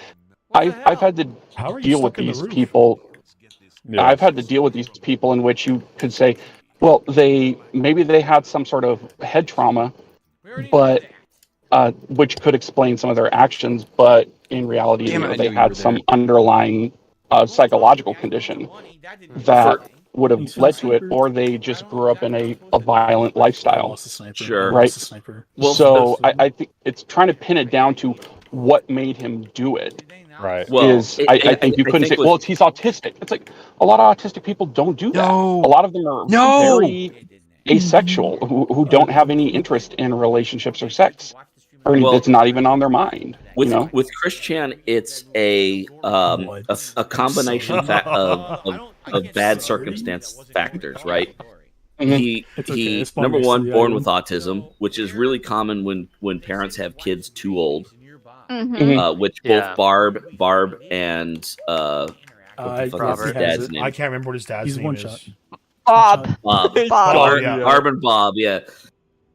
I've had to deal with these people. Yeah. I've had to deal with these people in which you could say, well, maybe they had some sort of head trauma, but which could explain some of their actions, but in reality, they had some underlying psychological condition that would have led to it, or they just grew up in a violent lifestyle. Sure. Right. Well, So I think it's trying to pin it down to what made him do it. Right. Well, I think you couldn't say, well, he's autistic. It's like a lot of autistic people don't do that. No. A lot of them are very asexual who don't have any interest in relationships or sex. Or it's not even on their mind. With Chris Chan, it's a combination of bad circumstance factors, right? he It's okay. he It's fun number next to one, the born item. with autism, which is really common when parents have kids too old. Which Yeah. both Barb and what the fuck is Robert. his he has dad's it. name? I can't remember what his dad's He's name one is. shot. Bob. Bob. Bob, yeah. Barb and Bob, yeah.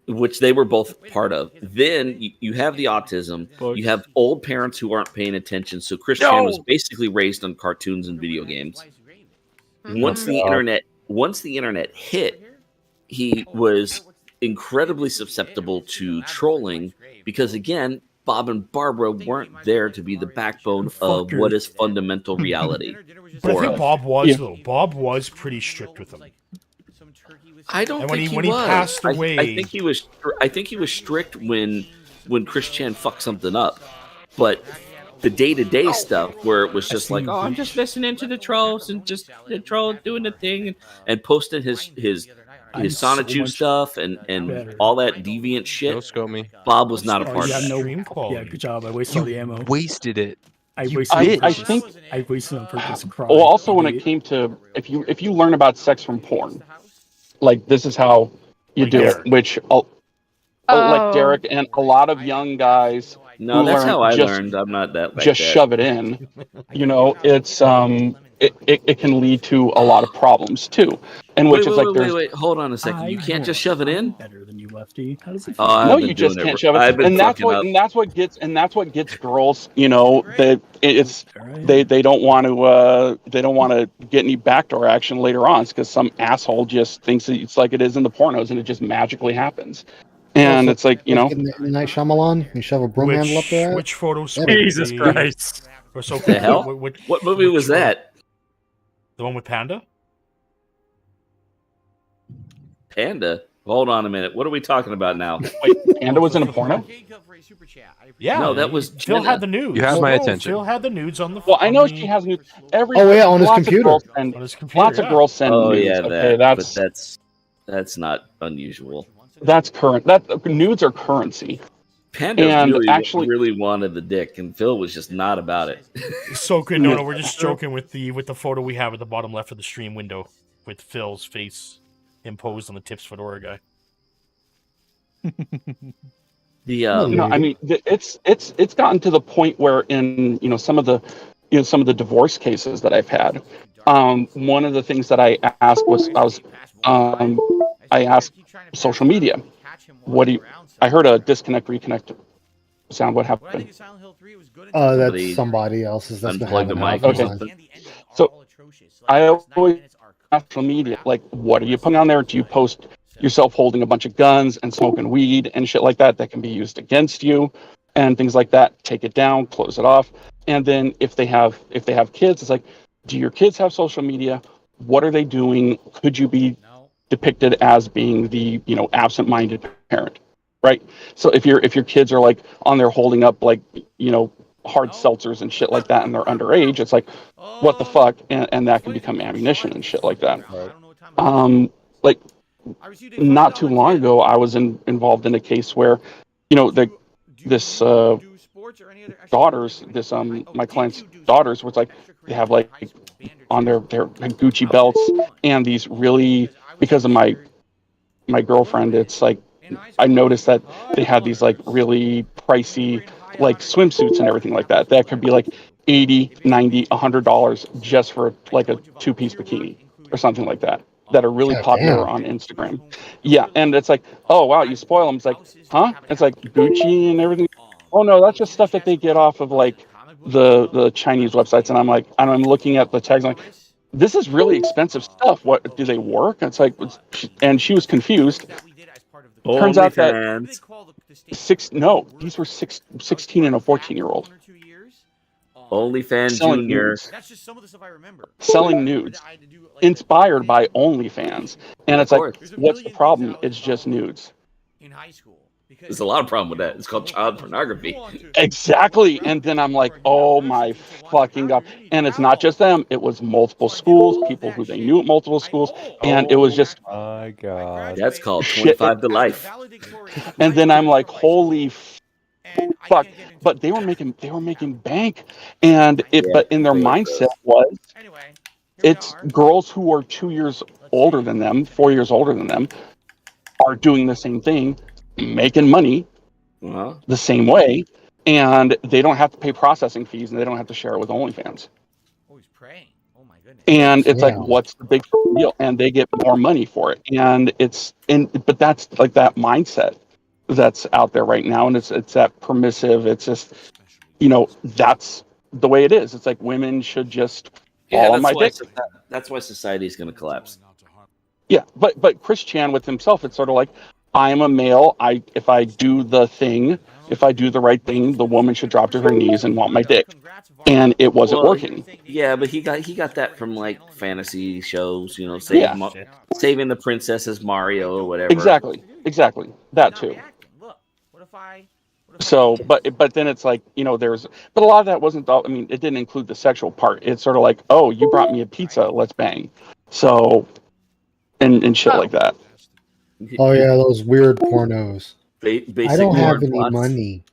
Which they were both part of. Then you have the autism. You have old parents who aren't paying attention. So Chris Chan was basically raised on cartoons and video games. Once the internet hit, he was incredibly susceptible to trolling because, again, Bob and Barbara weren't there to be the backbone of what is fundamental reality. But I for think us. Bob was though. Bob was pretty strict with him. I don't And think when he was. passed away, I think he was. I think he was strict when Chris Chan fucked something up, but the day-to-day stuff where it was just like, oh, I'm just listening to the trolls and just the troll doing the thing and posting his Sonichu stuff and all that deviant shit. No scope me. Bob was not a part of yeah, that. no, Stream quality. yeah, good job. I wasted all the ammo. Wasted it. I wasted. I think. I wasted on purpose. Well, also when it came to if you learn about sex from porn, like this is how you do it. Which like Derek and a lot of young guys. No, that's how I learned. I'm not that. Just shove it in. You know, it's it can lead to a lot of problems too. And which is like wait, hold on a second. You can't just shove it in. Better than you, Lefty. How does it feel? No, you just can't shove it. And that's what gets girls. You know, they don't want to get any backdoor action later on because some asshole just thinks it's like it is in the pornos and it just magically happens. And it's like, you know, in Night Shyamalan, you shove a broom handle up there. Which photo? Jesus Christ! Or so the hell? What movie was that? The one with Panda? Panda? Hold on a minute. What are we talking about now? Wait, Panda was in a porno? Yeah. No, that was Phil Jenna. had the nudes. You have my attention. Phil had the nudes on the. Well, I know she has nudes. Oh yeah, on his computer. On his computer. Lots of girls send Oh nudes. yeah, Okay, but that's not unusual. That's current. That nudes are currency. Panda And really, actually- really wanted the dick, and Phil was just not about it. So good. No, we're just joking with the photo we have at the bottom left of the stream window with Phil's face imposed on the Tips Fedora guy. No, I mean it's gotten to the point where in some of the divorce cases that I've had, one of the things that I asked I asked social media, I heard a disconnect reconnect sound. What happened? That's somebody else's. That's been Unplug the happening. mic. Okay. So I always ask social media, like, what are you putting on there? Do you post yourself holding a bunch of guns and smoking weed and shit like that can be used against you and things like that? Take it down, close it off. And then if they have kids, it's like, do your kids have social media? What are they doing? Could you be depicted as being the absent-minded parent, right? So if your kids are like on there holding up like hard seltzers and shit like that and they're underage, it's like, what the fuck? And that can become ammunition and shit like that. Like not too long ago, I was involved in a case where this daughters, my client's daughters was like, they have like on their Gucci belts and these really, because of my girlfriend, it's like I noticed that they had these like really pricey like swimsuits and everything like that could be like $80, $90, $100 just for like a 2-piece bikini or something like that are really popular on Instagram. Yeah, and it's like, oh wow, you spoil them. It's like, huh? It's like Gucci and everything. Oh no, that's just stuff that they get off of like the Chinese websites. And I'm like, I'm looking at the tags. I'm like, this is really expensive stuff. What do they work? And it's like, and she was confused. Turns out that these were 16 and a 14-year-old. OnlyFans Selling Junior. nudes. That's just some of the stuff I remember. Selling nudes, inspired by OnlyFans, and it's like, what's the problem? It's just nudes. In high school. There's a lot of problem with that. It's called child pornography. Exactly. And then I'm like, oh my fucking God. And it's not just them. It was multiple schools, people who they knew at multiple schools. And it was just, my God. That's called 25 to life. And then I'm like, holy fuck. But they were making bank. And but in their mindset was, it's girls who are 2 years older than them, 4 years older than them, are doing the same thing, making money the same way, and they don't have to pay processing fees, and they don't have to share it with OnlyFans. Oh, he's praying. Oh my goodness. And it's like, what's the big deal? And they get more money for it. And but that's like that mindset that's out there right now, and it's that permissive. It's just, that's the way it is. It's like women should just fall on my dick. That's why society is going to collapse. Yeah, but Chris Chan with himself, it's sort of like, I'm a male. If I do the thing, if I do the right thing, the woman should drop to her knees and want my dick. And it wasn't working. Yeah, but he got that from like fantasy shows, saving the princess as Mario or whatever. Exactly. That too. So, but then it's like, but a lot of that wasn't. I mean, it didn't include the sexual part. It's sort of like, oh, you brought me a pizza, let's bang. So, and shit like that. Oh yeah, those weird pornos. Basic I don't have porn any plots. money.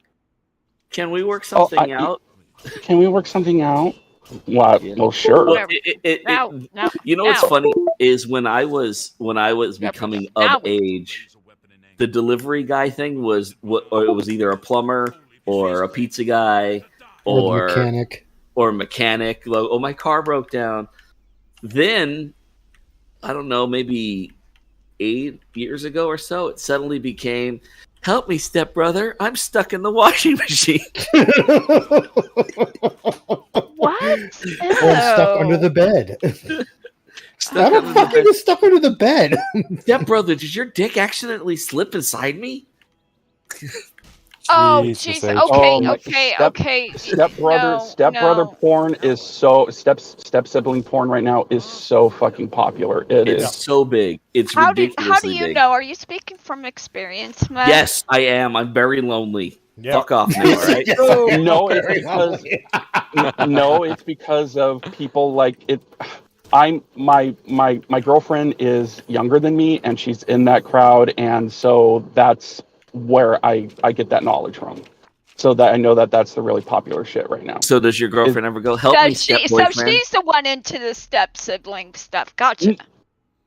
Can we work something out? Can we work something out? Well, sure. Well, you know what's funny is when I was becoming of age, the delivery guy thing was or it was either a plumber or a pizza guy or mechanic. Like, oh, my car broke down. Then I don't know, maybe 8 years ago or so, it suddenly became, help me, stepbrother, I'm stuck in the washing machine. What? Or stuck under the bed. How the fuck are you stuck under the bed? Stepbrother, did your dick accidentally slip inside me? Oh, jeez. Okay. Stepbrother porn is so step sibling porn right now is so fucking popular. It's so big. It's ridiculously How do you big. know? Are you speaking from experience, Matt? Yes, I am. I'm very lonely. Yep. Fuck off now, all right? No, it's because of people like it. My girlfriend is younger than me, and she's in that crowd, and so that's where I get that knowledge from. So that I know that's the really popular shit right now. So does your girlfriend ever go, help me, step boyfriend? So she's the one into the step sibling stuff. Gotcha.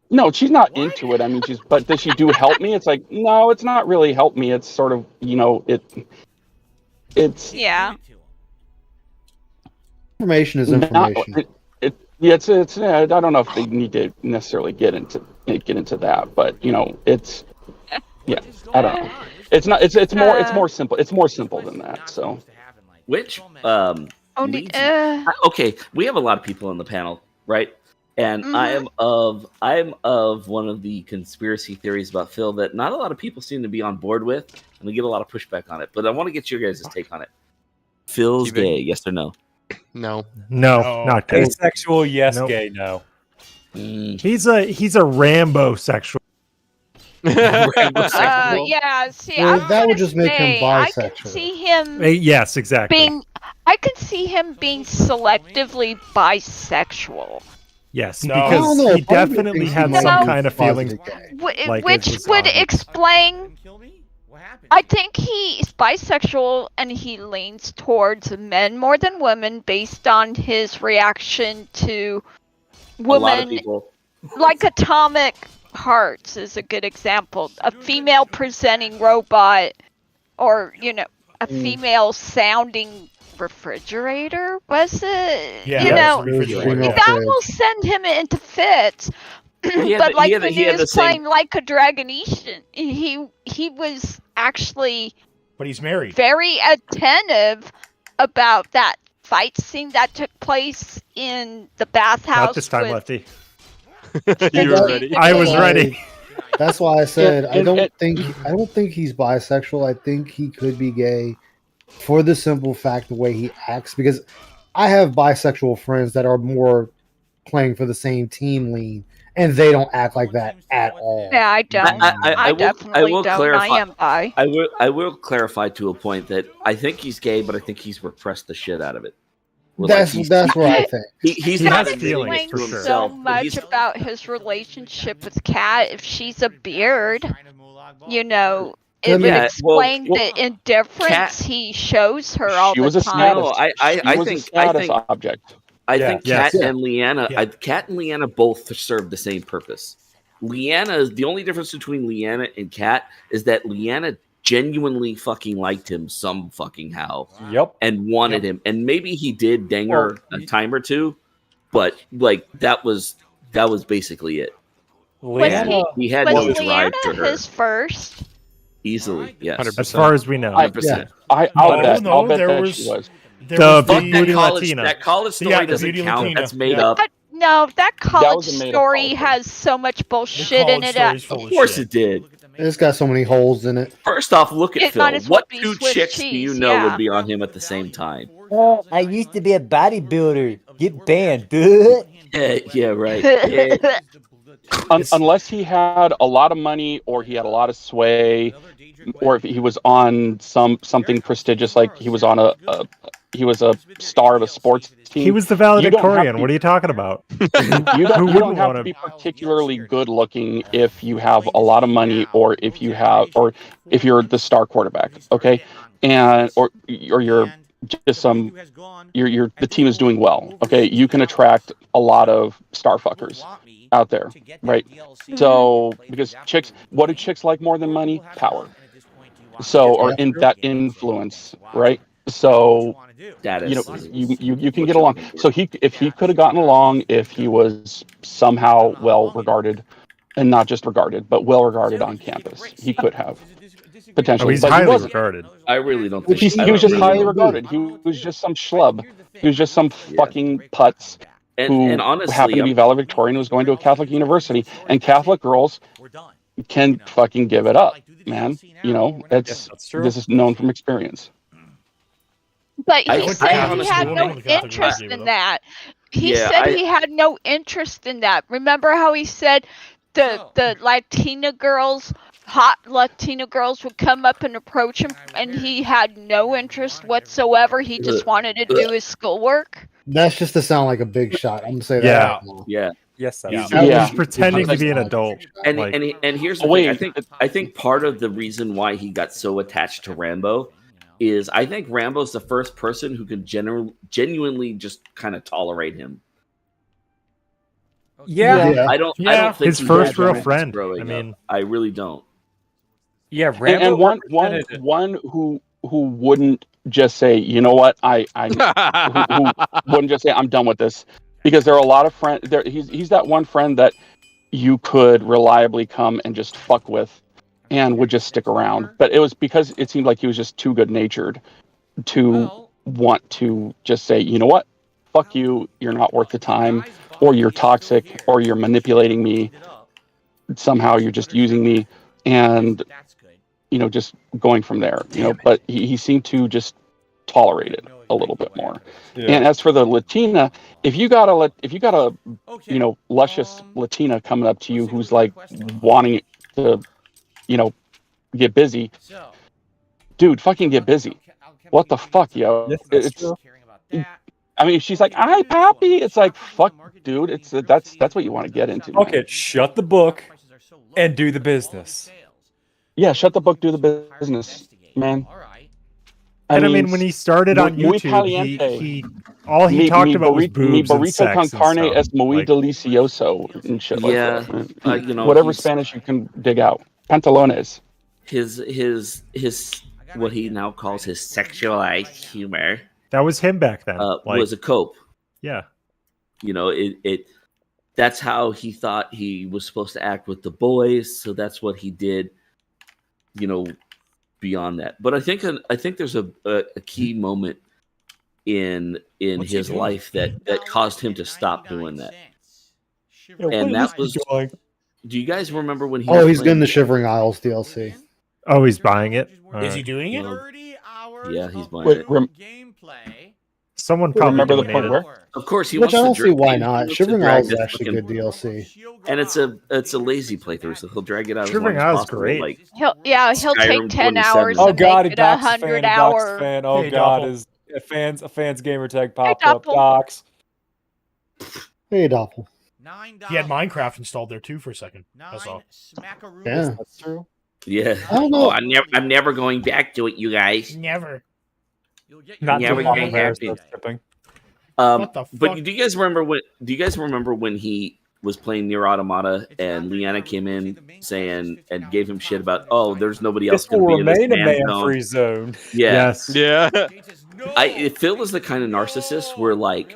No, she's not into it. I mean, but does she do help me? It's like, no, it's not really help me. It's sort of, it's yeah. Information is information. It's I don't know if they need to necessarily get into that, but it's I don't know. It's not. It's more simple. It's more simple than that. So, which okay, we have a lot of people on the panel, right? And I am of one of the conspiracy theories about Phil that not a lot of people seem to be on board with, and we get a lot of pushback on it. But I want to get your guys' take on it. Phil's gay, yes or no? No, not gay. Asexual, yes. Nope. Gay, no. He's a Rambo sexual. Yeah. See, that would just make him bisexual. I can see him. Yes, exactly. I can see him being selectively bisexual. Yes, because he definitely had some kind of feelings. Which would explain. I think he's bisexual and he leans towards men more than women based on his reaction to women. A lot of people. Like Atomic Hearts is a good example. A female presenting robot, or a female sounding refrigerator, was it? Yeah, that will send him into fits. But when he was playing like a Dragonetian, he was actually, but he's married, very attentive about that fight scene that took place in the bathhouse. Not this time, Lefty. You were ready. I was ready. That's why I said I don't think he's bisexual. I think he could be gay for the simple fact the way he acts. Because I have bisexual friends that are more playing for the same team lean, and they don't act like that at all. Yeah, I don't. I definitely don't. Clarify, I am bi. I will clarify to a point that I think he's gay, but I think he's repressed the shit out of it. That's what I think. He's not not feeling for so himself. much about his relationship with Kat. If she's a beard, it would explain the indifference he shows her all the time. I think object. I think Kat and Leanna, Kat and Leanna both serve the same purpose. Leanna, the only difference between Leanna and Kat is that Leanna genuinely fucking liked him some fucking how. Yep. And wanted him. And maybe he did dang her a time or two, but like that was basically it. Was he had no drive Leanna to her. his first? Easily, yes. As far as we know. 100%. I'll bet that she was. The Fuck beauty that college, Latina. that college story Yeah, the doesn't beauty count. Latina. That's made Yeah. up. No, that college was a made-up story college has so much bullshit in it. Of course it did. It's got so many holes in it. First off, look at It Phil. might as well What be two Swiss chicks do cheese, you know yeah. would be on him at the same time? Oh, I used to be a bodybuilder. Get banned, dude. Yeah, right. Yeah. Unless he had a lot of money or he had a lot of sway, or if he was on something prestigious, like he was on he was a star of a sports team. He was the valedictorian. What are you talking about? You don't have to be particularly good looking if you have a lot of money or if you're the star quarterback, okay? And or you're just the team is doing well, okay? You can attract a lot of star fuckers out there, right? So because what do chicks like more than money? Power. So or in that influence, right? So you can get along. So if he could have gotten along, if he was somehow well regarded, and not just regarded, but well regarded on campus, he could have potentially. Oh, he's but highly he wasn't. regarded. I really don't think He was just highly regarded. He was just some schlub. He was just some fucking putz who and honestly, happened to be valedictorian, was going to a Catholic university, and Catholic girls can fucking give it up, man. You know, this is known from experience. But he I said he honestly had don't no know the Catholic interest Church, in though. that. He Yeah, said he had no interest in that. Remember how he said the Latina girls, hot Latina girls would come up and approach him and he had no interest whatsoever. He just wanted to do his schoolwork. That's just to sound like a big shot. I'm gonna say that. Yeah. right now. Yeah. Yes, He's Yeah. pretending to be an adult. And Like- and here's the thing. I think part of the reason why he got so attached to Rambo is I think Rambo's the first person who could genuinely just kind of tolerate him. Yeah. I don't think his he first had real that friend. growing I mean, up. I really don't. Yeah, Rambo And one who wouldn't just say, you know what, who wouldn't just say I'm done with this, because there are a lot of friends. He's that one friend that you could reliably come and just fuck with, and would just stick around. But it was because it seemed like he was just too good natured to want to just say, you know what, fuck you, you're not worth the time, or you're toxic, or you're manipulating me. Somehow you're just using me, and just going from there. But he seemed to just tolerate it a little bit more. Yeah. And as for the Latina, if you got a luscious Latina coming up to you who's like wanting to get busy, dude, fucking get busy. What the fuck, yo? I mean, she's like, "Hi, Pappy." It's like, fuck, dude. That's what you want to get into. Man. Okay, shut the book and do the business. Yeah, shut the book, do the business, man. I mean, when he started on muy YouTube, caliente. he talked about was boobs and burrito sex con and carne stuff. es muy Like- delicioso and shit like Yeah, that. Whatever he's- Spanish you can dig out. Pantalones. His what he now calls his sexualized humor That was him back then. was a cope. Yeah. That's how he thought he was supposed to act with the boys, so that's what he did. Beyond that, but I think there's a key moment in his life that caused him to stop doing that. And that was. Do you guys remember when he? Oh, was he's playing- getting the Shivering Isles DLC. Oh, he's buying it. Is he doing it? Yeah, he's buying it. Someone probably Remember the point donated. where? Of course, he Which wants I to don't see drag- why he not. wants to Shivering drag Isles is this actually fucking- good DLC. and it's a lazy playthrough, so he'll drag it out. Shivering as long as Isles possible, great. Like He'll Skyrim take 10 27. hours Oh and God, make a it Docs 100 fan, hour. fan. Oh Hey, God, Doppel. is a fan's gamer tag popped Hey, up. Doppel. Docs. Hey, Doppel. He had Minecraft installed there too for a second. I saw. Yeah. That's true. Yeah. I don't know. I'm never going back to it, you guys. Never. Not Yeah, too we're long getting ago, happy. so skipping. What the But fuck? do you guys remember when he was playing Nier Automata, and Liana came in saying and gave him shit about, oh, there's nobody else This will going to be in remain this a man man-free zone. Yeah. Yes. Yeah. Phil is the kind of narcissist where, like,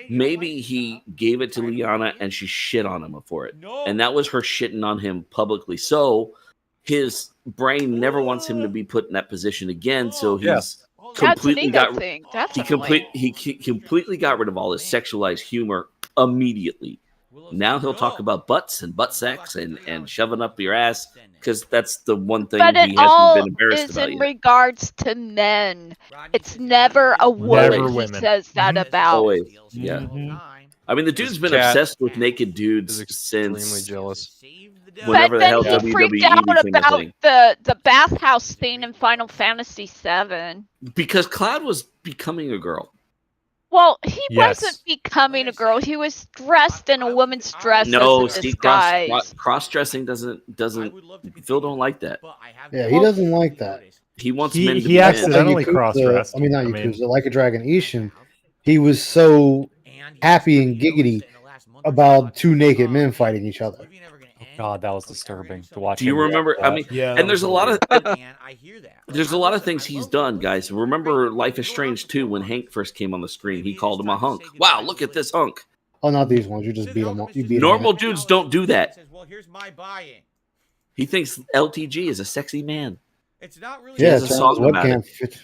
maybe he gave it to Liana and she shit on him for it. And that was her shitting on him publicly. So his brain never wants him to be put in that position again. So he's completely he completely got rid of all his sexualized humor immediately. Now he'll talk about butts and butt sex and shoving up your ass, because that's the one thing But he it hasn't all been embarrassed is about in yet. regards to men. It's never a woman he says that about. Always. Yeah. I mean, the dude's been cat obsessed with naked dudes Extremely since jealous. whenever the hell But then he freaked WWE out became a about thing. the bathhouse scene in Final Fantasy VII. Because Cloud was becoming a girl. Well, he Yes. wasn't becoming a girl. He was dressed in a woman's dress No, as a see, disguise. cross dressing doesn't. Phil don't like that. Yeah, he doesn't like that. He wants He- men to he be men. accidentally cross-dressed. I mean, not I Yakuza, mean- like a Dragon Ishin. He was so happy and giggity about two naked men fighting each other. God, that was disturbing to watch. Do you him remember? react I to mean, that. and there's a lot of there's a lot of things he's done, guys. Remember Life is Strange 2 when Hank first came on the screen? He called him a hunk. Wow, look at this hunk. Oh, not these ones. You just beat them. You beat 'em Normal up. dudes don't do that. He thinks LTG is a sexy man. He Yeah, has a it's song about webcam. it.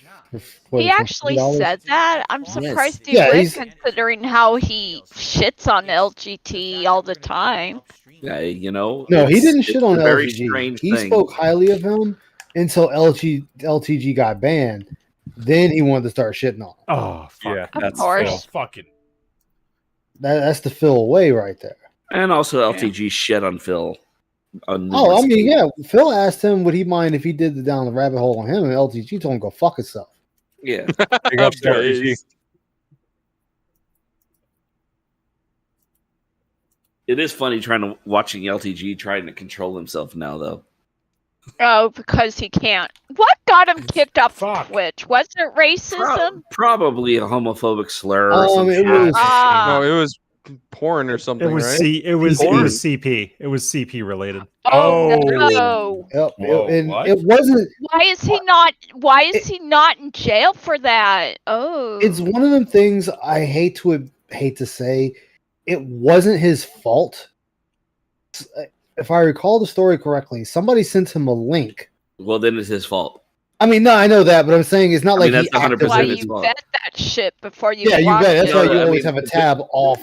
He actually said that. I'm surprised he Yeah, would, he's- considering how he shits on LGT all the time. Yeah, you know. No, he it's- didn't it's shit on a very LTG. strange He thing. spoke highly of him until LTG got banned. Then he wanted to start shitting on him. Oh, fuck. Yeah, Of that's course. Phil. Fucking. That's the Phil away right there. And also LTG shit on Phil. On Oh, I numerous mean, yeah. Phil asked him would he mind if he did the down the rabbit hole on him, and LTG told him go fuck himself. Yeah. Big ups to LTG. It is funny watching LTG trying to control himself now, though. Oh, because he can't. What got him kicked off Twitch? Was it racism? Probably a homophobic slur or some it shit. was. No, it was porn or something, It was right? it was CP. It was CP related. Oh, no. Yep, Whoa, and what? it wasn't. Why is he not? Why is he not in jail for that? Oh, It's one of them things I hate to say. It wasn't his fault. If I recall the story correctly, somebody sent him a link. Well, then it's his fault. I mean, no, I know that, but I'm saying it's not I mean, like he that's 100% actively. why his you fault. vet that shit before you. Yeah, you watch bet. That's it. why No, you I always mean, have a tab off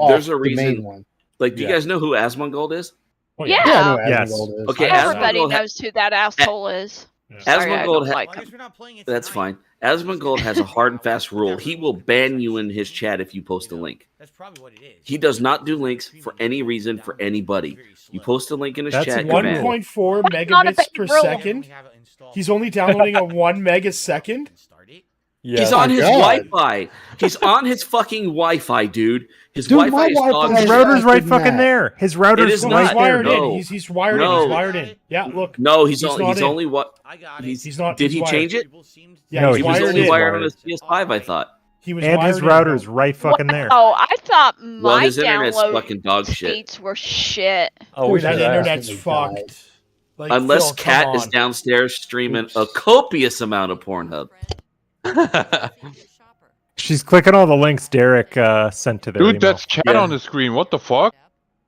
There's a the reason. main one. Like, do you Yeah. guys know who Asmongold is? Oh, Yeah, Yeah, I know Yes. Asmongold is. Okay, everybody Asmongold knows who that asshole is. Yeah. Sorry, I don't Asmongold like him. That's fine. Asmongold has a hard and fast rule. He will ban you in his chat if you post a link. That's probably what it is. He does not do links for any reason for anybody. You post a link in his That's chat, you're banned. 1.4 That's not a megabits big per rule. second. He's only downloading a 1 meg a second. Yeah. He's on my his God. Wi-Fi. He's on his fucking Wi-Fi, dude. His Dude, my Wi-Fi is Wi-Fi dog His is shit. router's right faster than fucking that. there. His It router's is No, not. he's wired No. in. He's wired No. in. He's wired in. Yeah, look. No, he's He's on, not he's in. only what I got he's, He's not. Did he's he wired. change it? Yeah, No, he's He was wired only in. wired on his PS5, I thought. He was And wired his in, router's bro. right fucking there. Oh, I thought Well, my his internet's download fucking dog shit. speeds were shit. Oh, we That know that. internet's Definitely died. fucked. Like, Unless Phil, Cat come is on. downstairs streaming a copious amount of Pornhub. She's clicking all the links Derek sent to their Dude, email. that's chat Yeah. on the screen. What the fuck?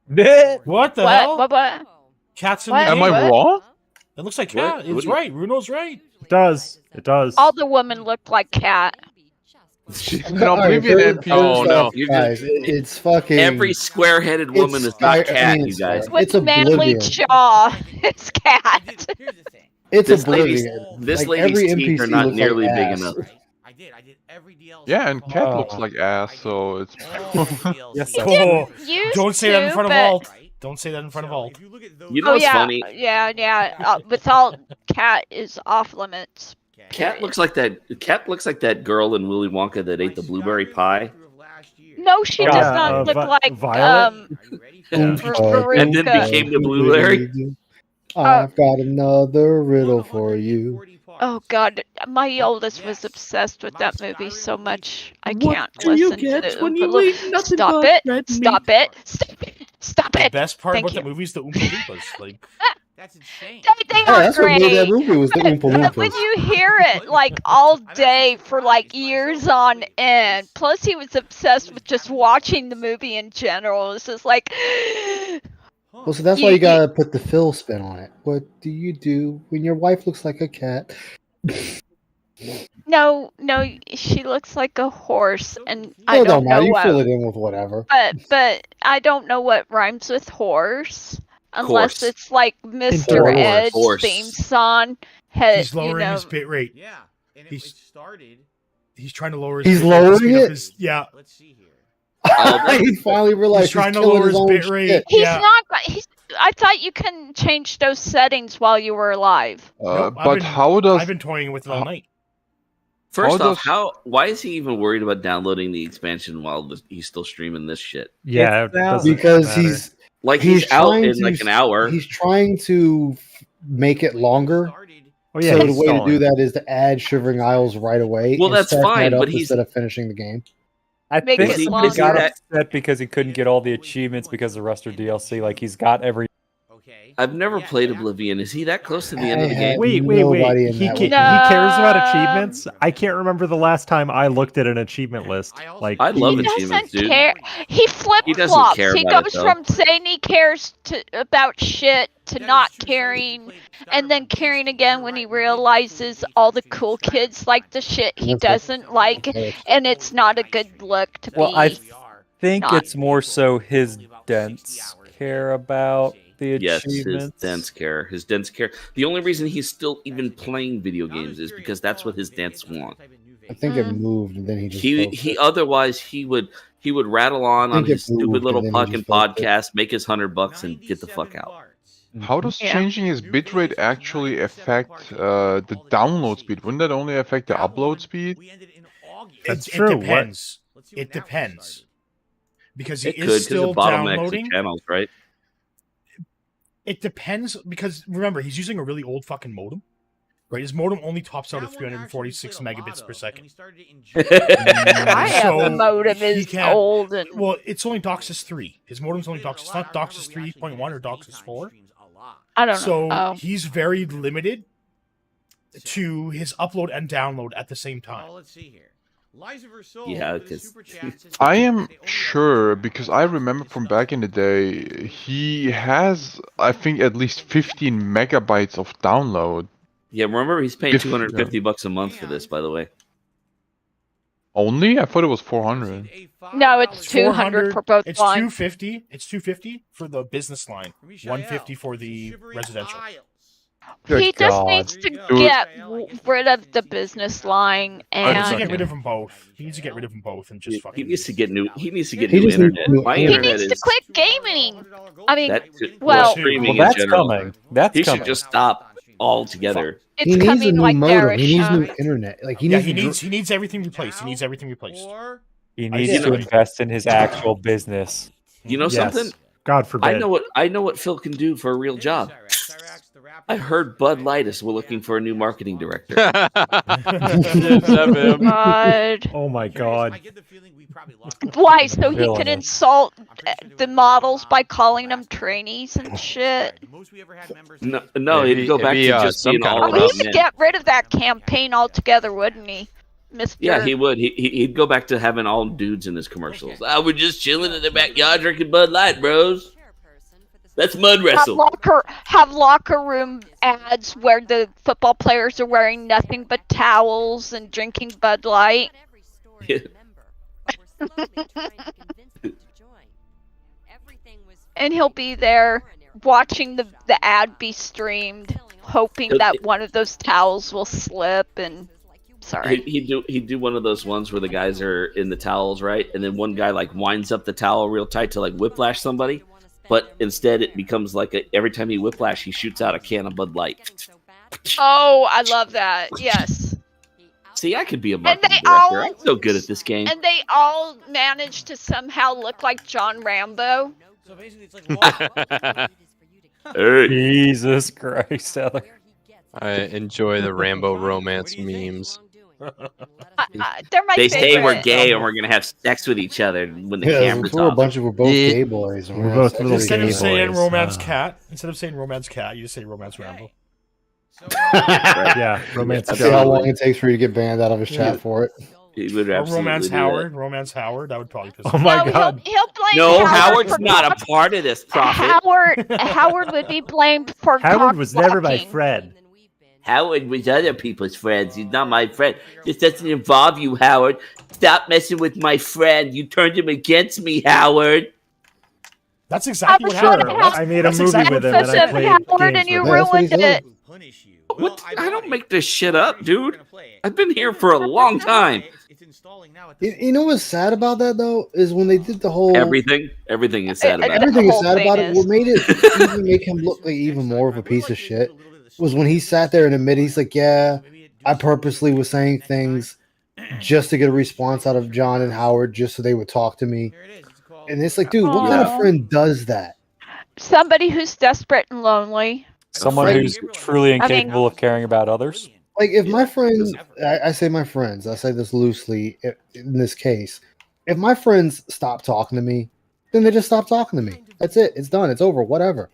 What the hell? What? Cat's in What? the Am game. I wrong? It looks like What? Cat. What It's do you- right. Runo's right. It does. It does. All the women look like Cat. An Oblivion NPC. Oh, no. You're guys, it's fucking Every square-headed woman is not Cat, you guys. With It's manly Oblivion. jaw, it's Cat. Here's the thing. It's This lady's- Oblivion. this Like, lady's every teeth are NPC not looks nearly like big ass. enough. I did every DLC. Yeah, and Cat Oh. looks like ass, so it's. Yes, He I didn't used Don't say that in to, front of but- Alt. Don't say that in front of Alt. You know Oh what's yeah, funny? yeah. With all Cat is off limits. Cat looks like that. Cat looks like that girl in Willy Wonka that ate the blueberry pie. No, she Yeah, does not look like Violet? And then Veruca. became the blueberry. I've got another riddle for you. Oh god, my oldest was obsessed with that movie so much I What can't do you listen get to when it. you eat nothing Stop but it! red meat? Stop it! Stop it! Stop The it. best part Thank about you. that movie is the Oompa Loompas. Like, That's insane. They Yeah, are that's what made that great. movie was the Oompa But when Loompas. you hear it like all day for like years on end, plus he was obsessed with just watching the movie in general. It's just like, Well, so that's why you gotta put the Phil spin on it. What do you do when your wife looks like a cat? no, she looks like a horse, and I It don't don't matter. know You what. fill it in with whatever. But I don't know what rhymes with horse, unless Course. it's like Mr. Horse. Ed's Horse. theme song. Had, he's lowering his bit rate. Yeah, and it He's- started. He's trying to lower his He's bit rate to lowering speed up it? his- yeah. Let's see here. He finally realized He's trying to killing lower his own bit rate. shit. He's Yeah. not. I thought you can change those settings while you were alive. Nope, I've But been- how does I've been toying with it all night. First How off, why is he even worried about downloading the expansion while he's still streaming this shit? Yeah, it doesn't Because matter. He's out trying in to like an hour. He's trying to make it longer. Oh yeah, So the he's way to stalling. do that is to add Shivering Isles right away. Well, and that's start fine, that up but he's- instead of finishing the game. I Make think it he longer. got that- upset because he couldn't get all the achievements because the rest are DLC. Like he's got every. I've never played Oblivion. Is he that close to the end of the I game? had Wait. nobody in He that he one. cares about achievements. I can't remember the last time I looked at an achievement list. Like I love He achievements, doesn't dude. care. He flip He doesn't flops. care He about it, goes though. from saying he cares about shit to not caring, and then caring again when he realizes all the cool kids like the shit he doesn't like, and it's not a good look to Well, be. I think not. it's more so his dents care about the Yes, his achievements. dense care. The only reason he's still even playing video games is because that's what his dents want. I think it moved, and then he just. He otherwise he would rattle on think his it moved, stupid little and then he fucking just posted it. podcast, make his $100 and get the fuck out. How does Yeah. changing his bitrate actually affect the download speed? Wouldn't that only affect the upload speed? That's It true. What? depends. It depends. Because he It is could because still it bottlenecks downloading. the channels, right? It depends because remember he's using a really old fucking modem, right? His modem only tops out at 346 megabits per second. I have So a modem he is can't- old and Well, it's only DOCSIS 3. His modem's only DOCSIS. It's not DOCSIS 3.1 or DOCSIS 4. I don't know. So Oh. he's very limited to his upload and download at the same time. Let's see here. Yeah, because I am sure because I remember from back in the day, he has, I think, at least 15 megabytes of download. yeah, remember he's paying If- $250 a month for this, by the way. Only? I thought it was 400. No, it's 200 for both It's lines. 250. It's 250 for the business line. 150 for the residential. He just God. needs to Dude. get rid of the business line He needs to and get rid of them both. He needs to get rid of them both and just He fucking. needs to get new. He needs to get He new just needs internet. new My he internet needs to is quit gaming. I mean, that. well, streaming Well, in that's general. coming. That's He coming. should just stop altogether. it's He needs a coming new like modem. He needs Darishon. new internet. Like he Yeah, needs. he needs everything replaced. He needs everything replaced. He I needs see. to invest in his actual business. You know Yes. something? God forbid. I know what Phil can do for a real job. I heard Bud Light is looking for a new marketing director. God. Oh my god. Why? So he can Villainous. insult the models by calling them trainees and shit. No, he'd go back to just being all Oh, he about would men. get rid of that campaign altogether, wouldn't he, Mr. Yeah, he would. He'd go back to having all dudes in his commercials. I was just chilling in the backyard drinking Bud Light, bros. That's mud wrestle. Have locker room ads where the football players are wearing nothing but towels and drinking Bud Light. And he'll be there watching the ad be streamed, hoping that one of those towels will slip and sorry. He'd do one of those ones where the guys are in the towels, right? And then one guy like winds up the towel real tight to like whiplash somebody, but instead it becomes like every time he whiplash, he shoots out a can of Bud Light. Oh, I love that. Yes. See, I could be a And marketing they director. all I'm so good at this game. and they all manage to somehow look like John Rambo. So basically, it's like Jesus Christ, Heather. I enjoy the Rambo romance memes. They're my They say we're favorite. gay and we're gonna have sex with each other when the camera's we're a off. bunch of we're both gay boys. and We're gonna both have little sex Instead with of each saying other. romance cat, you just say romance ramble. Yeah, romance. See how long it takes for you to get banned out of his chat for it. He would Or absolutely romance do that. Howard. Romance Howard. That would probably piss Oh me my off. No, god. he'll blame No, Howard Howard's for not a part of this prophet. Howard would be blamed for Howard was never my cock-blocking. friend. Howard was other people's friends. He's not my friend. This doesn't involve you, Howard. Stop messing with my friend. You turned him against me, Howard. That's exactly what Sure, happened. I made a That's movie exactly with him Because and I of played Howard, games and you with him. that's what he ruined said. it. What? I don't make this shit up, dude. I've been here for a long time. You know what's sad about that though is when they did the whole Everything is sad about it. everything is whole sad about thing it. What made it even make him look like even more of a piece of shit was when he sat there and admitted he's like, yeah, I purposely was saying things just to get a response out of John and Howard just so they would talk to me. And it's like, dude, what kind of Aw. friend does that? Somebody who's desperate and lonely. Someone Friend- who's truly I mean- incapable of caring about others. Like if my friends, I say my friends, I say this loosely in this case, if my friends stop talking to me, then they just stop talking to me. That's it. It's done. It's over. Whatever.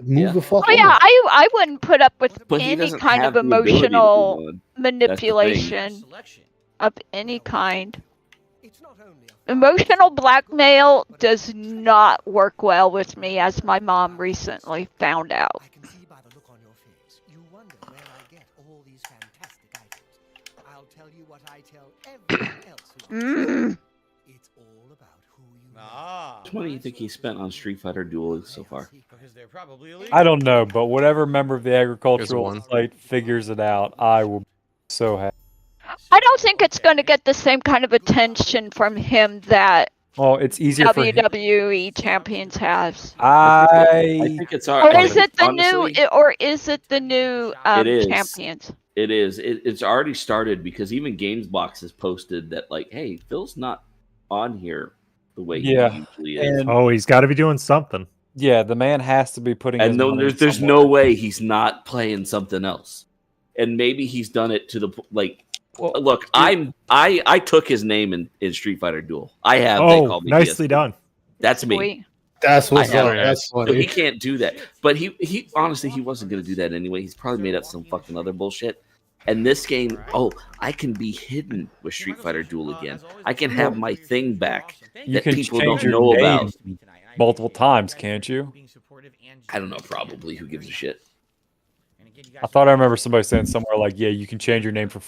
Move the fuck Oh yeah, on. I wouldn't put up with But he any doesn't kind have of the ability to emotional move on. manipulation of any kind. Emotional blackmail does not work well with me, as my mom recently found out. I can see by the look on your face. You wonder where I get all these fantastic items. I'll tell you what I tell everyone else who It's all about who you Ah. How much money do you think he spent on Street Fighter Duel so far? Because they're probably illegal. I don't know, but whatever member of the agricultural one. site figures it out, I will be so happy. I don't think it's going to get the same kind of attention from him that Well, it's easier for him. WWE champions has. I think it's Or already. is it the honestly, new? Or is it the new It is. champions? It is. It's already started because even Gamesbox has posted that, like, hey, Phil's not on here the way Yeah. he usually is. And Oh, he's got to be doing something. yeah, the man has to be putting his And no, money there's somewhere. no way he's not playing something else. And maybe he's done it to the like. Well, look, I took his name in Street Fighter Duel. I have. They Oh, call me nicely DSP. done. That's me. Sweet. That's what's I have funny. it. That's So he funny. can't do that. But he honestly he wasn't gonna do that anyway. He's probably made up some fucking other bullshit. And this game, I can be hidden with Street Fighter Duel again. I can have my thing back You that can people change don't your know name about. multiple times, can't you? I don't know, probably. Who gives a shit? I thought I remember somebody saying somewhere like, "Yeah, you can change your name for."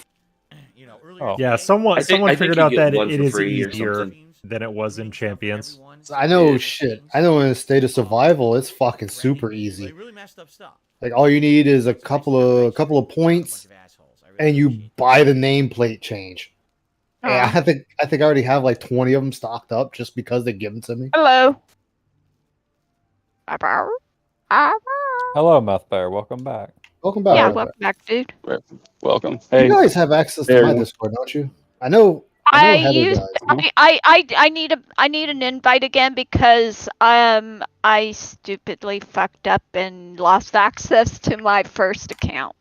Oh. Yeah, someone I think figured you out get that one it for is free or easier something. than it was in Champions. I know shit. I know in a state of survival, it's fucking super easy. Like all you need is a couple of points, and you buy the nameplate change. Yeah, I think I already have like 20 of them stocked up just because they give them to me. Hello. Hello, Meth Bear. Welcome back. Welcome back. Yeah, welcome back, dude. Welcome. You guys have access to my everyone. Discord, don't you? I know I Heather used. does. I need an invite again because I stupidly fucked up and lost access to my first account.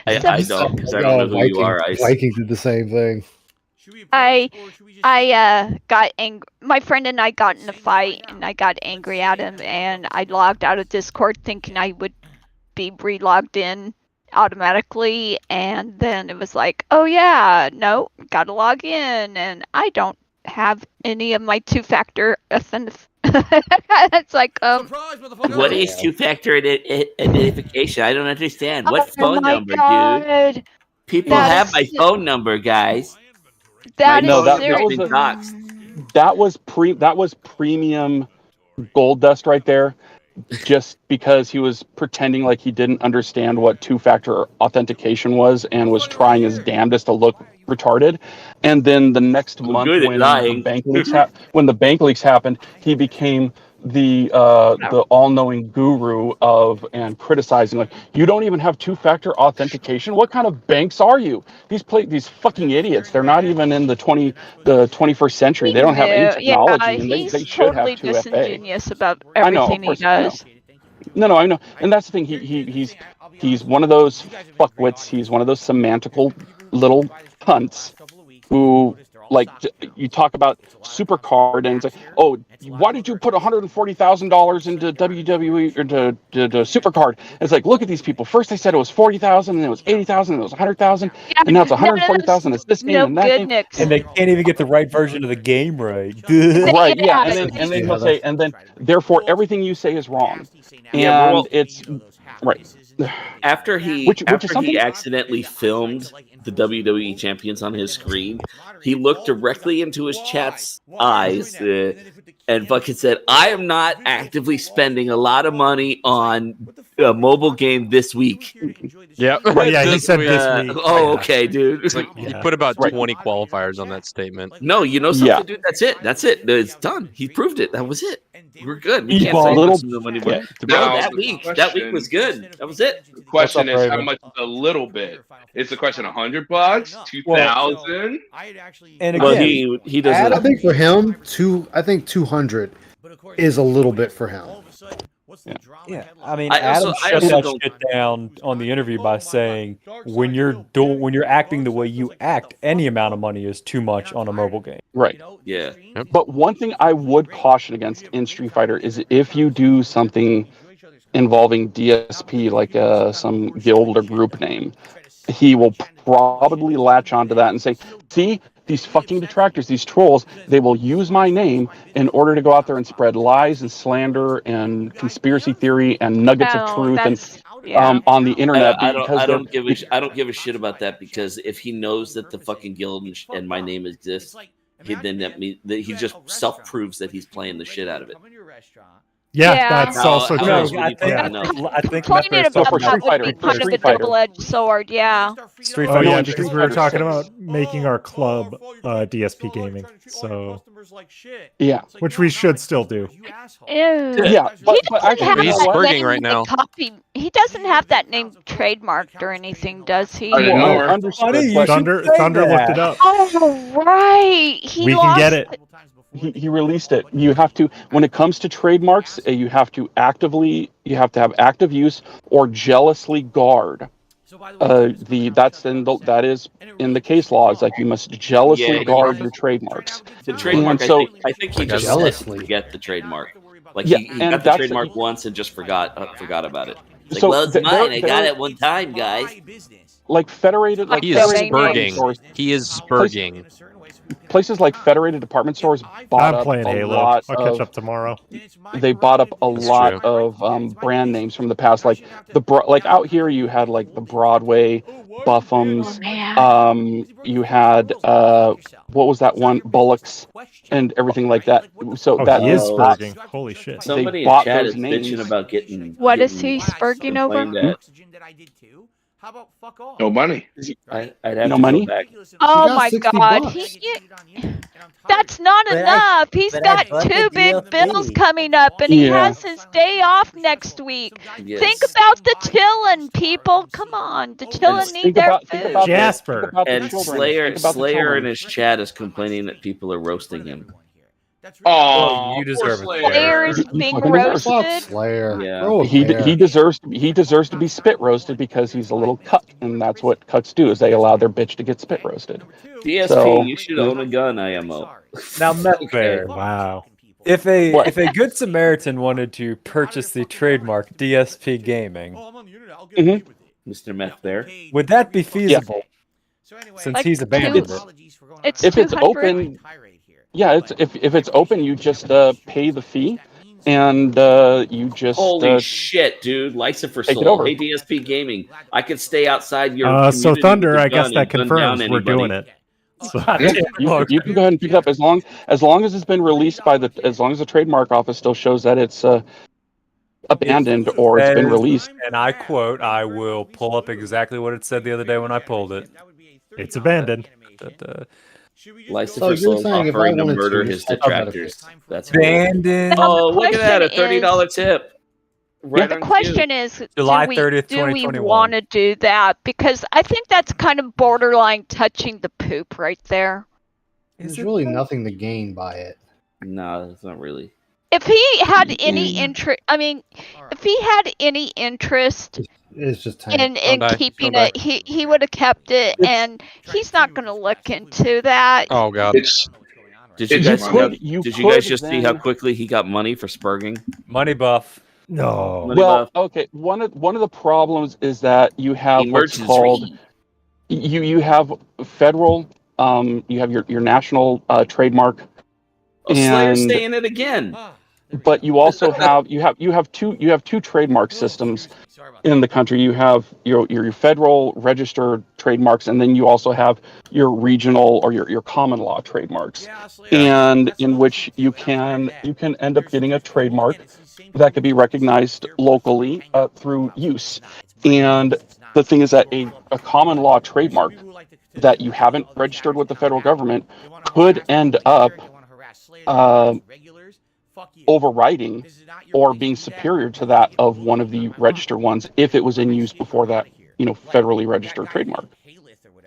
I don't because I don't know who you are. Viking did the same thing. I got angry. My friend and I got in a fight, and I got angry at him, and I logged out of Discord thinking I would be re-logged in automatically, and then it was like, oh yeah, no, gotta log in, and I don't have any of my two-factor authentication. It's like, What is two-factor identification? I don't understand. What phone my number, God. dude? People That have is my so- phone number, guys. That My is phone that number's was been doxed. that was premium gold dust right there, just because he was pretending like he didn't understand what two-factor authentication was and was trying his damnedest to look retarded. And then the next month, good at when lying. the bank leaks happened, he became the all-knowing guru of and criticizing, like, you don't even have two-factor authentication. What kind of banks are you? These fucking idiots. They're not even in the 21st century. They don't have any technology, and they he's should totally have 2FA. disingenuous about I know, everything of he course, I know. does. No, I know, and that's the thing. He's one of those fuckwits. He's one of those semantical little cunts who like you talk about Supercard and it's like, oh, why did you put $140,000 into WWE or to Supercard? It's like, look at these people. First they said it was 40,000, and it was 80,000, and it was 100,000, and now it's 140,000. It's this game and that game, and they can't even get the right version of the game right. Right? Yeah, and then he'll say, and then therefore everything you say is wrong, and it's right. After he accidentally filmed the WWE champions on his screen, he looked directly into his chat's eyes and fucking said, "I am not actively spending a lot of money on a mobile game this week." Yeah, yeah, he said this week. Oh, okay, dude. It's like you put about 20 qualifiers on that statement. No, you know something, dude. That's it. That's it. It's done. He proved it. That was it. We're good. We can't say listen to him anymore. Now, that week was good. That was it. The question is, how much is a little bit? It's the question $100, 2,000. And Well, again, he doesn't. I think for him, 200 is a little bit for him. Yeah, I mean, I Adam also shut that don't- shit down on the interview by saying when you're acting the way you act, any amount of money is too much on a mobile game. Right. Yeah. But one thing I would caution against in Street Fighter is if you do something involving DSP, like some guild or group name, he will probably latch onto that and say, see, these fucking detractors, these trolls, they will use my name in order to go out there and spread lies and slander and conspiracy theory and nuggets of truth and on the internet. I don't give a shit about that, because if he knows that the fucking guild and my name exists, he just self proves that he's playing the shit out of it. Yeah, that's also true. I think Pointed about that would be kind of a double-edged sword, yeah. Street Fighter, yeah, because we were talking about making our club DSP Gaming, so yeah, which we should still do. Yeah, but he's spurging right now. He doesn't have that name trademarked or anything, does he? Thunder looked it up. Oh, right. We can get it. He released it. You have to, when it comes to trademarks, you have to have active use or jealously guard. That is in the case law. It's like you must jealously guard your trademarks. The trademark, I think he just jealously forget the trademark. Like he got the trademark once and just forgot about it. It's like, well, it's mine. I got it one time, guys. Like Federated, like he is spurging. He is spurging. Places like Federated department stores bought up a lot. I'll catch up tomorrow. They bought up a lot of brand names from the past, like like out here you had like the Broadway Buffums. You had what was that one, Bullocks and everything like that. So that he is spurging. Holy shit! Somebody in chat is bitching about getting. What is he spurging over? How about fuck off? No money. I'd have no to money. Go back. Oh my god, that's not enough. He's got 2 big bills coming up, and he has his day off next week. Yes. Think about the chillin', people. Come on, the chillin' need their food. Jasper And Slayer in his chat is complaining that people are roasting him. Oh, you deserve it. Slayer is being roasted. Slayer. Yeah. He deserves to be spit roasted because he's a little cuck, and that's what cucks do, is they allow their bitch to get spit roasted. DSP, you should own a gun, IMO. Now, Meth Bear, wow. If a good Samaritan wanted to purchase the trademark DSP Gaming, Mr. Meth Bear, would that be feasible? Since he's abandoned it. If it's open, yeah, if it's open, you just pay the fee, and you just holy shit, dude! Lysifer Soul, hey DSP Gaming, I could stay outside your. So Thunder, I guess that confirms we're doing it. So, you can go ahead and pick it up as long as it's been released as long as the trademark office still shows that it's abandoned or it's been released. And I quote, I will pull up exactly what it said the other day when I pulled it. It's abandoned. Lysifer Soul offering to murder his detractors. That's abandoned. Oh, look at that! A $30 tip. Right the question is, July 30th, do we want to do that? Because I think that's kind of borderline touching the poop right there. There's really nothing to gain by it. No, it's not really. If he had any interest, if he had any interest It's just in die. keeping Don't it. He would have kept it, and he's not going to look into that. Oh god. It's Did you It's guys see how, money. did you guys just see how quickly he got money for spurging? Money buff. No. Money Well, buff. okay. One of the problems is that you have what's Emergency. called you have federal, you have your national trademark, Oh, Slayer's and saying it again. but you also have two trademark systems in the country. You have your federal registered trademarks, and then you also have your regional or your common law trademarks, and in which you can end up getting a trademark that could be recognized locally through use. And the thing is that a common law trademark that you haven't registered with the federal government could end up overriding or being superior to that of one of the registered ones if it was in use before that, federally registered trademark.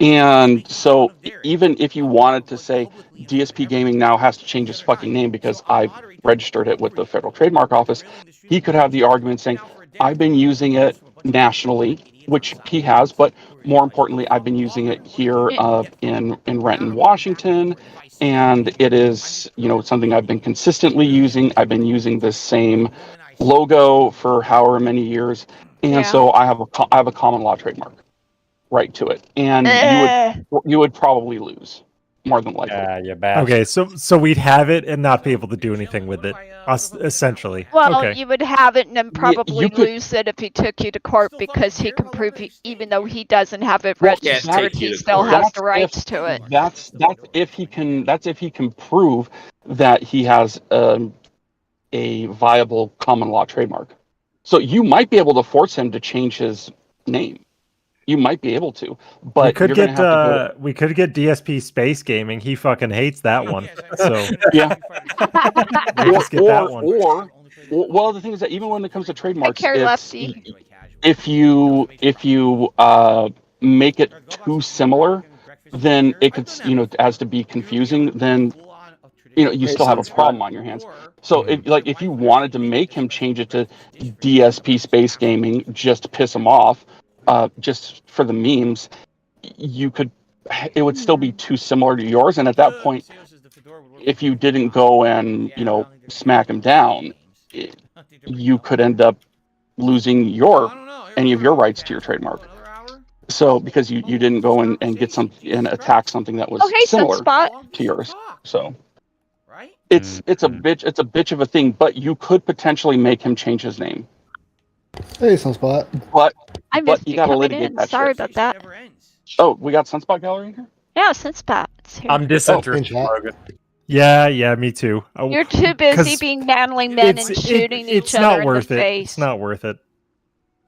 And so even if you wanted to say DSPGaming now has to change its fucking name because I've registered it with the Federal Trademark Office, he could have the argument saying, I've been using it nationally, which he has, but more importantly, I've been using it here in Renton, Washington, and it is, something I've been consistently using. I've been using this same logo for however many years, and so I have a common law trademark right to it, and you would probably lose more than likely. Yeah, you bastard. Okay, so we'd have it and not be able to do anything with it, essentially. Well, Okay. you would have it and then probably you could- lose it if he took you to court because he can prove, even though he doesn't have it Well, registered, take you he to still court. has That's the rights to it. That's if he can prove that he has a viable common law trademark. So you might be able to force him to change his name. You might be able to, but we could you're gonna get have to we could get DSP Space Gaming. He fucking hates that one. So yeah. let's get that one. Or well, the thing is that even when it comes to trademarks, care, it's, Lefty. if you make it too similar, then it could as to be confusing. Then you still have a problem on your hands. So if you wanted to make him change it to DSP Space Gaming just to piss him off, just for the memes, it would still be too similar to yours, and at that point, if you didn't go and smack him down, you could end up losing any of your rights to your trademark. So because you didn't go and get and attack something that was similar to yours. So it's a bitch of a thing, but you could potentially make him change his name. Hey, Sunspot. But I but missed you you gotta coming litigate in. that Sorry shit. about that. Oh, we got Sunspot Gallery in here? Yeah, Sunspot's here. I'm disinterested. chat. Logan. Yeah, me too. You're too busy 'cause being manly men and shooting each it's other not in worth the it. face. It's not worth it.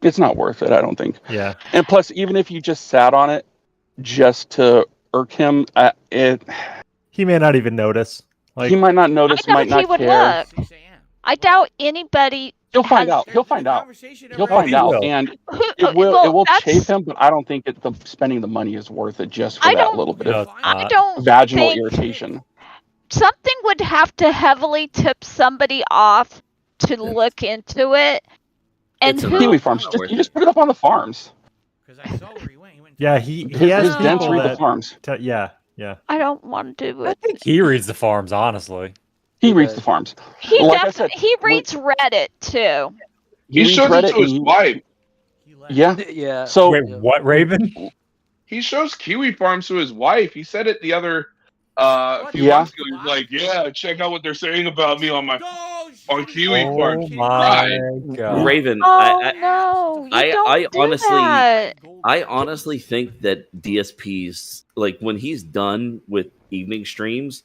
It's not worth it, I don't think. Yeah. And plus, even if you just sat on it just to irk him, He may not even notice. he might not notice, I might doubt he not would care. look. I doubt anybody. He'll find has- out. He'll find out. He'll Oh, find he out, will. and Who- it will well, chafe that's- him. But I don't think spending the money is worth it just for I that don't- little bit No, of it's I not. don't vaginal think irritation. something would have to heavily tip somebody off to look into it. And It's who? Kiwi Farms, you just put it up on the farms. Yeah, he His has dents people read the that farms. yeah. I don't want to do it. He reads the farms, honestly. He reads the farms. He Like I said, he reads Reddit too. He reads shows Reddit it to his and wife. Yeah. Yeah. So Wait, what, Raven? He shows Kiwi Farms to his wife. He said it the other a few Yeah. months ago. He's like, "Yeah, check out what they're saying about me on Kiwi Oh Farms." my Right. god. Raven, Oh no! You don't I do honestly, that. I honestly think that DSP's, like, when he's done with evening streams,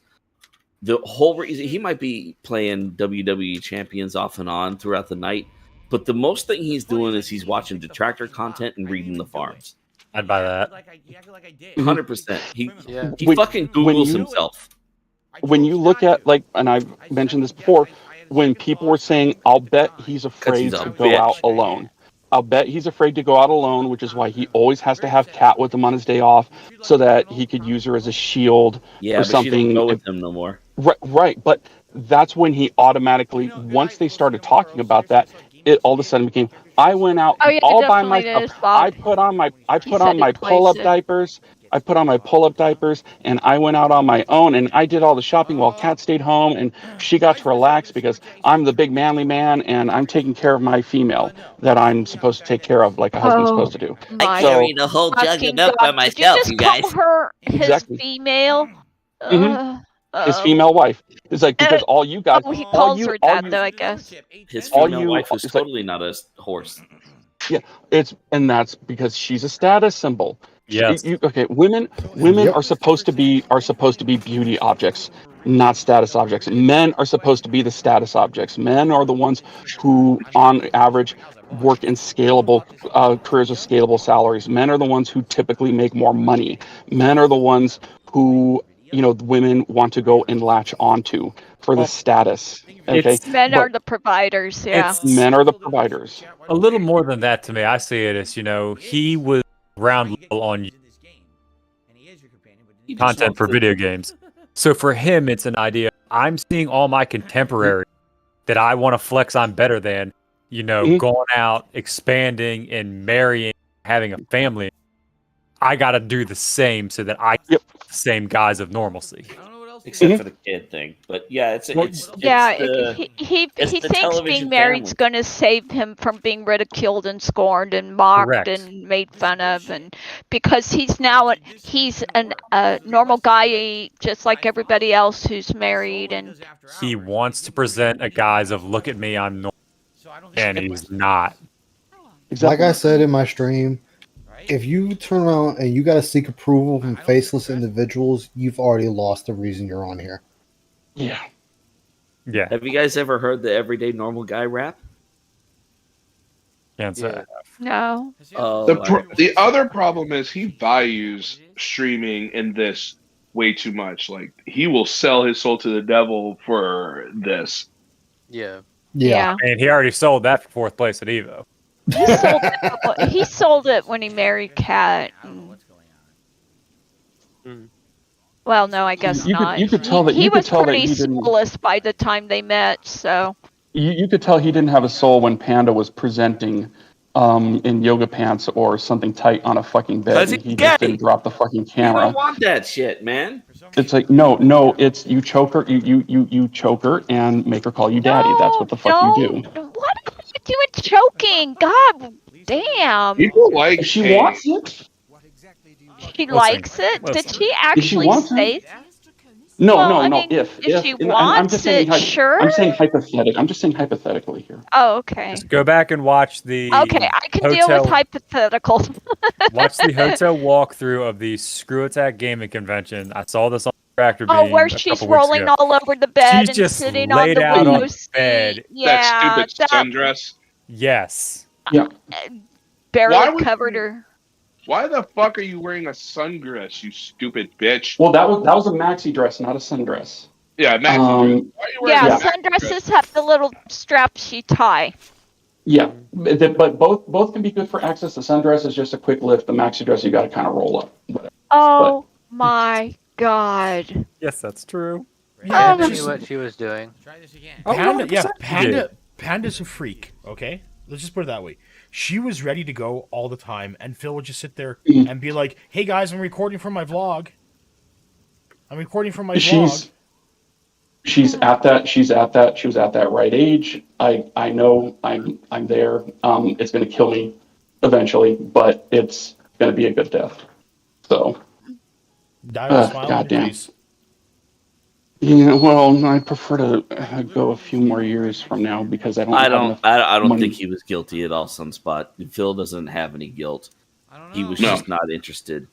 the whole reason he might be playing WWE champions off and on throughout the night, but the most thing he's doing is he's watching Detractor content and reading the farms. I'd buy that. 100%. He When- fucking when Googles you- himself. when you look at, and I've mentioned this before, when people were saying, "I'll bet he's afraid he's a to go bitch. out alone." I'll bet he's afraid to go out alone, which is why he always has to have Kat with him on his day off, so that he could use her as a shield Yeah, or but she something. don't go with him no more. Right, but that's when he automatically, once they started talking about that, it all of a sudden became, I went out Oh, yeah, all by definitely myself. is, Bob. I put on my said he'd place pull-up it. diapers. I put on my pull-up diapers, and I went out on my own, and I did all the shopping while Kat stayed home, and she got to relax because I'm the big manly man, and I'm taking care of my female that I'm supposed to take care of, like a husband's supposed to do. My I carried a whole jug of fucking milk by God. Did you myself, just you guys. call her his Exactly. female? His female wife. It's like because all you guys, Oh, he all calls you, her all that, you, though, I guess. His all female you, wife is it's like, totally not a horse. yeah, and that's because she's a status symbol. Yes. Okay, women are supposed to be beauty objects, not status objects. Men are supposed to be the status objects. Men are the ones who, on average, work in scalable careers with scalable salaries. Men are the ones who typically make more money. Men are the ones who women want to go and latch onto for the status. Okay, Men are the providers, yeah. Men are the providers. A little more than that to me. I see it as, he was ground level on content for video games. So for him, it's an idea. I'm seeing all my contemporaries that I want to flex I'm better than, going out, expanding, and marrying, having a family. I got to do the same so that I get the same guise of normalcy. Except for the kid thing, but yeah, it's he the thinks television being married's family. going to save him from being ridiculed and scorned and mocked Correct. and made fun of, and because he's now a normal guy just like everybody else who's married, and He wants to present a guise of look at me, I'm normal, and he's not. Like I said in my stream, if you turn around and you got to seek approval from faceless individuals, you've already lost the reason you're on here. Yeah. Yeah. Have you guys ever heard the everyday normal guy rap? Can't say. no. Oh, The other problem is he values streaming in this way too much. Like he will sell his soul to the devil for this. Yeah. Yeah. And he already sold that for fourth place at Evo. He sold it when he married Kat. Well, no, I guess not. You could tell that he was that pretty he didn't. soulless by the time they met. So You could tell he didn't have a soul when Panda was presenting in yoga pants or something tight on a fucking bed. 'Cause And he he's just gay. didn't drop the fucking You camera. don't want that shit, man. It's like no, it's you choke her, you choke her and make her call you daddy. That's what the fuck you do. what are you doing choking? God damn. People like If she pain. wants it. She likes it? Did she actually wants it? say? No, Well, no, I no. mean, if she and I'm wants just saying, it, sure. I'm saying hypothetically here. Oh, okay. Go back and watch the Okay, I can deal with hypotheticals. Watch the hotel walkthrough of the Screw Attack Gaming Convention. I saw this on Detractor Oh, where a she's couple weeks rolling ago. all over the bed She's and just sitting on laid the out window on the seat. bed. Yeah, That stupid sundress. Yes. Yeah. Barely Why would covered you- her. Why the fuck are you wearing a sundress, you stupid bitch? Well, that was a maxi dress, not a sundress. Yeah, maxi dress. Why are you wearing Yeah, a maxi sundresses dress? have the little straps you tie. Yeah, but both can be good for access. The sundress is just a quick lift. The maxi dress you got to kind of roll up. Whatever. Oh my god. Yes, that's true. Yeah, Oh, I knew what she was doing. Panda, yeah, 100% Panda's a freak. Okay, let's just put it that way. She was ready to go all the time, and Phil would just sit there and be like, "Hey guys, I'm recording for my vlog. I'm recording for my vlog." She was at that right age. I know I'm there. It's gonna kill me eventually, but it's gonna be a good death. So Die with a smile on your goddamn. face. Yeah, well, I prefer to go a few more years from now because I don't. I have don't. enough I don't money. think he was guilty at all. Sunspot. Phil doesn't have any guilt. He was No. just not interested.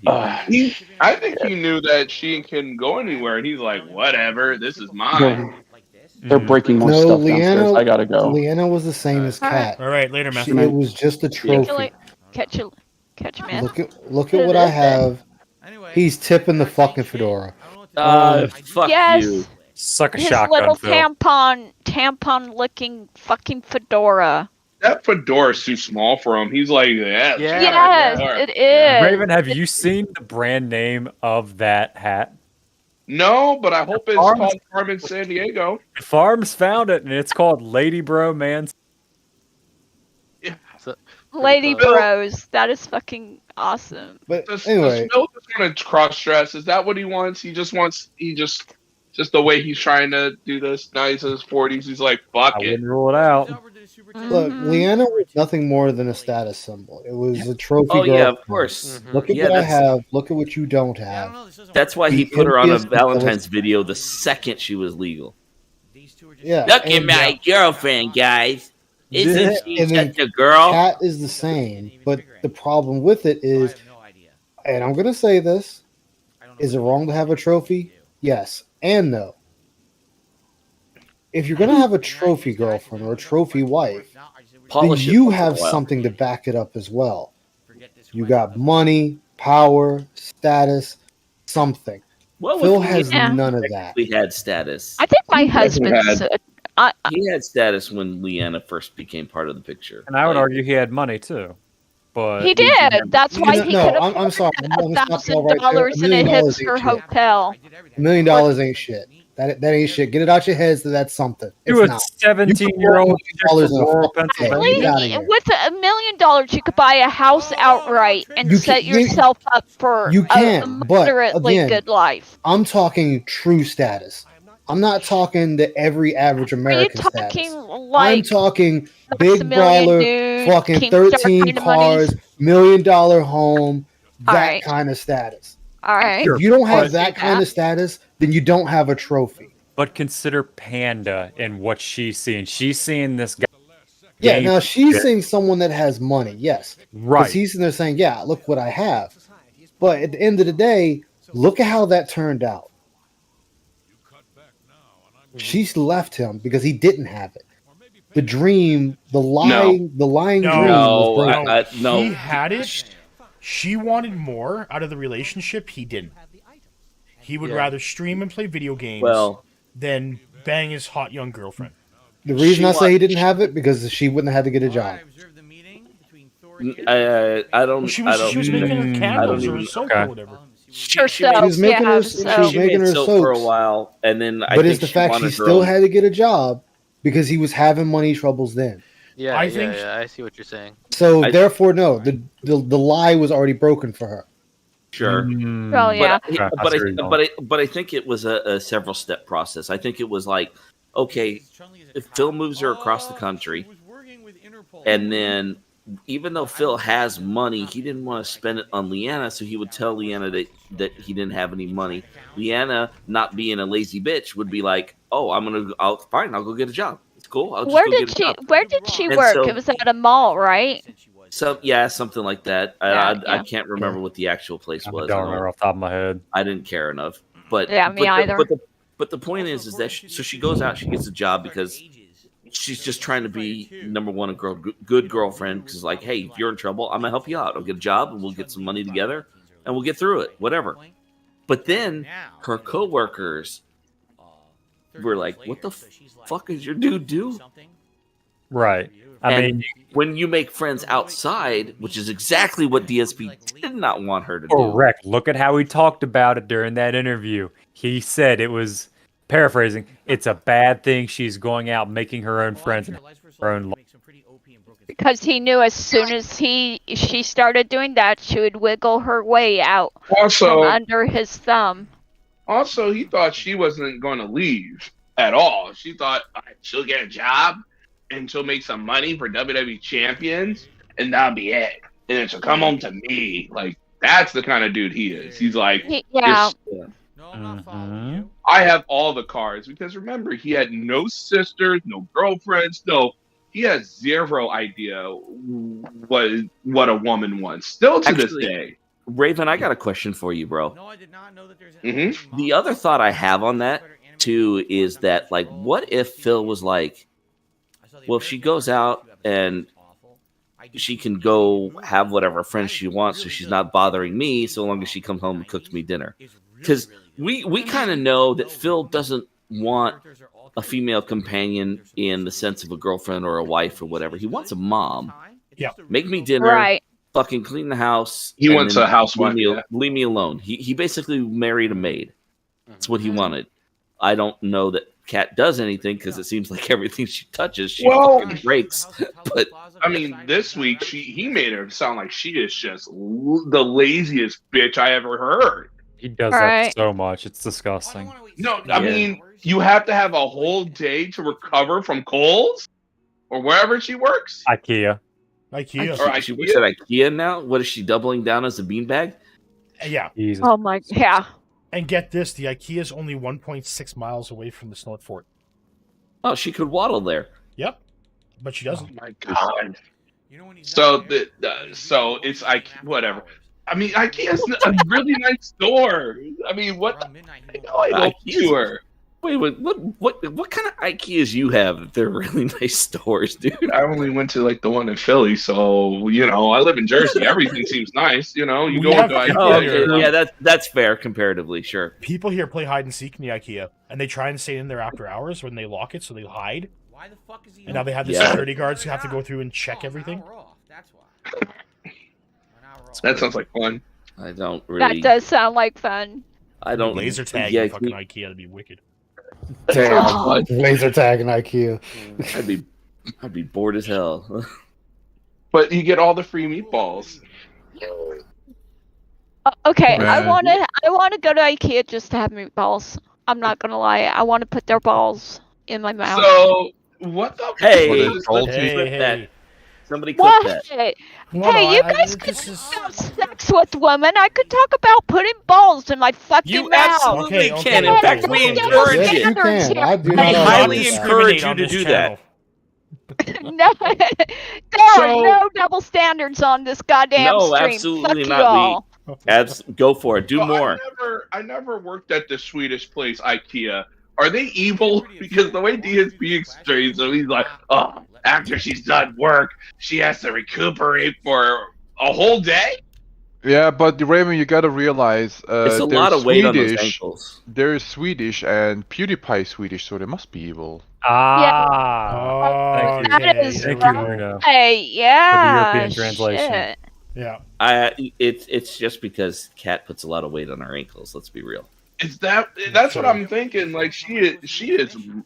I think he knew that she couldn't go anywhere, and he's like, "Whatever, this is mine." They're breaking more No, stuff downstairs. I gotta go. Leanna was the same as Kat. All right, later, It man. was just a trophy. Catch you, man. Look at what I have. He's tipping the fucking fedora. Fuck Yes. you. Suck a His shotgun, little Phil. tampon licking fucking fedora. That fedora's too small for him. He's like, "Yeah, Yes, it is. Raven, have you seen the brand name of that hat? No, but I hope it's Farms- called Farm in San Diego. Farms found it, and it's called Lady Bro Man. Yeah, Lady Phil- Bros. That is fucking awesome. But Does anyway, Phil just want to cross dress? Is that what he wants? He just the way he's trying to do this. Now he's in his 40s. He's like, fuck I it. wouldn't rule it out. look, Leanna was nothing more than a status symbol. It was a trophy Oh girl. yeah, of course. Look at Yeah, what I that's- have. Look at what you don't have. That's why he The put her on a envious Valentine's video the second she was legal. Yeah. Look at and- my girlfriend, guys. Isn't she and then just a girl? Cat is the same, but the problem with it is, and I'm gonna say this: is it wrong to have a trophy? Yes and no. If you're gonna have a trophy girlfriend or a trophy wife, then Polish it you once in a have while. something to back it up as well. You got money, power, status, something. What Phil would has Yeah. none of that. We had status. I think my husband's. He had status when Leanna first became part of the picture. And I would argue he had money too. But He did. That's why he No, could I'm sorry. I'm gonna stop y'all right there. $1,000 in a $1 million ain't hipster shit. hotel. $1 million ain't shit. That ain't shit. Get it out your heads that that's something. It's you a not. 17-year-old $1 in a rural fucking day. Pennsylvania. Get out of here. With $1 million, you could buy a house outright and You set can- yourself up for You a can, but moderately again, good life. I'm talking true status. I'm not talking the every average Are you American talking status. I'm like talking big Maximilian baller, Nude, fucking Keemstar 13 kind of cars, monies? $1 million home, that Alright. kind of status. All right. If you don't have but- that kind of status, then you don't have a trophy. But consider Panda and what she's seeing. She's seeing this guy. Yeah, game now she's shit. seeing someone that has money, yes. Right. Because he's in there saying, yeah, look what I have. But at the end of the day, look at how that turned out. She's left him because he didn't have it. The dream, the lying dream was broken. no. He had it. She wanted more out of the relationship. He didn't. He would rather stream and play video games than bang his hot young girlfriend. The reason I say he didn't have it because she wouldn't have had to get a job. I don't. She was making candles or soap or whatever. Sure, She was making her soap for a soaps. while, and then I But think it's the she fact she wanted her still own- had to get a job because he was having money troubles then. Yeah, I yeah, think- yeah, I see what you're saying. So therefore, no, the lie was already broken for her. Sure. Well, yeah. But I think it was a several step process. I think it was like, okay, if Phil moves her across the country, and then even though Phil has money, he didn't want to spend it on Leanna, so he would tell Leanna that he didn't have any money. Leanna, not being a lazy bitch, would be like, "Oh, I'll go get a job. It's cool. I'll just Where go did get a she? job." Where did she And work? so- It was at a mall, right? Something like that. Yeah, I can't remember what the actual place was. I don't remember off the top of my head. I didn't care enough. But Yeah, me but either. But the point is that so she goes out, she gets a job because she's just trying to be number one, good girlfriend. Because like, hey, if you're in trouble, I'm gonna help you out. I'll get a job, and we'll get some money together, and we'll get through it, whatever. But then her coworkers were like, "What the fuck is your dude do?" Right. I And mean, when you make friends outside, which is exactly what DSP did not want her to do. correct. Look at how he talked about it during that interview. He said it was, paraphrasing, it's a bad thing she's going out making her own friends and her own life. Because he knew as soon as she started doing that, she would wiggle her way out Also- from under his thumb. Also, he thought she wasn't going to leave at all. She thought, all right, she'll get a job and she'll make some money for WWE champions, and that'll be it. And then she'll come home to me. Like, that's the kind of dude he is. He's like, Yeah. I have all the cards. Because remember, he had no sisters, no girlfriends, he has zero idea what a woman wants. Still to this day. Raven, I got a question for you, bro. Mm-hmm. The other thought I have on that too is that, like, what if Phil was like, well, if she goes out and she can go have whatever friends she wants, so she's not bothering me, so long as she comes home and cooks me dinner. Because we kind of know that Phil doesn't want a female companion in the sense of a girlfriend or a wife or whatever. He wants a mom. Yeah. Make me dinner. Right. Fucking clean the house. He and wants then a housewife, Leave me alone. He basically married a maid. That's what he wanted. I don't know that Kat does anything because it seems like everything she touches, she Well- fucking breaks. But I mean, this week he made her sound like she is just the laziest bitch I ever heard. He does Alright. that so much. It's disgusting. No, I mean, you have to have a whole day to recover from Kohl's or wherever she works. IKEA. IKEA. Or she works at IKEA now. What is she doubling down as a beanbag? Yeah. Jesus. Oh my, yeah. And get this, the IKEA is only 1.6 miles away from the Snort Fort. Oh, she could waddle there. Yep. But she doesn't. Oh my god. So so it's whatever. I mean, IKEA's a really nice store. I mean, what? I know I go to her. Wait, what kind of IKEAs you have that they're really nice stores, dude? I only went to like the one in Philly, so I live in Jersey. Everything seems nice. You go into IKEA. Oh, okay. Yeah, that's fair comparatively, sure. People here play hide and seek in the IKEA, and they try and stay in there after hours when they lock it, so they hide. Why the fuck is he? And now they have the Yeah. security guards who have to go through and check everything. That's why. That sounds like fun. I don't really. That does sound like fun. I don't. Laser tag Yeah, in fucking IKEA to be wicked. Damn. Laser tag in IKEA. I'd be bored as hell. But you get all the free meatballs. Okay, I Man. want to go to IKEA just to have meatballs. I'm not gonna lie. I want to put their balls in my mouth. So what the? Hey, fuck? clip that. Somebody clip What? that. Hey, no, you guys could talk about sex with women. I could talk about putting balls in my fucking You mouth. absolutely Okay, can. okay, In fact, okay, we okay. encourage Yes, it. you can. I do We not allow highly this. encourage you on to this do channel. No, there are no double standards on this goddamn No, stream. absolutely Fuck not. you all. Go for it. Do So more. I never worked at the Swedish place IKEA. Are they evil? Because the way DSP explains them, he's like, oh, after she's done work, she has to recuperate for a whole day. Yeah, but Raven, you gotta realize It's a they're lot of weight on those Swedish. ankles. They're Swedish and PewDiePie Swedish, so they must be evil. Ah. Oh, Thank you. That is Thank you, Bruno. Hey, yeah. European translation. shit. Yeah. It's just because Kat puts a lot of weight on her ankles. Let's be real. That's what I'm thinking. Like she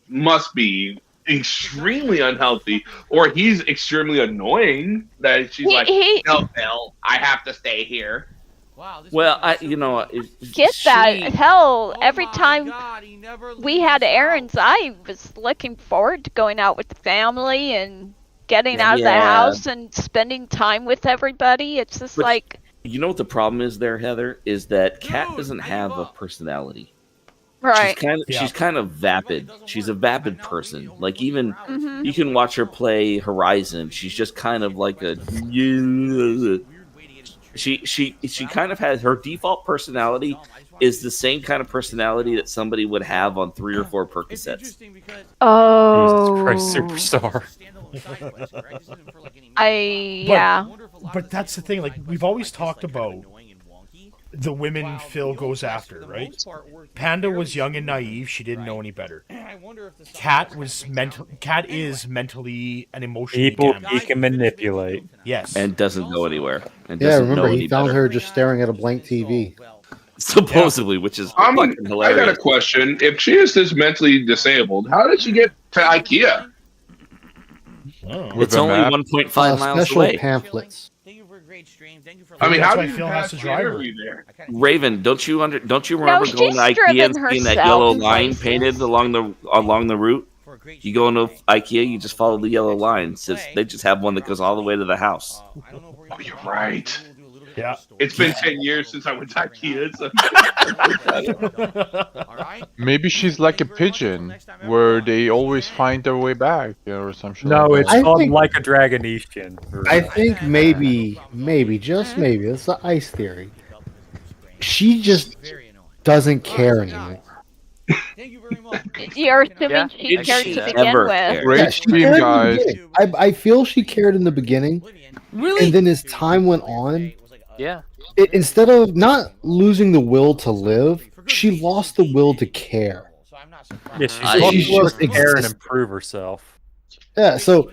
must be extremely unhealthy, or he's extremely annoying that she's like, no, Phil, I have to stay here. Well, Get that. Hell, every time we had errands, I was looking forward to going out with the family and getting out of the Yeah. house and spending time with everybody. It's just But- like, You know what the problem is there, Heather? Is that Kat doesn't have a personality. right. She's kind of vapid. She's a vapid person. Like even Mhm. you can watch her play Horizon. She's just kind of like a. She kind of has her default personality is the same kind of personality that somebody would have on 3 or 4 Percocets. Oh. Jesus Christ, superstar. Yeah. But that's the thing. Like we've always talked about the women Phil goes after, right? Panda was young and naive. She didn't know any better. Kat is mentally and emotionally People damaged. he can manipulate. Yes. And doesn't go anywhere. And Yeah, doesn't remember know he any found better. her just staring at a blank TV. Supposedly, which is I fucking got hilarious. a question. If she is this mentally disabled, how did she get to IKEA? It's only 1.5 miles special away. pamphlets. I mean, how That's why did you Phil has pass to the drive her. interview there? Raven, don't you remember going to she's IKEA and driven seeing that herself yellow in line places. painted along the route? You go into IKEA, you just follow the yellow line. They just have one that goes all the way to the house. Oh, you're right. Yeah. It's been 10 years since I went to IKEA. So. Maybe she's like a pigeon, where they always find their way back, or some shit. No, like it's that. called like a Dragonetian. I think maybe, just maybe, it's the ice theory. She just doesn't care anymore. You're assuming Yeah. she Did cared she to begin ever with. care? Great she stream, cared in the guys. beginning. I feel she cared in the beginning. Really? And then as time went on, Yeah. instead of not losing the will to live, she lost the will to care. Yeah, she's I- supposed she's to just care and exist. improve herself. Yeah, so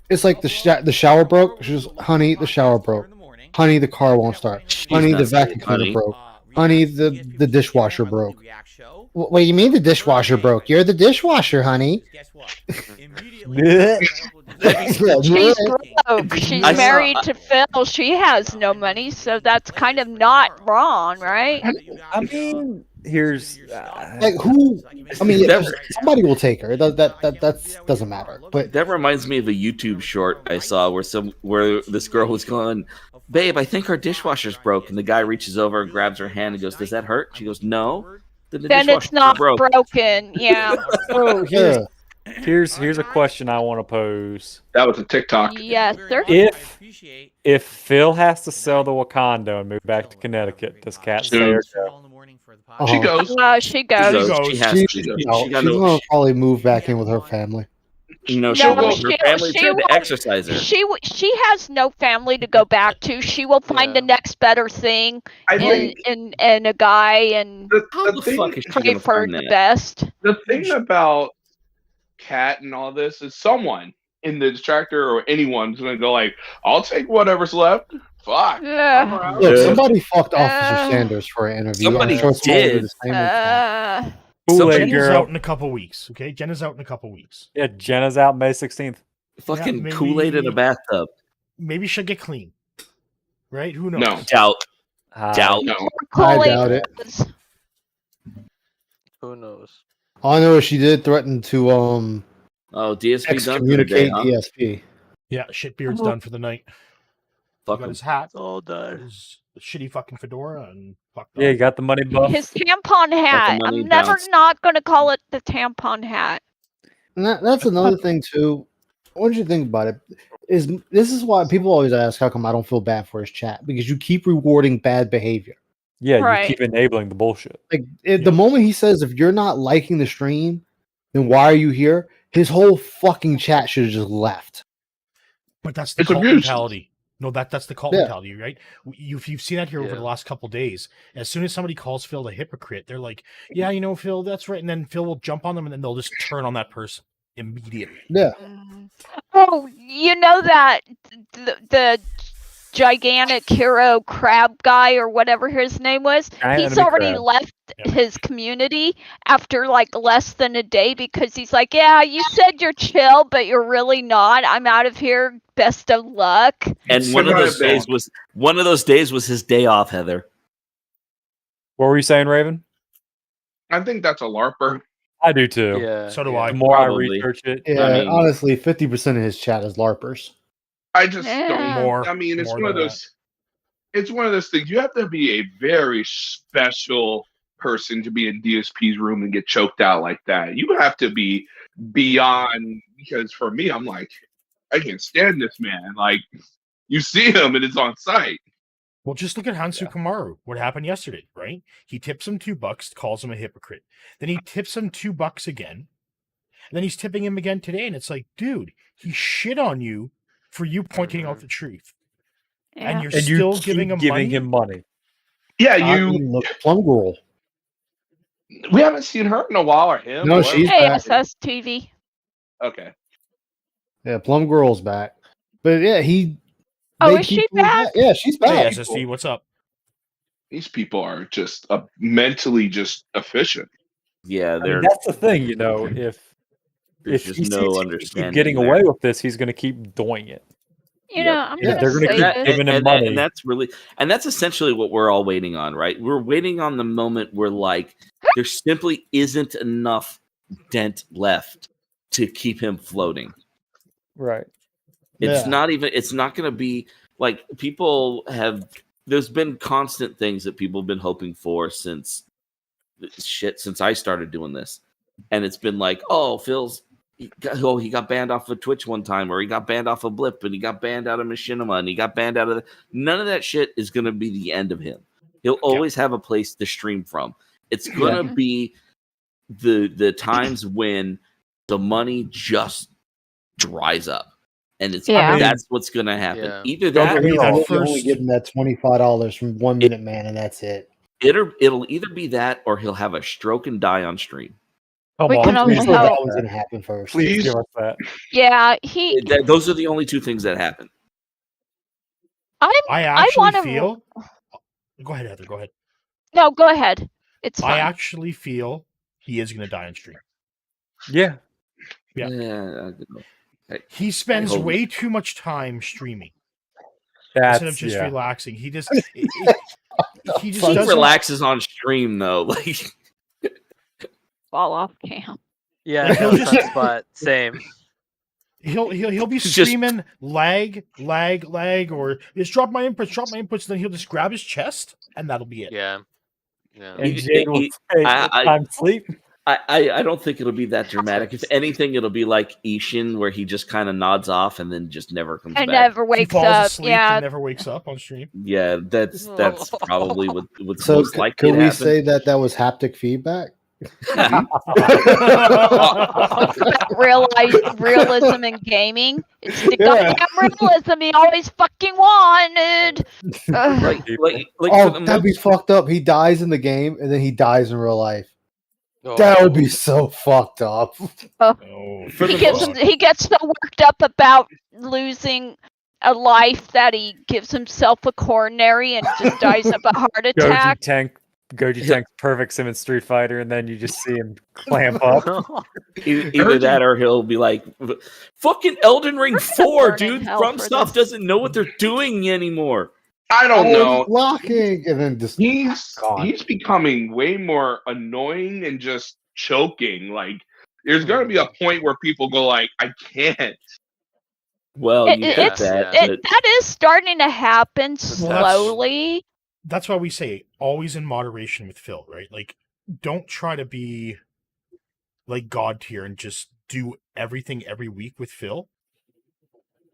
it's like the shower broke. She's honey, the shower broke. Honey, the car won't start. Honey, not the saying vacuum cleaner honey. broke. Honey, the dishwasher broke. What do you mean the dishwasher broke? You're the dishwasher, honey. She's broke. She's married to Phil. She has no money, so that's kind of not wrong, right? I mean, here's Like who? I mean, somebody will take her. That doesn't matter. But that reminds me of a YouTube short I saw where this girl was going, "Babe, I think our dishwasher's broke," and the guy reaches over and grabs her hand and goes, "Does that hurt?" She goes, "No." Then it's not broken. Yeah. So here's a question I want to pose. That was a TikTok. Yes, sir. If Phil has to sell the Wakanda and move back to Connecticut, does Kat stay or go? She goes. She goes. She's gonna probably move back in with her family. No, her family tried to exercise her. She has no family to go back to. She will find the next better thing in a guy and pray for the best. The thing about Kat and all this is someone in the Detractor or anyone's gonna go like, "I'll take whatever's left." Fuck. Yeah. Look, somebody fucked Officer Sanders for an interview. Somebody did. Jenna's out in a couple weeks. Okay, Jenna's out in a couple weeks. Yeah, Jenna's out May 16th. Fucking Kool-Aid in a bathtub. Maybe she'll get clean. Right? Who knows? No. Doubt. No. I doubt it. Who knows? All I know is she did threaten to DSP done for the day, excommunicate huh? DSP. Yeah, Shitbeard's done for the night. Fuck He got him. his hat, all done. his shitty fucking fedora, and fucked Yeah, you got the money buff. His tampon hat. money I'm never bounced. not going to call it the tampon hat. And that's another thing too. What did you think about it? This is why people always ask, how come I don't feel bad for his chat? Because you keep rewarding bad behavior. Yeah, Right. you keep enabling the bullshit. Like the moment he says, if you're not liking the stream, then why are you here? His whole fucking chat should have just left. But that's the It's cult abuse. mentality. No, that's the cult mentality, right? You've seen that here over the last couple days. As soon as somebody calls Phil a hypocrite, they're like, "Yeah, you know, Phil, that's right," and then Phil will jump on them, and then they'll just turn on that person immediately. Yeah. Oh, you know that the gigantic hero crab guy or whatever his name was, Giant he's enemy already crab. left his community after like less than a day because he's like, "Yeah, you said you're chill, but you're really not. I'm out of here. Best of luck." And one of those days was his day off, Heather. What were you saying, Raven? I think that's a LARPer. I do too. Yeah. So do I. The more Probably. I research it, Yeah, I mean- honestly, 50% of his chat is LARPers. I just Yeah. don't. More. I mean, it's more one of than those. It's one of those things. You have to be a very special person to be in DSP's room and get choked out like that. You have to be beyond. Because for me, I'm like, I can't stand this man. Like, you see him and it's on site. Well, just look at Hansu Kamaru. What happened yesterday, right? He tips him $2, calls him a hypocrite. Then he tips him $2 again. And then he's tipping him again today. And it's like, dude, he shit on you for you pointing out the truth. And you're and still you giving keep him giving money? him money. Yeah, I mean, look, Plum Girl. We haven't seen her in a while, or him. No, or she's whatever. back. ASS TV. Okay. Yeah, Plum Girl's back. But yeah, Oh, they is keep she doing back? that. Yeah, she's back. Hey, SSV, what's up? These people are just mentally just efficient. Yeah, I mean, they're that's the thing, you know. If there's he just no sees he understanding. keep getting there. away with this, he's going to keep doing it. You know, I'm Yeah, gonna they're gonna say keep this. giving him money. And that's really, and that's essentially what we're all waiting on, right? We're waiting on the moment where, like, there simply isn't enough dent left to keep him floating. Right. It's Yeah. not even. It's not going to be like people have. There's been constant things that people have been hoping for since I started doing this, and it's been like, oh, he got banned off of Twitch one time, or he got banned off of Blip, and he got banned out of Machinima, and he got banned out of none of that shit is going to be the end of him. He'll always have a place to stream from. It's going to be the times when the money just dries up. And it's that's what's going to happen. Yeah. Either that, I mean, or you're only getting that $25 from 1 Minute Man, and that's it. it'll either be that, or he'll have a stroke and die on stream. Come We on, can only please, hope. That was going to happen first. please give us that. Yeah, Those are the only two things that happen. I actually wanna- feel. Go ahead, Heather. Go ahead. No, go ahead. It's fine. I actually feel he is going to die on stream. Yeah. Yeah. Yeah. He spends Hold- way too much time streaming That's instead of just yeah. relaxing. He just he He just doesn't relaxes on stream though. Like Fall off cam. Yeah, He'll no, just- Sunspot, same. He'll be Just- screaming lag, or just drop my inputs. Then he'll just grab his chest, and that'll be it. Yeah. Yeah. And Jade will say, I- "Time to sleep." I don't think it'll be that dramatic. If anything, it'll be like Ishin, where he just kind of nods off and then just never comes And back. never He wakes falls up. asleep Yeah. and never wakes up on stream. Yeah, that's probably what's So most likely could to we happen. say that was haptic feedback? Realism in gaming. It's the goddamn realism he always fucking wanted. Ugh. like Oh, for the that'd be most, fucked up. He dies in the game and then he dies in real life. Oh. That would be so fucked up. Oh. He gets so worked up about losing a life that he gives himself a coronary and just dies of a heart attack. Goji Tank's perfect sim in Street Fighter, and then you just see him clamp up. either that or he'll be like, "Fucking Elden Ring 4, dude. hell From for Stuff this. doesn't know what they're doing anymore." I don't know. Blocking and then just He's becoming way more annoying and just choking. Like there's gonna be a point where people go like, I can't. Well, you get that. but- That is starting to happen Well, that's- slowly. That's why we say always in moderation with Phil, right? Like, don't try to be like God tier and just do everything every week with Phil.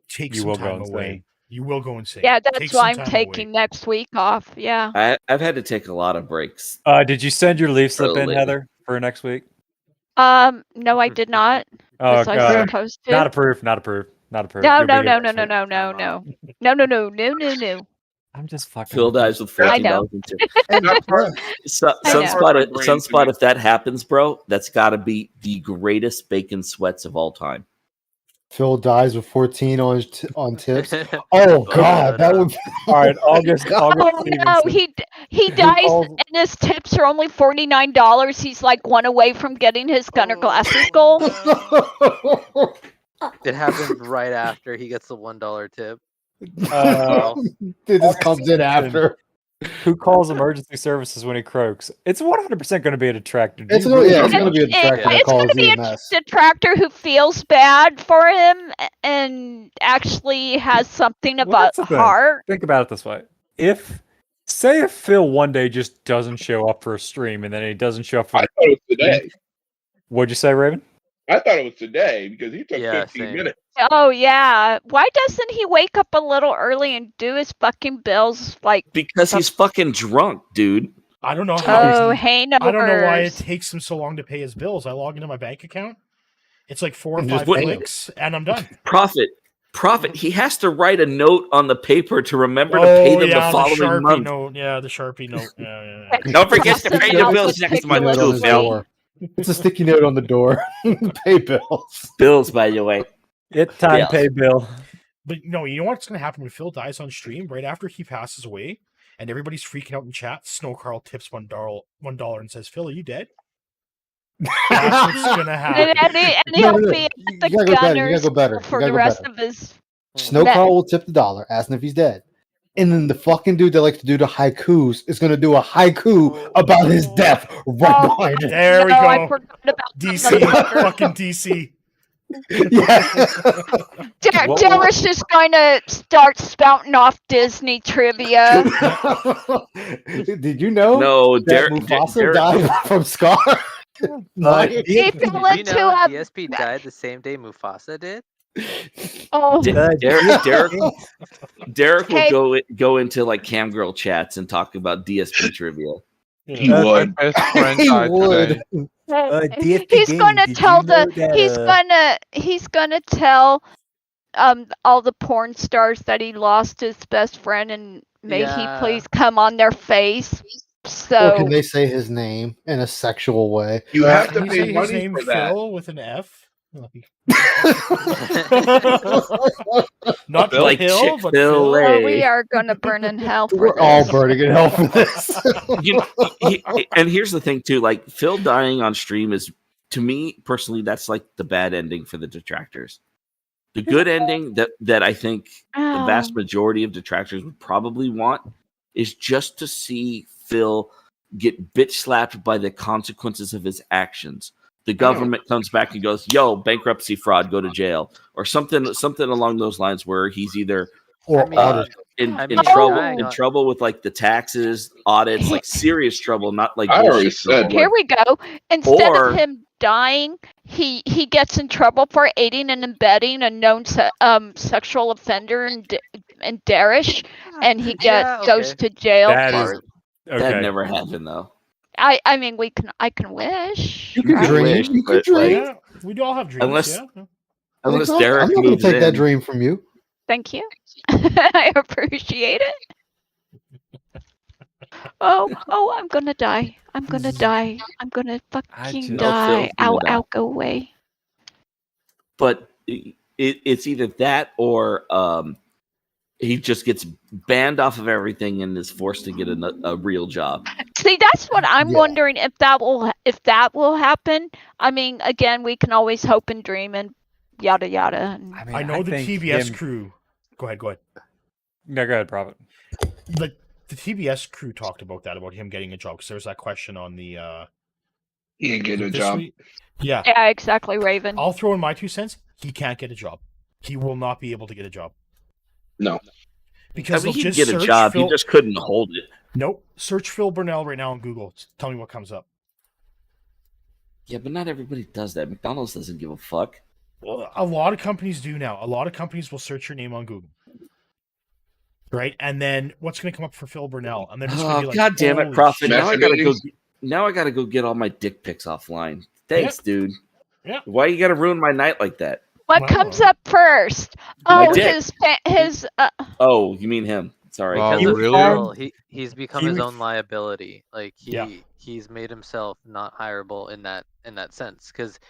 Take You some will go time insane. away. You will go insane. Yeah, Take that's some why I'm time taking away. next week off. Yeah. I've had to take a lot of breaks. Did you send your leave slip in, Lately. Heather, for next week? No, I did not. Oh, Was I God. supposed to? Not approved. Not approved. Not approved. No, You're no, being no, next no, week. no, no, no, no, no. I'm just fucking. Phil dies with I know. $14 in tips. Sunspot, if that happens, bro, that's got to be the greatest bacon sweats of all time. Phil dies with 14 on tips. Oh god, that would. All right, August. Oh no, he dies and his tips are only $49. He's like one away from getting his Gunner Glasses goal. It happened right after he gets the $1 tip. It just comes in after. Who calls emergency services when he croaks? It's 100% going to be a detractor. It's gonna be a detractor that calls EMS. Detractor who feels bad for him and actually has something Well, about that's the thing. heart. Think about it this way: if Phil one day just doesn't show up for a stream, and then he doesn't show up for, I thought it was today. What'd you say, Raven? I thought it was today because he took 15 same. minutes. Oh yeah. Why doesn't he wake up a little early and do his fucking bills like Because he's fucking drunk, dude. I don't know how. Oh, hey, I don't know why it numbers. takes him so long to pay his bills. I log into my bank account. It's like 4 or Just 5 wait. clicks, and I'm done. Profit. He has to write a note on the paper to remember to pay them the the following Sharpie month. note. Yeah, the Sharpie note. Yeah. Don't forget to pay the bills next month Note on too, his Phil. door. It's a sticky note on the door. Pay bills. Bills, by the way. It's time Yeah. to pay bill. But no, you know what's going to happen when Phil dies on stream? Right after he passes away, and everybody's freaking out in chat, Snow Carl tips $1 and says, "Phil, are you dead?" That's what's going to happen. And he'll be at the You gotta go better. You Gunners gotta go better. for You the gotta go rest better. of his. Snow Carl will tip the $1, asking if he's dead. And then the fucking dude that likes to do the haikus is going to do a haiku about his death right behind it. There we No, I go. forgot about DC, that. fucking DC. Darish is going to start spouting off Disney trivia. Did you know No, that Mufasa died from Scar? He fell Did you into know a. DSP died the same day Mufasa did? Oh, Derek Hey. will go into like camgirl chats and talk about DSP trivia. He would. My best friend He died would. today. DSP he's Gaming, gonna did tell you know that, he's gonna tell all the porn stars that he lost his best friend and may Yeah. he please come on their face. Or So can they say his name in a sexual way? You have to Can you pay say his money name for that. Phil with an F? Not Phil? Like Hill, but Chick-fil-A. Phil- Oh, we are gonna burn in hell for We're this. all burning in hell for this. And here's the thing too, like Phil dying on stream is, to me personally, that's like the bad ending for the detractors. The good ending that I think the vast majority of detractors would probably want is just to see Phil get bitch slapped by the consequences of his actions. The government comes back and goes, "Yo, bankruptcy fraud, go to jail," or something along those lines, where he's either in trouble with like the taxes, audits, like serious trouble, not like I already bullshit said trouble. Here we go. Instead Or- of him dying, he gets in trouble for aiding and abetting a known sexual offender in Darish, and he goes to jail for. That never happened though. I mean, I can wish. You can right? dream. You can dream. Yeah, we do all have dreams. Unless I'm Derek not going to moves take that in. dream from you. Thank you. I appreciate it. Oh, I'm gonna die. I'm gonna die. I'm gonna fucking die. Ow, ow, go away. But it's either that or he just gets banned off of everything and is forced to get a real job. See, that's what I'm wondering if that will happen. I mean, again, we can always hope and dream and yada yada. I know the TBS crew. Go ahead. No, go ahead, Prophet. The TBS crew talked about that, about him getting a job, because there was that question on the. He ain't getting a this job. week. Yeah. Yeah, exactly, Raven. I'll throw in my 2 cents. He can't get a job. He will not be able to get a job. No. Because I mean, they'll he'd just get a search job. Phil... He just couldn't hold it. Nope. Search Phil Burnell right now on Google. Tell me what comes up. Yeah, but not everybody does that. McDonald's doesn't give a fuck. Well, a lot of companies do now. A lot of companies will search your name on Google. Right? And then what's going to come up for Phil Burnell? And they're just going to be like, God damn it, "Holy Prophet. shit." Now I gotta go get all my dick pics offline. Thanks, dude. Yeah. Why you gotta ruin my night like that? What comes up first? My Oh, dick. his. Oh, you mean him? Sorry. Because of Phil, he's become his was- own liability. Like he's made himself not hireable in that sense. Because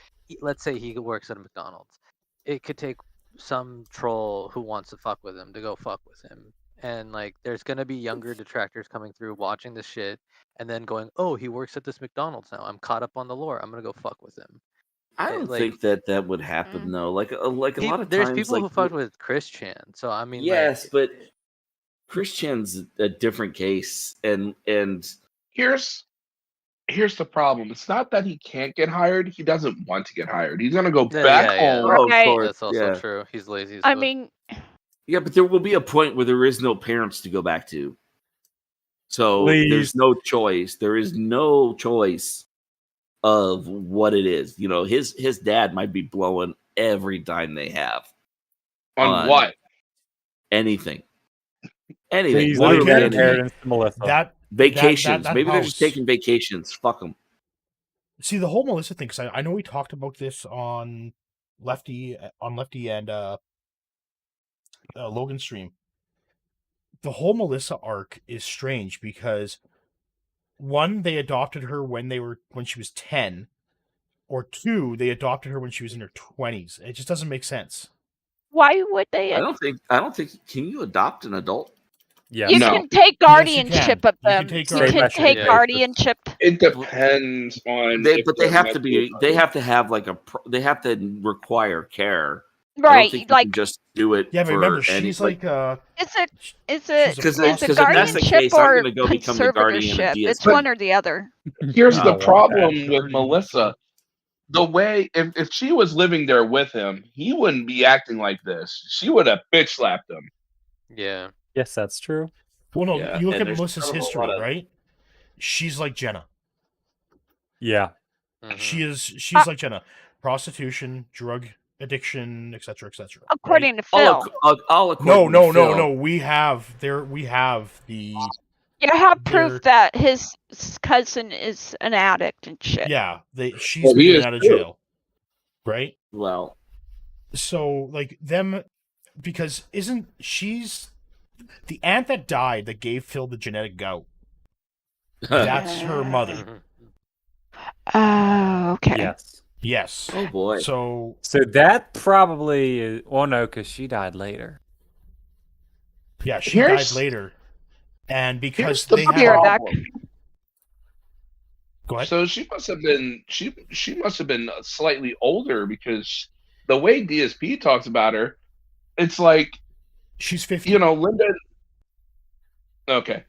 let's say he works at a McDonald's, it could take some troll who wants to fuck with him to go fuck with him, and like there's gonna be younger detractors coming through watching this shit and then going, oh, he works at this McDonald's now. I'm caught up on the lore. I'm gonna go fuck with him. I don't think that would happen though. Like a lot of there's times, people like, who fucked with Chris Chan. So I mean, yes, but Chris Chan's a different case, and Here's the problem. It's not that he can't get hired. He doesn't want to get hired. He's gonna go back home. Oh, of course, That's also yeah. true. He's lazy. As I fuck. mean, Yeah, but there will be a point where there is no parents to go back to. So Please. there's no choice. There is no choice of what it is. You know, his dad might be blowing every dime they have. On what? Anything. Anything. Please Literally leave that anything. inheritance to Melissa. Vacations. that Maybe they're just house- taking vacations. Fuck them. See, the whole Melissa thing, because I know we talked about this on Lefty and Logan stream. The whole Melissa arc is strange because, one, they adopted her when she was 10, or two, they adopted her when she was in her 20s. It just doesn't make sense. why would they? I don't think. Can you adopt an adult? Yeah. You can take guardianship of You them. can take You can guardianship. take Yeah. guardianship. It depends on. But they have to be. They have to have like they have to require care. I Right, don't think you like- can just do it. Yeah, but for remember, any, she's like Is it Because if that's the guardianship case, I'm or gonna go become the guardian of conservatorship? DSP. It's one or the other. Here's I the want problem that. with Melissa. The way, if she was living there with him, he wouldn't be acting like this. She would have bitch slapped him. Yeah. Yes, that's true. Well, no, Yeah, you look and at there's Melissa's kind of a history, lot of- right? She's like Jenna. Yeah. She's like Jenna. Prostitution, drug addiction, etc., etc. According to Phil. All No, according no, to no, Phil. no. We have the You have They're- proof that his cousin is an addict and shit. yeah. She's Well, he been is out of too. jail, right? Well, So like them, because she's the aunt that died that gave Phil the genetic gout? That's her mother. Oh, okay. Yes. Yes. Oh boy. So that probably is. Well, no, because she died later. Yeah, she Here's- died later, and because Here's the they had problem. Go ahead. So she must have been she must have been slightly older, because the way DSP talks about her, it's like she's 50. You know, Linda. Okay.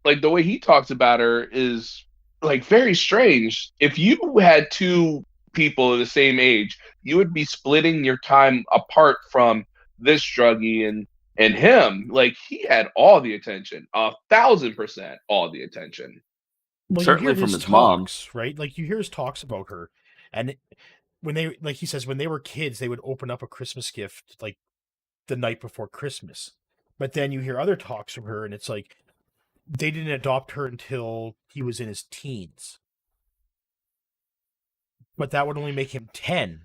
Like the way he talks about her is like very strange. If you had two people of the same age, you would be splitting your time apart from this druggie and him. Like he had all the attention, 1,000% all the attention. Well, Certainly you hear from his his mom. talks, right? Like you hear his talks about her, and when they, like he says, when they were kids, they would open up a Christmas gift like the night before Christmas. But then you hear other talks from her, and it's like they didn't adopt her until he was in his teens. But that would only make him 10,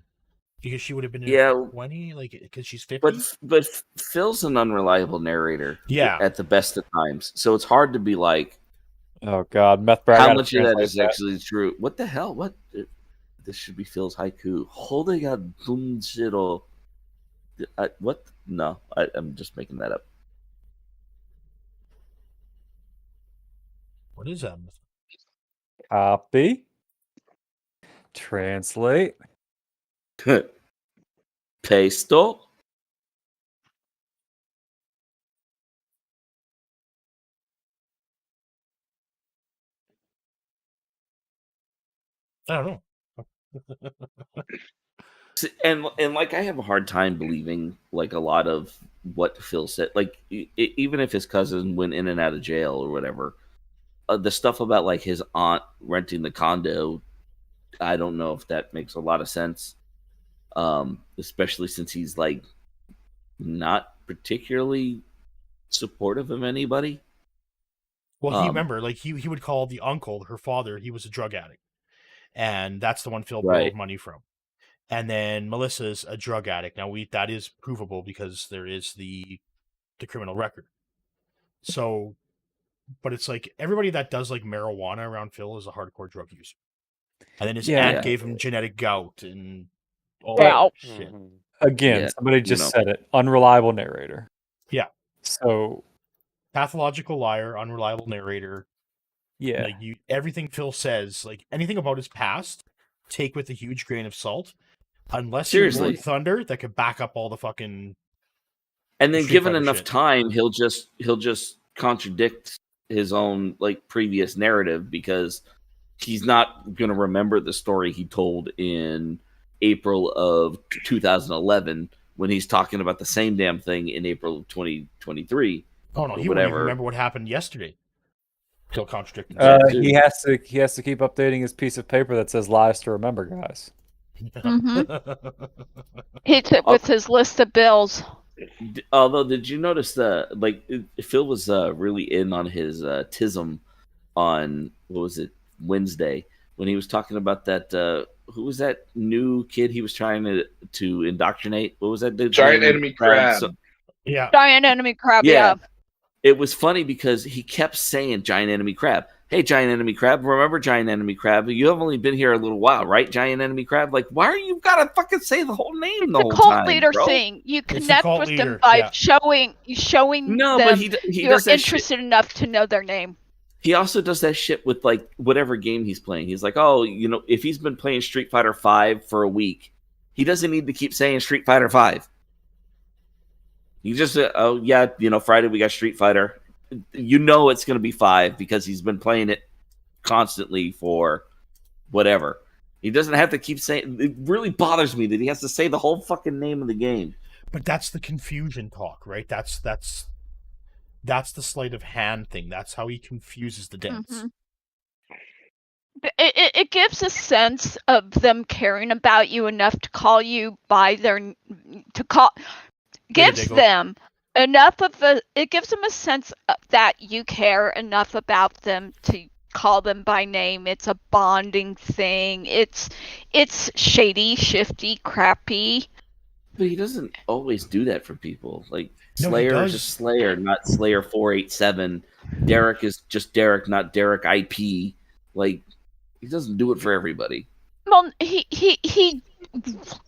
because she would have been in 20, like because she's 50. But Phil's an unreliable narrator. Yeah. At the best of times, so it's hard to be like, oh god, meth brag. How much of that is actually true? What the hell? What? This should be Phil's haiku. Holding a bunshiro. What? No, I'm just making that up. What is that? Copy. Translate. Pesto. I don't know. And like I have a hard time believing like a lot of what Phil said. Like even if his cousin went in and out of jail or whatever, the stuff about like his aunt renting the condo, I don't know if that makes a lot of sense. Especially since he's like not particularly supportive of anybody. Well, he remember, like he would call the uncle, her father, he was a drug addict, and that's the one Phil borrowed money from. And then Melissa's a drug addict. Now that is provable because there is the criminal record. So, but it's like everybody that does like marijuana around Phil is a hardcore drug user. And then his aunt gave him genetic gout and all that shit. Again, somebody just said it. Unreliable narrator. Yeah. So pathological liar, unreliable narrator. Yeah. Like everything Phil says, like anything about his past, take with a huge grain of salt. Unless you're Lord Thunder that could back up all the fucking. And then given enough time, he'll just contradict his own like previous narrative because he's not going to remember the story he told in April of 2011 when he's talking about the same damn thing in April of 2023. Oh no, he won't even remember what happened yesterday. He'll contradict. He has to keep updating his piece of paper that says lies to remember, guys. Hits it with his list of bills. Although, did you notice Phil was really in on his tism on what was it, Wednesday, when he was talking about that who was that new kid he was trying to indoctrinate? What was that? Giant Enemy Crab. Yeah. Giant Enemy Crab. Yeah. It was funny because he kept saying Giant Enemy Crab. Hey, Giant Enemy Crab, remember Giant Enemy Crab? You have only been here a little while, right, Giant Enemy Crab? Like, why are you gotta fucking say the whole name the whole time, cult leader bro? thing. You connect with them by showing No, them but he you're does that interested enough to know their name. He also does that shit with like whatever game he's playing. He's like, oh, if he's been playing Street Fighter V for a week, he doesn't need to keep saying Street Fighter V. He just, Friday we got Street Fighter. It's going to be 5 because he's been playing it constantly for whatever. He doesn't have to keep saying. It really bothers me that he has to say the whole fucking name of the game. But that's the confusion talk, right? That's the sleight of hand thing. That's how he confuses the dance. Mm-hmm. It gives a sense of them caring about you enough to call you by their gives them enough of it gives them a sense that you care enough about them to call them by name. It's a bonding thing. It's shady, shifty, crappy. But he doesn't always do that for people. Like Slayer is just Slayer, not Slayer 487. Derek is just Derek, not Derek IP. Like he doesn't do it for everybody. Well, he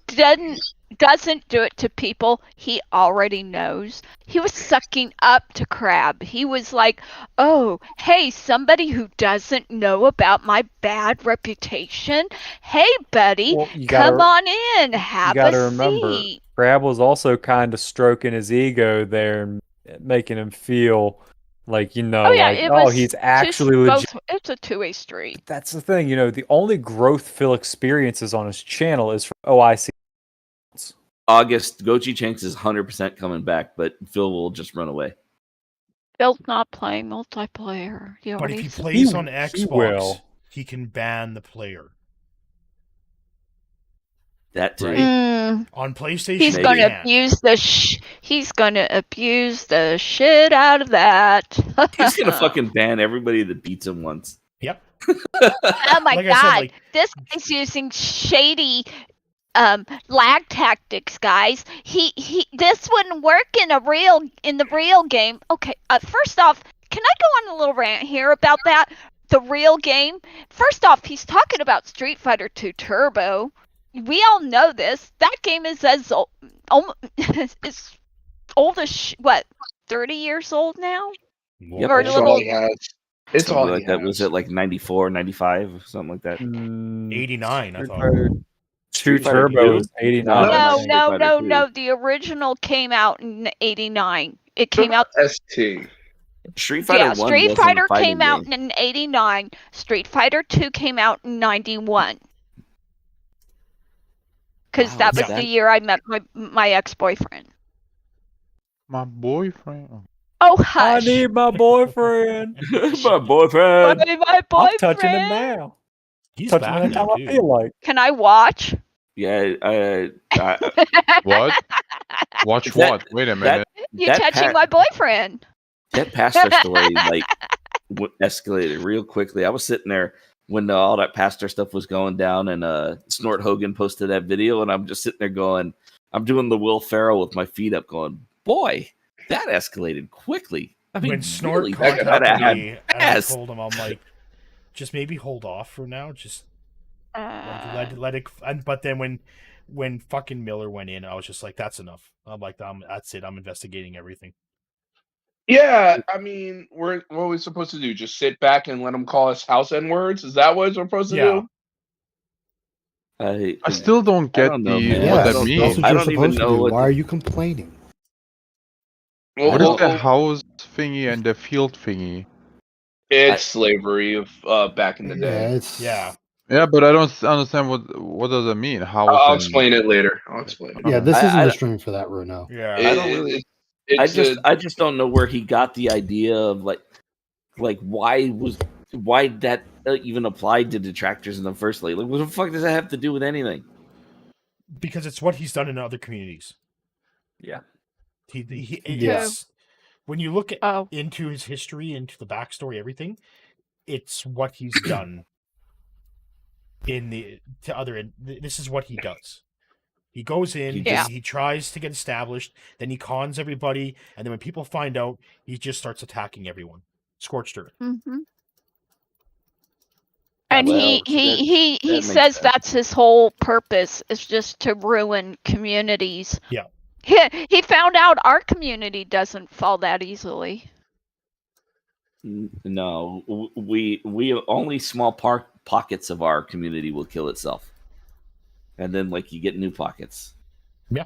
doesn't doesn't do it to people he already knows. He was sucking up to Crab. He was like, oh, hey, somebody who doesn't know about my bad reputation. Hey, buddy, Well, you come gotta- on in, You have got to a remember, seat. Crab was also kind of stroking his ego there and making him feel like, Oh yeah, like, it oh, was he's actually legit. It's a two-way street. That's the thing, the only growth Phil experiences on his channel is from OIC. August, Gochi Chanks is 100% coming back, but Phil will just run away. Phil's not playing multiplayer. You But if already he said- plays on Xbox, will. he can ban the player. That too. On PlayStation, He's he gonna can't. abuse he's gonna abuse the shit out of that. He's gonna fucking ban everybody that beats him once. Yep. Oh my Like I god, said, like- this guy's using shady lag tactics, guys. He this wouldn't work in the real game. Okay, first off, can I go on a little rant here about that? The real game. First off, he's talking about Street Fighter 2 Turbo. We all know this. That game is as old, it's old as what, 30 years old now? Yep, Or a that's little. all he has. It's Something all like he that. has. Was it like 94, 95, something like that? 89, I thought. Two Street Fighter Turbo 2? is 89. No. The original came out in 89. It came out. ST. Street Fighter 1 Street wasn't Fighter a fighting came out game. in 89. Street Fighter 2 came out in 91. Because Wow, that was that- the year I met my ex-boyfriend. My boyfriend. Oh, hush. I need my boyfriend. My boyfriend. My boyfriend. I'm touching him now. He's touching back him now, how I too. feel like. Can I watch? Yeah. What? Watch That- what? Wait a minute. You touching my boyfriend? That pastor story escalated real quickly. I was sitting there when all that pastor stuff was going down, and Snort Hogan posted that video, and I'm just sitting there going, I'm doing the Will Ferrell with my feet up, going, boy, that escalated quickly. I mean, When Snort really, contacted me, and I fast. told him, I'm like, just maybe hold off for now. Just let it. But then when fucking Miller went in, I was just like, that's enough. I'm like, that's it. I'm investigating everything. Yeah, I mean, what are we supposed to do? Just sit back and let him call us house N words? Is that what we're supposed to do? I still don't get don't know, the man. what Yeah, that that's means. what you're supposed to do. Why are you complaining? What is the house thingy and the field thingy? It's slavery of back in the day. Yeah. Yeah, but I don't understand what does it mean. House. I'll and- explain it later. I'll explain it. Yeah, this I- isn't I- the stream for that, Bruno. Yeah. I don't really. I just don't know where he got the idea of like why that even applied to detractors in the first place. Like, what the fuck does that have to do with anything? Because it's what he's done in other communities. Yeah. It's, when you look into his history, into the backstory, everything, it's what he's done this is what he does. He goes in, he tries to get established, then he cons everybody, and then when people find out, he just starts attacking everyone. Scorched earth. Mm-hmm. And Well, he that makes says sense. that's his whole purpose, is just to ruin communities. Yeah. He found out our community doesn't fall that easily. No, we only small pockets of our community will kill itself, and then like you get new pockets. Yeah,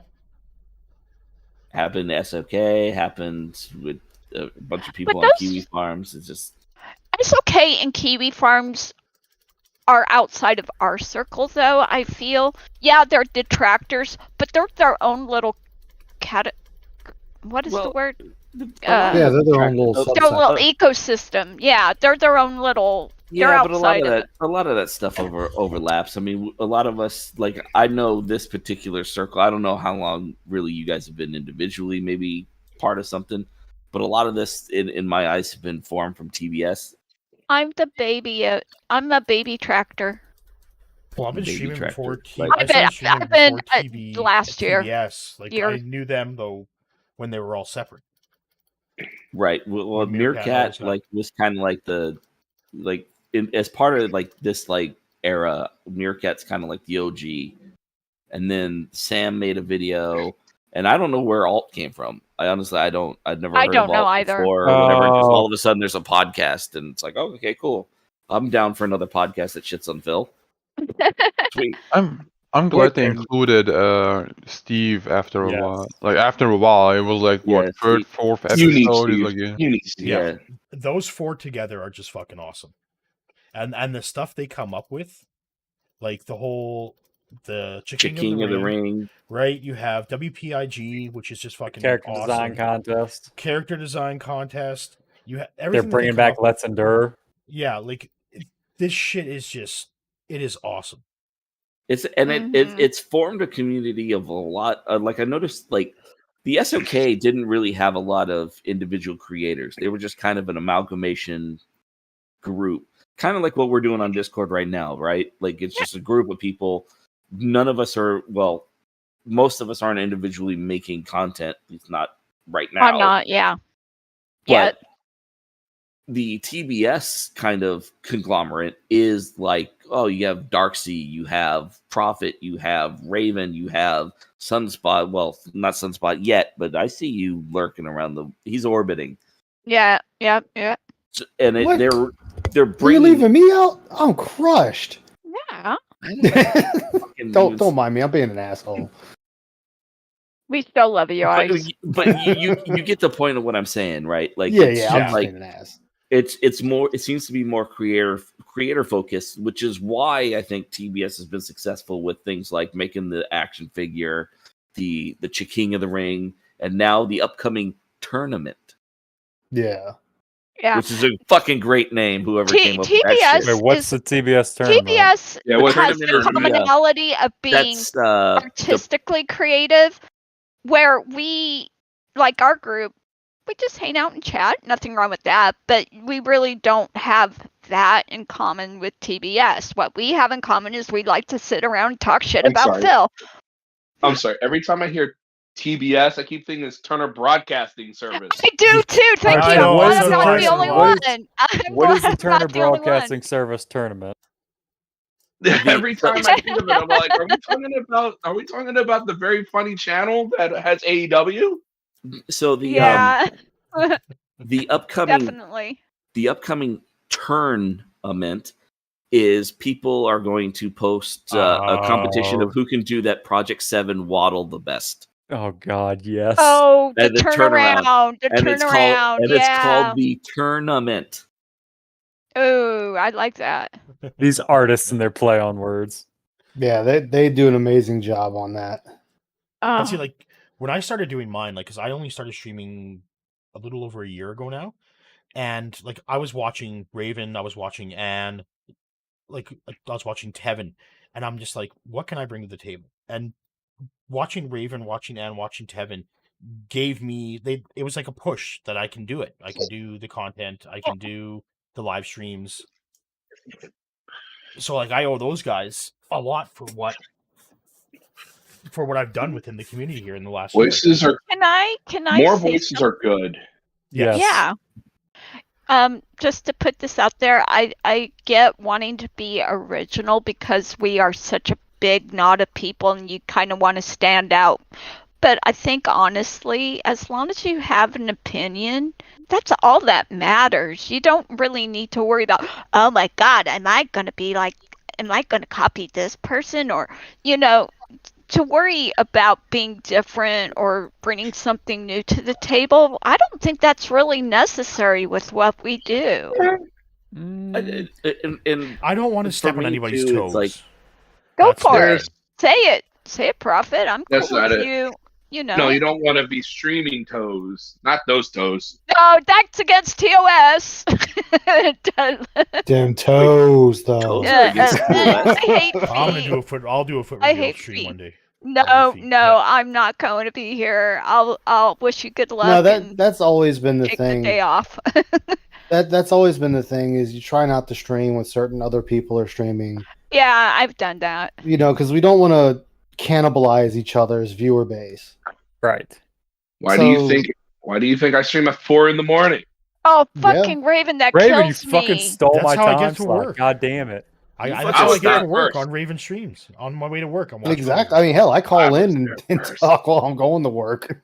happened to SOK, happened with a bunch of people But on those- Kiwi Farms. It's just SOK and Kiwi Farms are outside of our circle, though, I feel. Yeah, they're detractors, but they're their own little what is the word? Yeah, they're their own little Their little ecosystem. Yeah, they're their own little. They're yeah, but outside of it. a lot of that stuff overlaps. I mean, a lot of us, like, I know this particular circle. I don't know how long really you guys have been individually, maybe part of something, but a lot of this, in my eyes, have been formed from TBS. I'm the baby. I'm a baby tractor. Well, I've been Baby streaming tractor. before. Like- I've been last year. Yes, like Year. I knew them though when they were all separate. Right. Well, With Meerkat Meerkat also. like was kind of like as part of like this like era. Meerkat's kind of like the OG, and then Sam made a video, and I don't know where Alt came from. I honestly, I'd never heard don't of know Alt either. before. Or whatever. Just all of a sudden, there's a podcast, and it's like, oh, okay, cool. I'm down for another podcast that shits on Phil. Sweet. I'm glad they included Steve after a while. Like after a while, it was like what third, fourth episode. Yeah. Those 4 together are just fucking awesome. And the stuff they come up with, like the King of the Ring. Right? You have WPIG, which is just fucking Character awesome. design contest. Character design contest. You have They're everything. bringing back Let's Endure. Yeah, like this shit is just it is awesome. It's formed a community of a lot. Like I noticed, like the SOK didn't really have a lot of individual creators. They were just kind of an amalgamation group, kind of like what we're doing on Discord right now, right? Like it's just a group of people. None of us are most of us aren't individually making content. It's not right now. I'm not. Yeah. But the TBS kind of conglomerate is like, oh, you have Darksea, you have Prophet, you have Raven, you have Sunspot. Well, not Sunspot yet, but I see you lurking around he's orbiting. Yeah. And What? they're Are you bringing. leaving me out? I'm crushed. Yeah. Don't mind me. I'm being an asshole. We still love you guys. But you get the point of what I'm saying, right? Like Yeah, it's I'm just just like being an ass. it's more. It seems to be more creator focused, which is why I think TBS has been successful with things like making the action figure, the King of the Ring, and now the upcoming tournament. Yeah. Yeah. Which is a fucking great name. Whoever came up with that TBS shit. Wait, what's the TBS tournament? TBS what has tournament the are we, commonality of being that's artistically creative, where we, like our group, we just hang out and chat. Nothing wrong with that, but we really don't have that in common with TBS. What we have in common is we like to sit around and talk shit about Phil. I'm sorry. Every time I hear TBS, I keep thinking it's Turner Broadcasting Service. I do too. Thank you. I'm not the only one. What is the Turner Broadcasting Service tournament? Every time I think of it, I'm like, are we talking about the very funny channel that has AEW? So the the upcoming definitely the upcoming tournament is people are going to post a competition of who can do that Project 7 waddle the best. Oh God, yes. Oh, the And turnaround. The turnaround. It's called the tournament. Oh, I like that. These artists and their play on words. Yeah, they do an amazing job on that. But see, like when I started doing mine, like because I only started streaming a little over a year ago now, and like I was watching Raven, I was watching Anne, like I was watching Tevin, and I'm just like, what can I bring to the table? And watching Raven, watching Anne, watching Tevin gave me it was like a push that I can do it. I can do the content, I can do the live streams. So like I owe those guys a lot for what I've done within the community here in the last Voices year. are Can I more say voices are good. Yes. Yeah. Just to put this out there, I get wanting to be original because we are such a big knot of people and you kind of want to stand out. But I think honestly, as long as you have an opinion, that's all that matters. You don't really need to worry about, oh my God, am I going to copy this person? Or, to worry about being different or bringing something new to the table, I don't think that's really necessary with what we do. And I don't want to for step on me, anybody's too, toes. it's like Go That's for fair. it. Say it, Prophet. I'm cool That's not with it. you. No, you don't want to be streaming toes. Not those toes. No, that's against TOS. Damn toes, though. I hate I'm gonna feet. I'll do a foot I reveal hate stream feet. one day. No, I'm not going to be here. I'll wish you good luck. No, and that's always been the take thing. the day off. That's always been the thing is you try not to stream when certain other people are streaming. Yeah, I've done that. Because we don't want to cannibalize each other's viewer base. Right. Why do you think I stream at 4 a.m? Oh, fucking Raven, that Raven, you kills fucking me. stole That's my how I time get to slot. work. God damn it. That's how I get to work on Raven streams. On my way to work, I'm watching. Exactly. I mean, hell, I call in and talk while I'm going to work.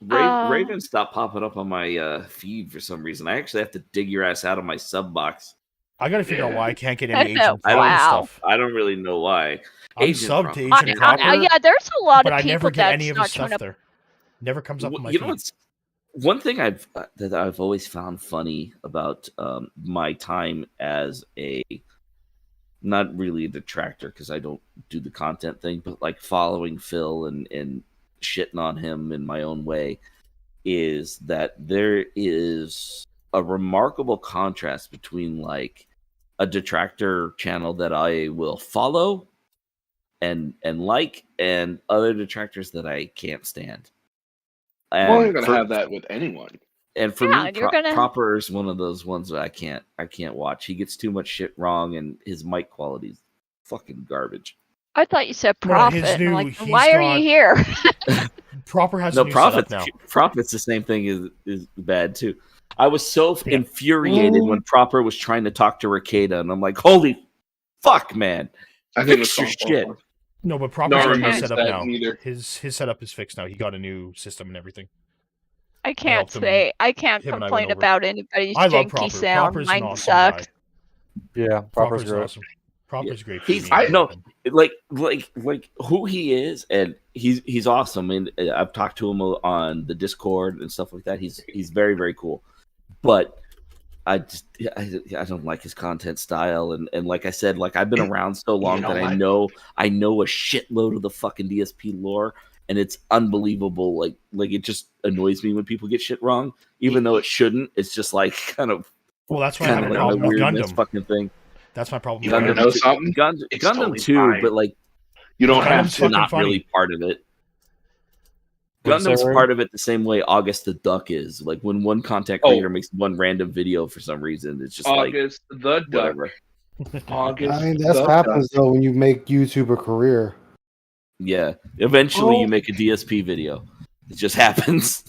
Raven stopped popping up on my feed for some reason. I actually have to dig your ass out of my sub box. I gotta figure out why I can't get any Agent Proper stuff. I don't really know why. I'm subbed to Agent Proper. Yeah, there's a lot but of I people never get that's any of not his showing stuff up. there. Never comes up on my You feed. know what's one thing that I've always found funny about my time as a not really a detractor because I don't do the content thing, but like following Phil and shitting on him in my own way is that there is a remarkable contrast between like a detractor channel that I will follow and like and other detractors that I can't stand. I'm only gonna have that with anyone. And for me, Proper is one of those ones that I can't watch. He gets too much shit wrong, and his mic quality is fucking garbage. I thought you said Well, Prophet. his I'm new- like, he's why are got- you here? Proper has No, a new setup Prophet's now. Prophet's the same thing is bad too. I was so infuriated when Proper was trying to talk to Ricada, and I'm like, holy fuck, man! I think Fix your it's shit. No, but Proper's got a new remembers setup that now. neither. His setup is fixed now. He got a new system and everything. I can't him- say I can't him and I complain went over. about anybody's I love janky Proper. sound. Proper's an Mine awesome guy. sucks. Yeah, Proper's great. awesome. Proper's great. for He's me. like who he is, and he's awesome. And I've talked to him on the Discord and stuff like that. He's very, very cool. But I don't like his content style, and like I said, like I've been around so long that I know a shitload of the fucking DSP lore, and it's unbelievable. Like it just annoys me when people get shit wrong, even though it shouldn't. It's just like kind of Well, that's why I have a like problem with weirdness Gundam. fucking thing. That's my problem. You with wanna Gundam. know something? It's Gundam totally too, fine. but like You don't Gundam's have to. fucking not funny. really part of it. What's Gundam's that, Ray? part of it the same way August the Duck is. Like when one content creator makes one random video for some reason, it's just August the like Duck. whatever. August. I mean, that's the what happens Duck. though when you make YouTube a career. Yeah. Eventually Oh. you make a DSP video. It just happens.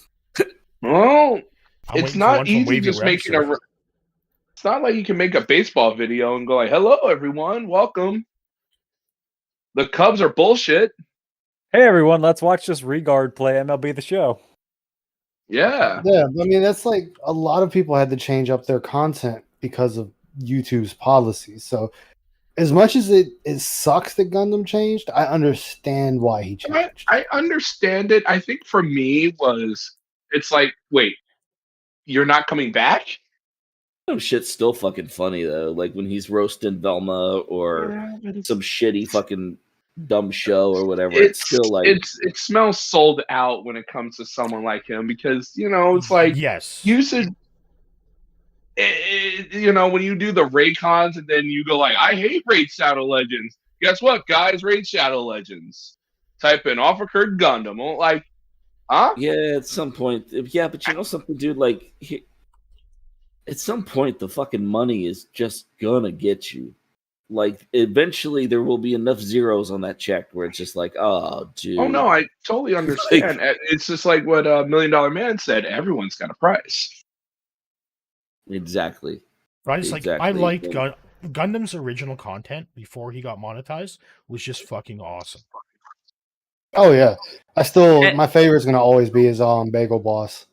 Well, I'm it's waiting for one not from easy Wavy just Web making Surf. It's not like you can make a baseball video and go like, "Hello, everyone, welcome." The Cubs are bullshit. Hey everyone, let's watch this Regard play MLB The Show. Yeah. Yeah, I mean that's like a lot of people had to change up their content because of YouTube's policies. So as much as it sucks that Gundam changed, I understand why he changed. I understand it. I think for me it's like, wait, you're not coming back? Some shit's still fucking funny though. Like when he's roasting Velma or some shitty fucking dumb show or whatever. It's still like it smells sold out when it comes to someone like him because it's like yes, you should. When you do the Raycons and then you go like, I hate Raid Shadow Legends. Guess what, guys? Raid Shadow Legends. Type in Offer Kurt Gundam. I'm like, huh? Yeah, at some point. Yeah, but you know something, dude? Like, at some point, the fucking money is just gonna get you. Like, eventually, there will be enough zeros on that check where it's just like, oh, dude. Oh, no, I totally understand. It's just like what $1 Million Man said. Everyone's got a price. Exactly. But I just Exactly. I liked Gundam's original content before he got monetized was just fucking awesome. Oh yeah, my favorite's gonna always be his Bagel Boss.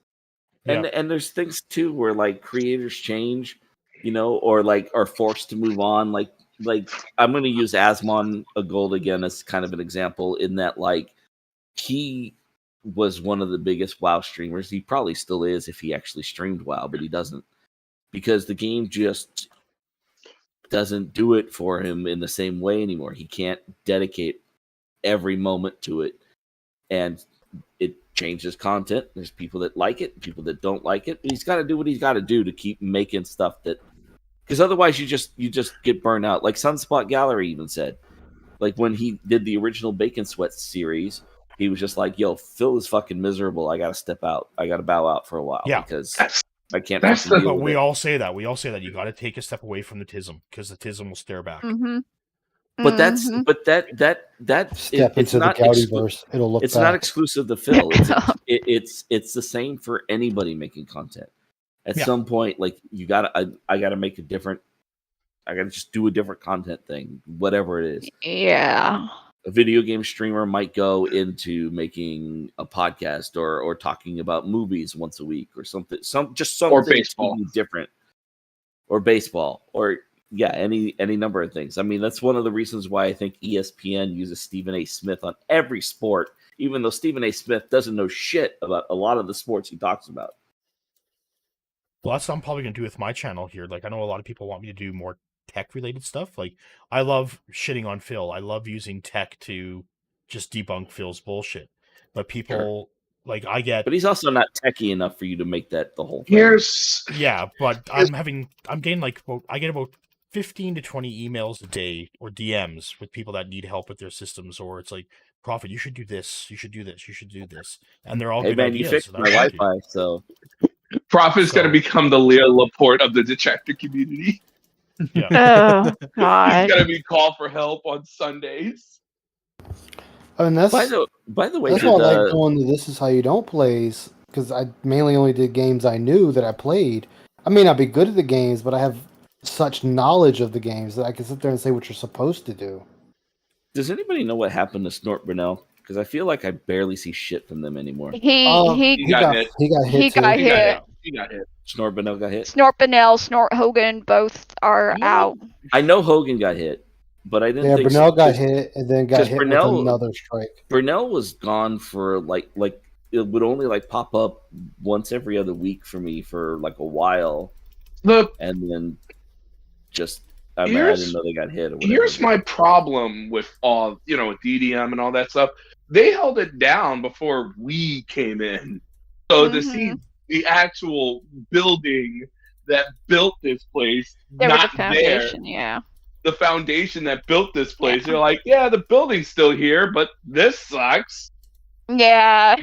And there's things too where like creators change, or like are forced to move on. Like I'm gonna use Asmon a Gold again as kind of an example in that like he was one of the biggest WoW streamers. He probably still is if he actually streamed WoW, but he doesn't because the game just doesn't do it for him in the same way anymore. He can't dedicate every moment to it, and it changes content. There's people that like it, people that don't like it. He's got to do what he's got to do to keep making stuff that, because otherwise you just get burned out. Like Sunspot Gallery even said, like when he did the original Bacon Sweat series, he was just like, "Yo, Phil is fucking miserable. I got to step out. I got to bow out for a while because I can't." But we all say that. We all say that you got to take a step away from the tism because the tism will stare back. Mm-hmm. But that Step it's into the not Goutbliverse. It'll look. it's back. not exclusive to Phil. It's the same for anybody making content. At some point, like I gotta make a different I gotta just do a different content thing, whatever it is. Yeah. A video game streamer might go into making a podcast or talking about movies once a week or something, something baseball. different, or baseball, or any number of things. I mean, that's one of the reasons why I think ESPN uses Stephen A. Smith on every sport, even though Stephen A. Smith doesn't know shit about a lot of the sports he talks about. Well, that's what I'm probably going to do with my channel here. Like, I know a lot of people want me to do more tech-related stuff. Like, I love shitting on Phil. I love using tech to just debunk Phil's bullshit. But people, like, I get... But he's also not techie enough for you to make that the whole thing. Yeah, but I'm getting, like, I get about 15 to 20 emails a day, or DMs, with people that need help with their systems, or it's like, Prophet, you should do this, you should do this, you should do this. And they're all good ideas. You fixed my Wi-Fi, so... Prophet's going to become the Leo Laporte of the Detractor community. Yeah. Oh, God. He's going to be called for help on Sundays. I mean, that's by the way, that's why I like going to This Is How You Don't plays, because I mainly only did games I knew that I played. I may not be good at the games, but I have such knowledge of the games that I can sit there and say what you're supposed to do. Does anybody know what happened to Snort Burnell? Because I feel like I barely see shit from them anymore. He got hit. He got hit. He got hit. Snort Burnell got hit. Snort Burnell, Snort Hogan, both are out. I know Hogan got hit, but I didn't. Yeah, think Burnell got hit and then got hit Burnell, with another strike. Burnell was gone for like it would only like pop up once every other week for me for like a while, and then just I didn't know they got hit. Or whatever. Here's my problem with all with DDM and all that stuff. They held it down before we came in, so to see the actual building that built this place not the foundation, there. The foundation that built this place. They're like, yeah, the building's still here, but this sucks. Yeah.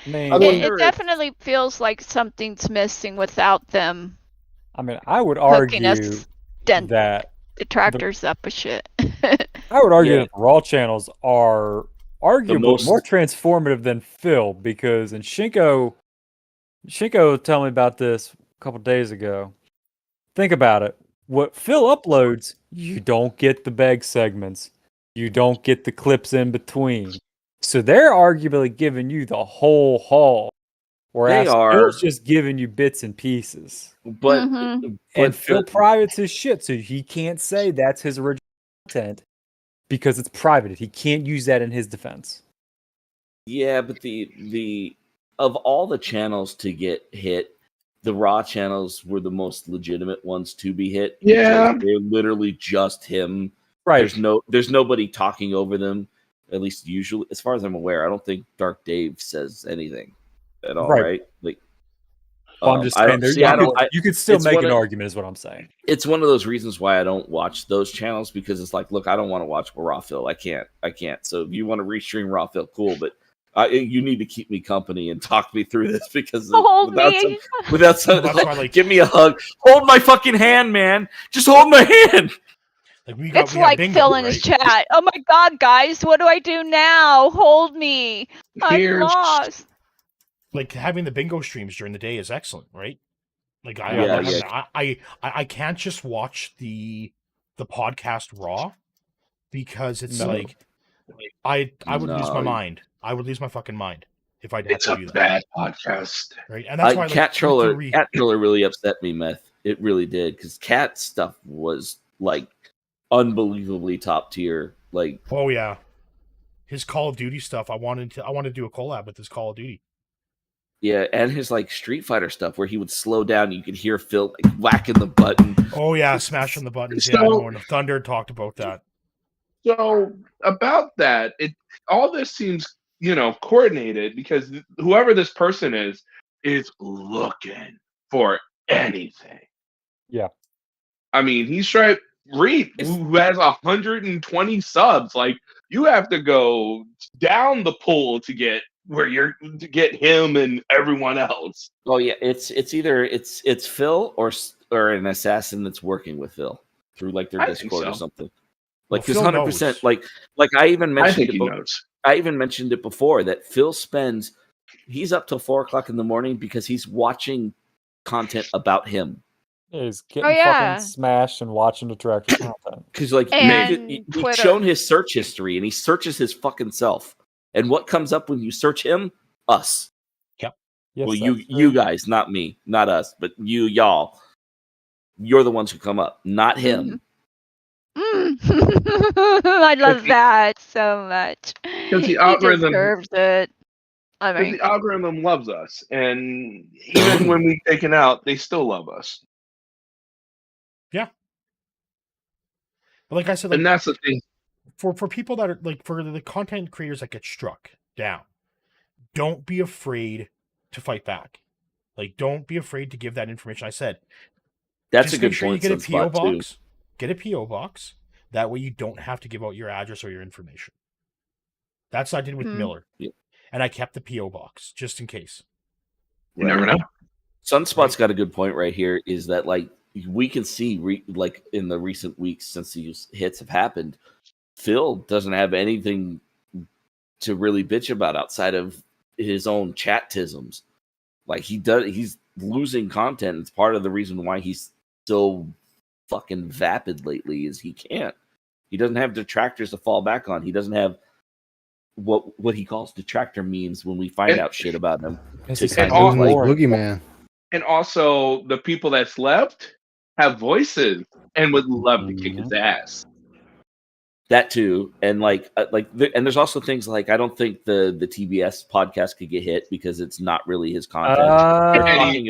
Man, it definitely feels like something's missing without them. I mean, I would hooking argue us that detractors up a shit. I would argue that the Raw channels are arguably most- more transformative than Phil, because and Shinko told me about this a couple days ago. Think about it. What Phil uploads, you don't get the beg segments. You don't get the clips in between. So they're arguably giving you the whole haul. Whereas Phil's just giving you bits and pieces. But and Phil privates his shit, so he can't say that's his original content because it's privated. He can't use that in his defense. Yeah, but the of all the channels to get hit, the Raw channels were the most legitimate ones to be hit. Yeah, they're literally just him. Right. There's nobody talking over them. At least usually, as far as I'm aware, I don't think Dark Dave says anything at all. Right? Like, well, I'm just saying, you could still make an argument, is what I'm saying. It's one of those reasons why I don't watch those channels, because it's like, look, I don't want to watch Raw Phil. I can't. So if you want to restream Raw Phil, cool, but you need to keep me company and talk me through this, because without some give me a hug, hold my fucking hand, man. Just hold my hand. It's like Phil in his chat. Oh my god, guys, what do I do now? Hold me. I'm lost. Like, having the bingo streams during the day is excellent, right? Like, I can't just watch the podcast raw, because it's like I would lose my mind. I would lose my fucking mind if I had to do that. It's a bad podcast, right? And that's why Cat Troller really upset me, Meth. It really did, because Cat stuff was like unbelievably top tier. Like, oh yeah, his Call of Duty stuff. I wanted to do a collab with his Call of Duty. Yeah, and his like Street Fighter stuff, where he would slow down and you could hear Phil like whacking the button. Oh yeah, smashing the buttons. Yeah, I know, and Thunder talked about that. So about that, all this seems coordinated, because whoever this person is looking for anything. Yeah, I mean, he's trying. Reed, who has 120 subs, like, you have to go down the pool to get to get him and everyone else. Oh yeah, it's either Phil or an assassin that's working with Phil through like their Discord or something. Like, because 100%, like I even mentioned I even mentioned it before that Phil he's up till 4 o'clock in the morning because he's watching content about him. He's getting yeah. fucking smashed and watching Detractor content. Because like And he's Twitter. shown his search history and he searches his fucking self. And what comes up when you search him? Us. Yep. Yes, Well, that's you true. guys, not me, not us, but y'all. You're the ones who come up, not him. I love that so much. Because the He algorithm- deserves it. I Because mean, the algorithm loves us, and even when we take it out, they still love us. Yeah. But like I said, like, And that's the thing. For people that are like, for the content creators that get struck down, don't be afraid to fight back. Like, don't be afraid to give that information. I said, That's just a good make sure point. you get a PO Sunspot, too. box. Get a PO box. That way you don't have to give out your address or your information. That's what I did with Miller. Yeah. And I kept the PO box just in case. You never know. Sunspot's got a good point right here. Is that like we can see like in the recent weeks since these hits have happened, Phil doesn't have anything to really bitch about outside of his own chat-tisms. Like he's losing content. It's part of the reason why he's so fucking vapid lately. Is he doesn't have detractors to fall back on. He doesn't have what he calls detractor memes when we find out shit about him. To kind of like boogeyman. And also, the people that's left have voices and would love to kick his ass. that too, and and there's also things like I don't think the TBS podcast could get hit because it's not really his content.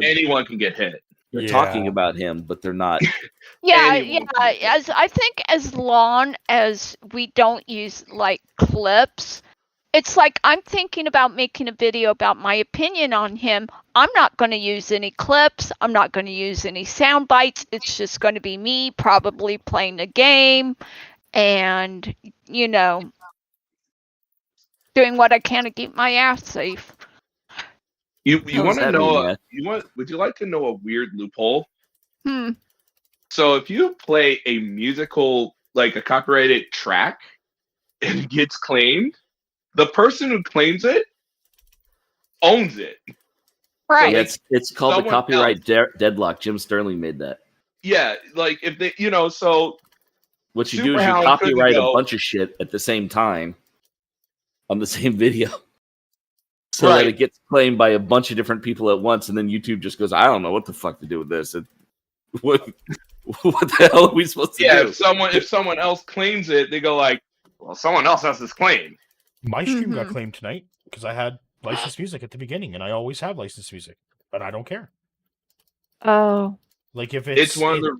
Anyone can get hit. They're talking about him, but they're not. yeah. As I think, as long as we don't use like clips, it's like I'm thinking about making a video about my opinion on him. I'm not going to use any clips. I'm not going to use any sound bites. It's just going to be me probably playing a game and, doing what I can to keep my ass safe. You want to know? Would you like to know a weird loophole? So if you play a musical, like a copyrighted track, and it gets claimed, the person who claims it owns it. Right. Yeah, it's called the copyright deadlock. Jim Sterling made that. Yeah, like if they, so what you do is you copyright a bunch of shit at the same time on the same video. So that it gets claimed by a bunch of different people at once, and then YouTube just goes, I don't know what the fuck to do with this. What the hell are we supposed to do? Yeah, if someone else claims it, they go like, well, someone else has this claim. My stream got claimed tonight because I had licensed music at the beginning, and I always have licensed music, but I don't care. Oh. Like if it's one of the.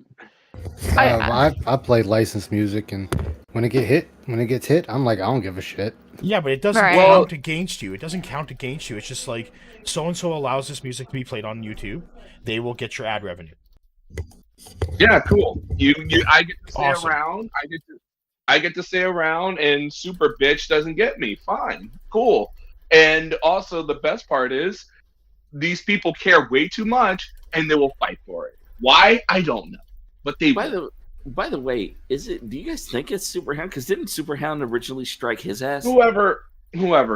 I played licensed music, and when it gets hit, I'm like, I don't give a shit. Yeah, but it doesn't count against you. It doesn't count against you. It's just like so and so allows this music to be played on YouTube. They will get your ad revenue. Yeah, cool. I get to stay around. I get to stay around, and Super Bitch doesn't get me. Fine, cool. And also, the best part is these people care way too much, and they will fight for it. Why? I don't know, but they. By the way, do you guys think it's Superhound? Because didn't Superhound originally strike his ass? Whoever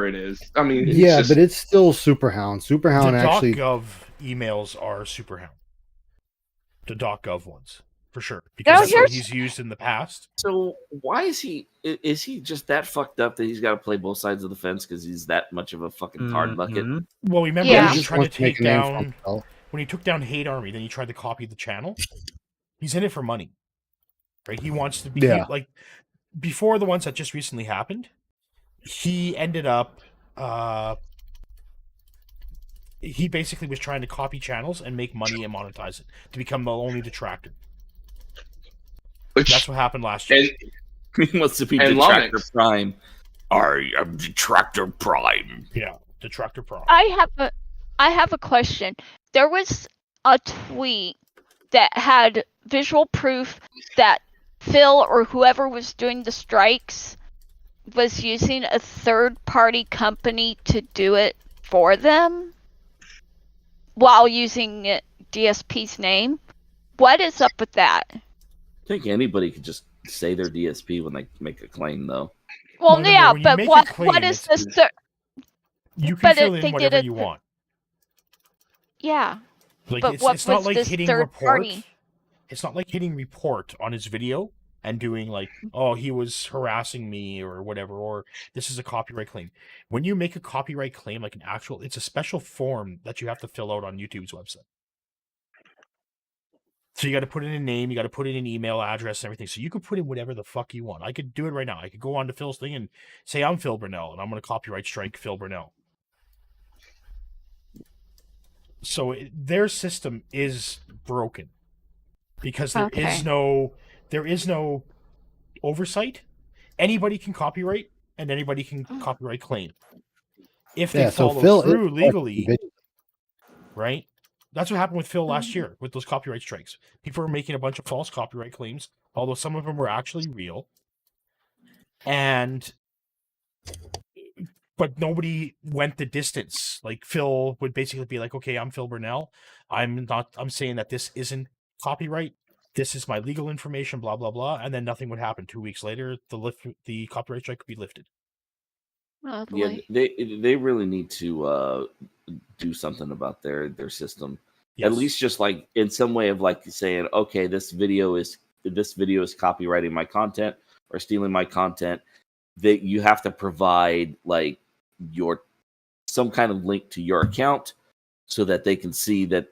it is. I mean, yeah, but it's still Superhound. Superhound the actually. .gov emails are Superhound. The .gov ones, for sure, because that's what he's used in the past. So why is he? Is he just that fucked up that he's got to play both sides of the fence because he's that much of a fucking tard bucket? Well, remember when he tried to take down when he took down Hate Army, then he tried to copy the channel. He's in it for money. Right, he wants to be like before the ones that just recently happened. He ended up, he basically was trying to copy channels and make money and monetize it to become the only detractor. That's what happened last year. He wants to be Detractor Prime. I am Detractor Prime. Yeah, Detractor Prime. I have a question. There was a tweet that had visual proof that Phil or whoever was doing the strikes was using a third-party company to do it for them while using DSP's name. What is up with that? I think anybody could just say their DSP when they make a claim, though. Well, yeah, but what is this? You can fill in whatever you want. Yeah. Like, but it's not like hitting report. party? it's not like hitting report on his video and doing like, oh, he was harassing me or whatever, or this is a copyright claim. When you make a copyright claim, like an actual, it's a special form that you have to fill out on YouTube's website. So you got to put in a name, you got to put in an email address and everything. So you could put in whatever the fuck you want. I could do it right now. I could go on to Phil's thing and say I'm Phil Burnell and I'm going to copyright strike Phil Burnell. So their system is broken because there is no oversight. Anybody can copyright and anybody can copyright claim if they follow through legally, right? That's what happened with Phil last year with those copyright strikes. People were making a bunch of false copyright claims, although some of them were actually real. But nobody went the distance. Like Phil would basically be like, okay, I'm Phil Burnell. I'm saying that this isn't copyright. This is my legal information, blah, blah, blah. And then nothing would happen. 2 weeks later, the copyright strike could be lifted. Oh, yeah, they really need to do something about their system. Yes. At least just like in some way of like saying, okay, this video is copyrighting my content or stealing my content. That you have to provide like some kind of link to your account so that they can see that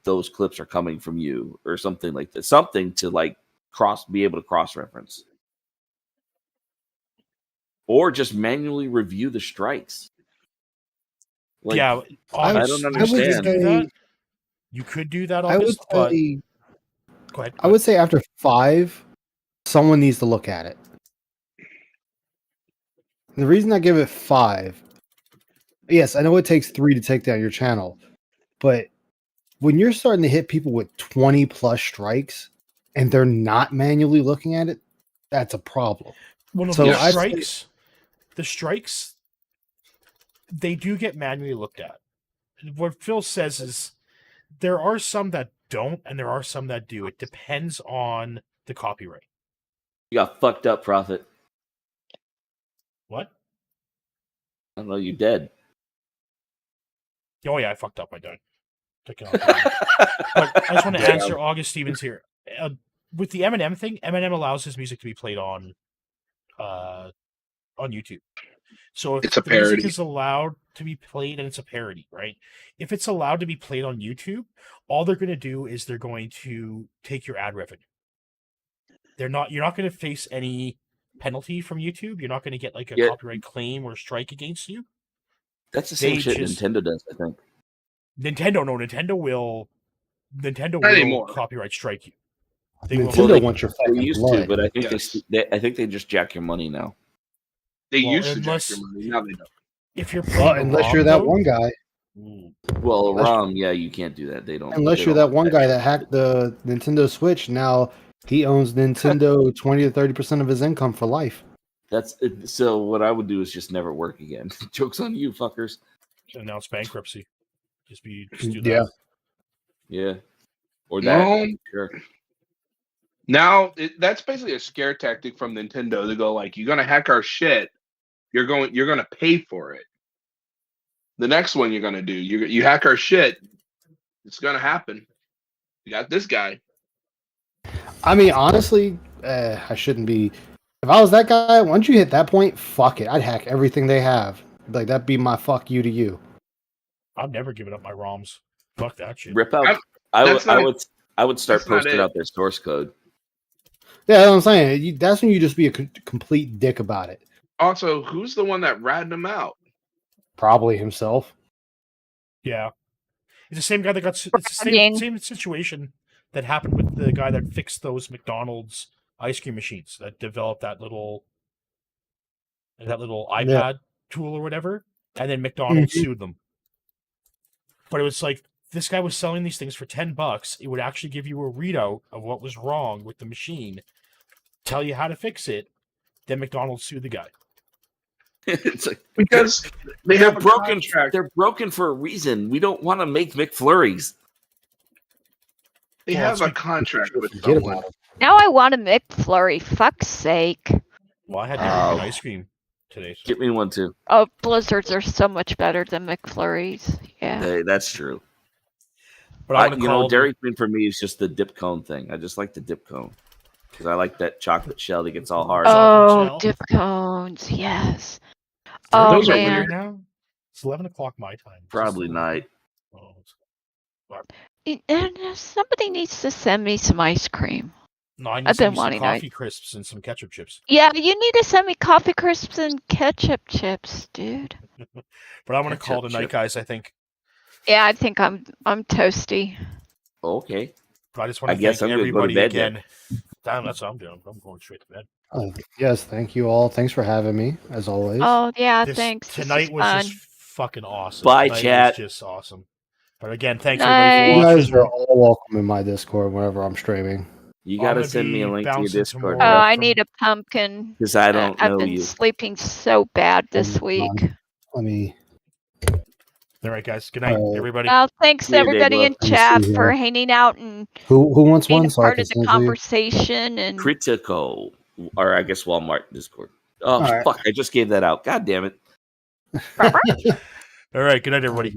those clips are coming from you or something like that. Something to like be able to cross reference. Or just manually review the strikes. Like, yeah, I don't understand. You could do that. I would but... say, Go ahead. I would say after 5, someone needs to look at it. The reason I give it 5, yes, I know it takes 3 to take down your channel, but when you're starting to hit people with 20 plus strikes and they're not manually looking at it, that's a problem. Well, no, so the strikes, they do get manually looked at. What Phil says is there are some that don't, and there are some that do. It depends on the copyright. You got fucked up, Prophet. What? I don't know, you dead. Oh yeah, I fucked up. I died. But I just want to answer August Stevens here. With the Eminem thing, Eminem allows his music to be played on YouTube. So if the music is allowed to be played and it's a parody, right? If it's allowed to be played on YouTube, all they're going to do is they're going to take your ad revenue. You're not going to face any penalty from YouTube. You're not going to get like a copyright claim or strike against you. That's the same shit Nintendo does, I think. Nintendo will copyright strike you. Nintendo wants your fucking used blood. to, but I think they just jack your money now. They used to jack your money. Now they don't. If you're unless you're that one guy. Well, ROM, yeah, you can't do that. They don't. Unless you're that one guy that hacked the Nintendo Switch. Now he owns Nintendo 20 to 30% of his income for life. So what I would do is just never work again. Joke's on you, fuckers. Announce bankruptcy. Just do that. Yeah. Or that. Sure. Now that's basically a scare tactic from Nintendo to go like, you're gonna hack our shit. You're gonna pay for it. The next one you're gonna do, you hack our shit. It's gonna happen. You got this guy. I mean, honestly, I shouldn't be. If I was that guy, once you hit that point, fuck it. I'd hack everything they have. Like that'd be my fuck you to you. I'm never giving up my ROMs. Fuck that shit. Rip out. I would start posting out their source code. Yeah, that's what I'm saying. That's when you just be a complete dick about it. Also, who's the one that ratted him out? Probably himself. Yeah, it's the same guy that got. It's the same situation that happened with the guy that fixed those McDonald's ice cream machines that developed that little iPad tool or whatever, and then McDonald's sued them. But it was like this guy was selling these things for $10. It would actually give you a readout of what was wrong with the machine, tell you how to fix it. Then McDonald's sued the guy. It's like because they're broken. They're broken for a reason. We don't want to make McFlurries. They have a contract with someone. Now I want a McFlurry. Fuck's sake. Well, I had ice cream today. So. Get me one too. Oh, Blizzards are so much better than McFlurries. Yeah. Hey, that's true. But I'm gonna you call know, Dairy Queen for me is just the dip cone thing. I just like the dip cone because I like that chocolate shell that gets all hard. Oh, dip cones, yes. Are Oh those man. later now? It's 11 o'clock my time. Probably night. Somebody needs to send me some ice cream. No, I need I've some been wanting coffee crisps and some ketchup chips. Yeah, you need to send me coffee crisps and ketchup chips, dude. But I'm gonna call tonight, guys. I think. Yeah, I think I'm toasty. Okay. But I just want to guess thank I'm gonna go to everybody bed again. then. Damn, that's what I'm doing. I'm going straight to bed. Yes, thank you all. Thanks for having me, as always. Oh yeah, This- thanks. This Tonight was fun. just fucking awesome. Bye, Tonight chat. was just awesome. But again, thanks everybody You for watching. guys are all welcome in my Discord whenever I'm streaming. You I'm gotta gonna send me a be link to your bouncing Discord. Oh, I need a pumpkin. 'Cause I don't I've know been you. sleeping so bad this week. Let me. All right, guys. Good night, everybody. Well, thanks See you, everybody Big in Love. Let me chat see for here. hanging out and Who wants being one a so I part can of the send it to you? conversation. And Critical, or I guess Walmart Discord. Oh All right. fuck! I just gave that out. God damn it! All right. Good night, everybody.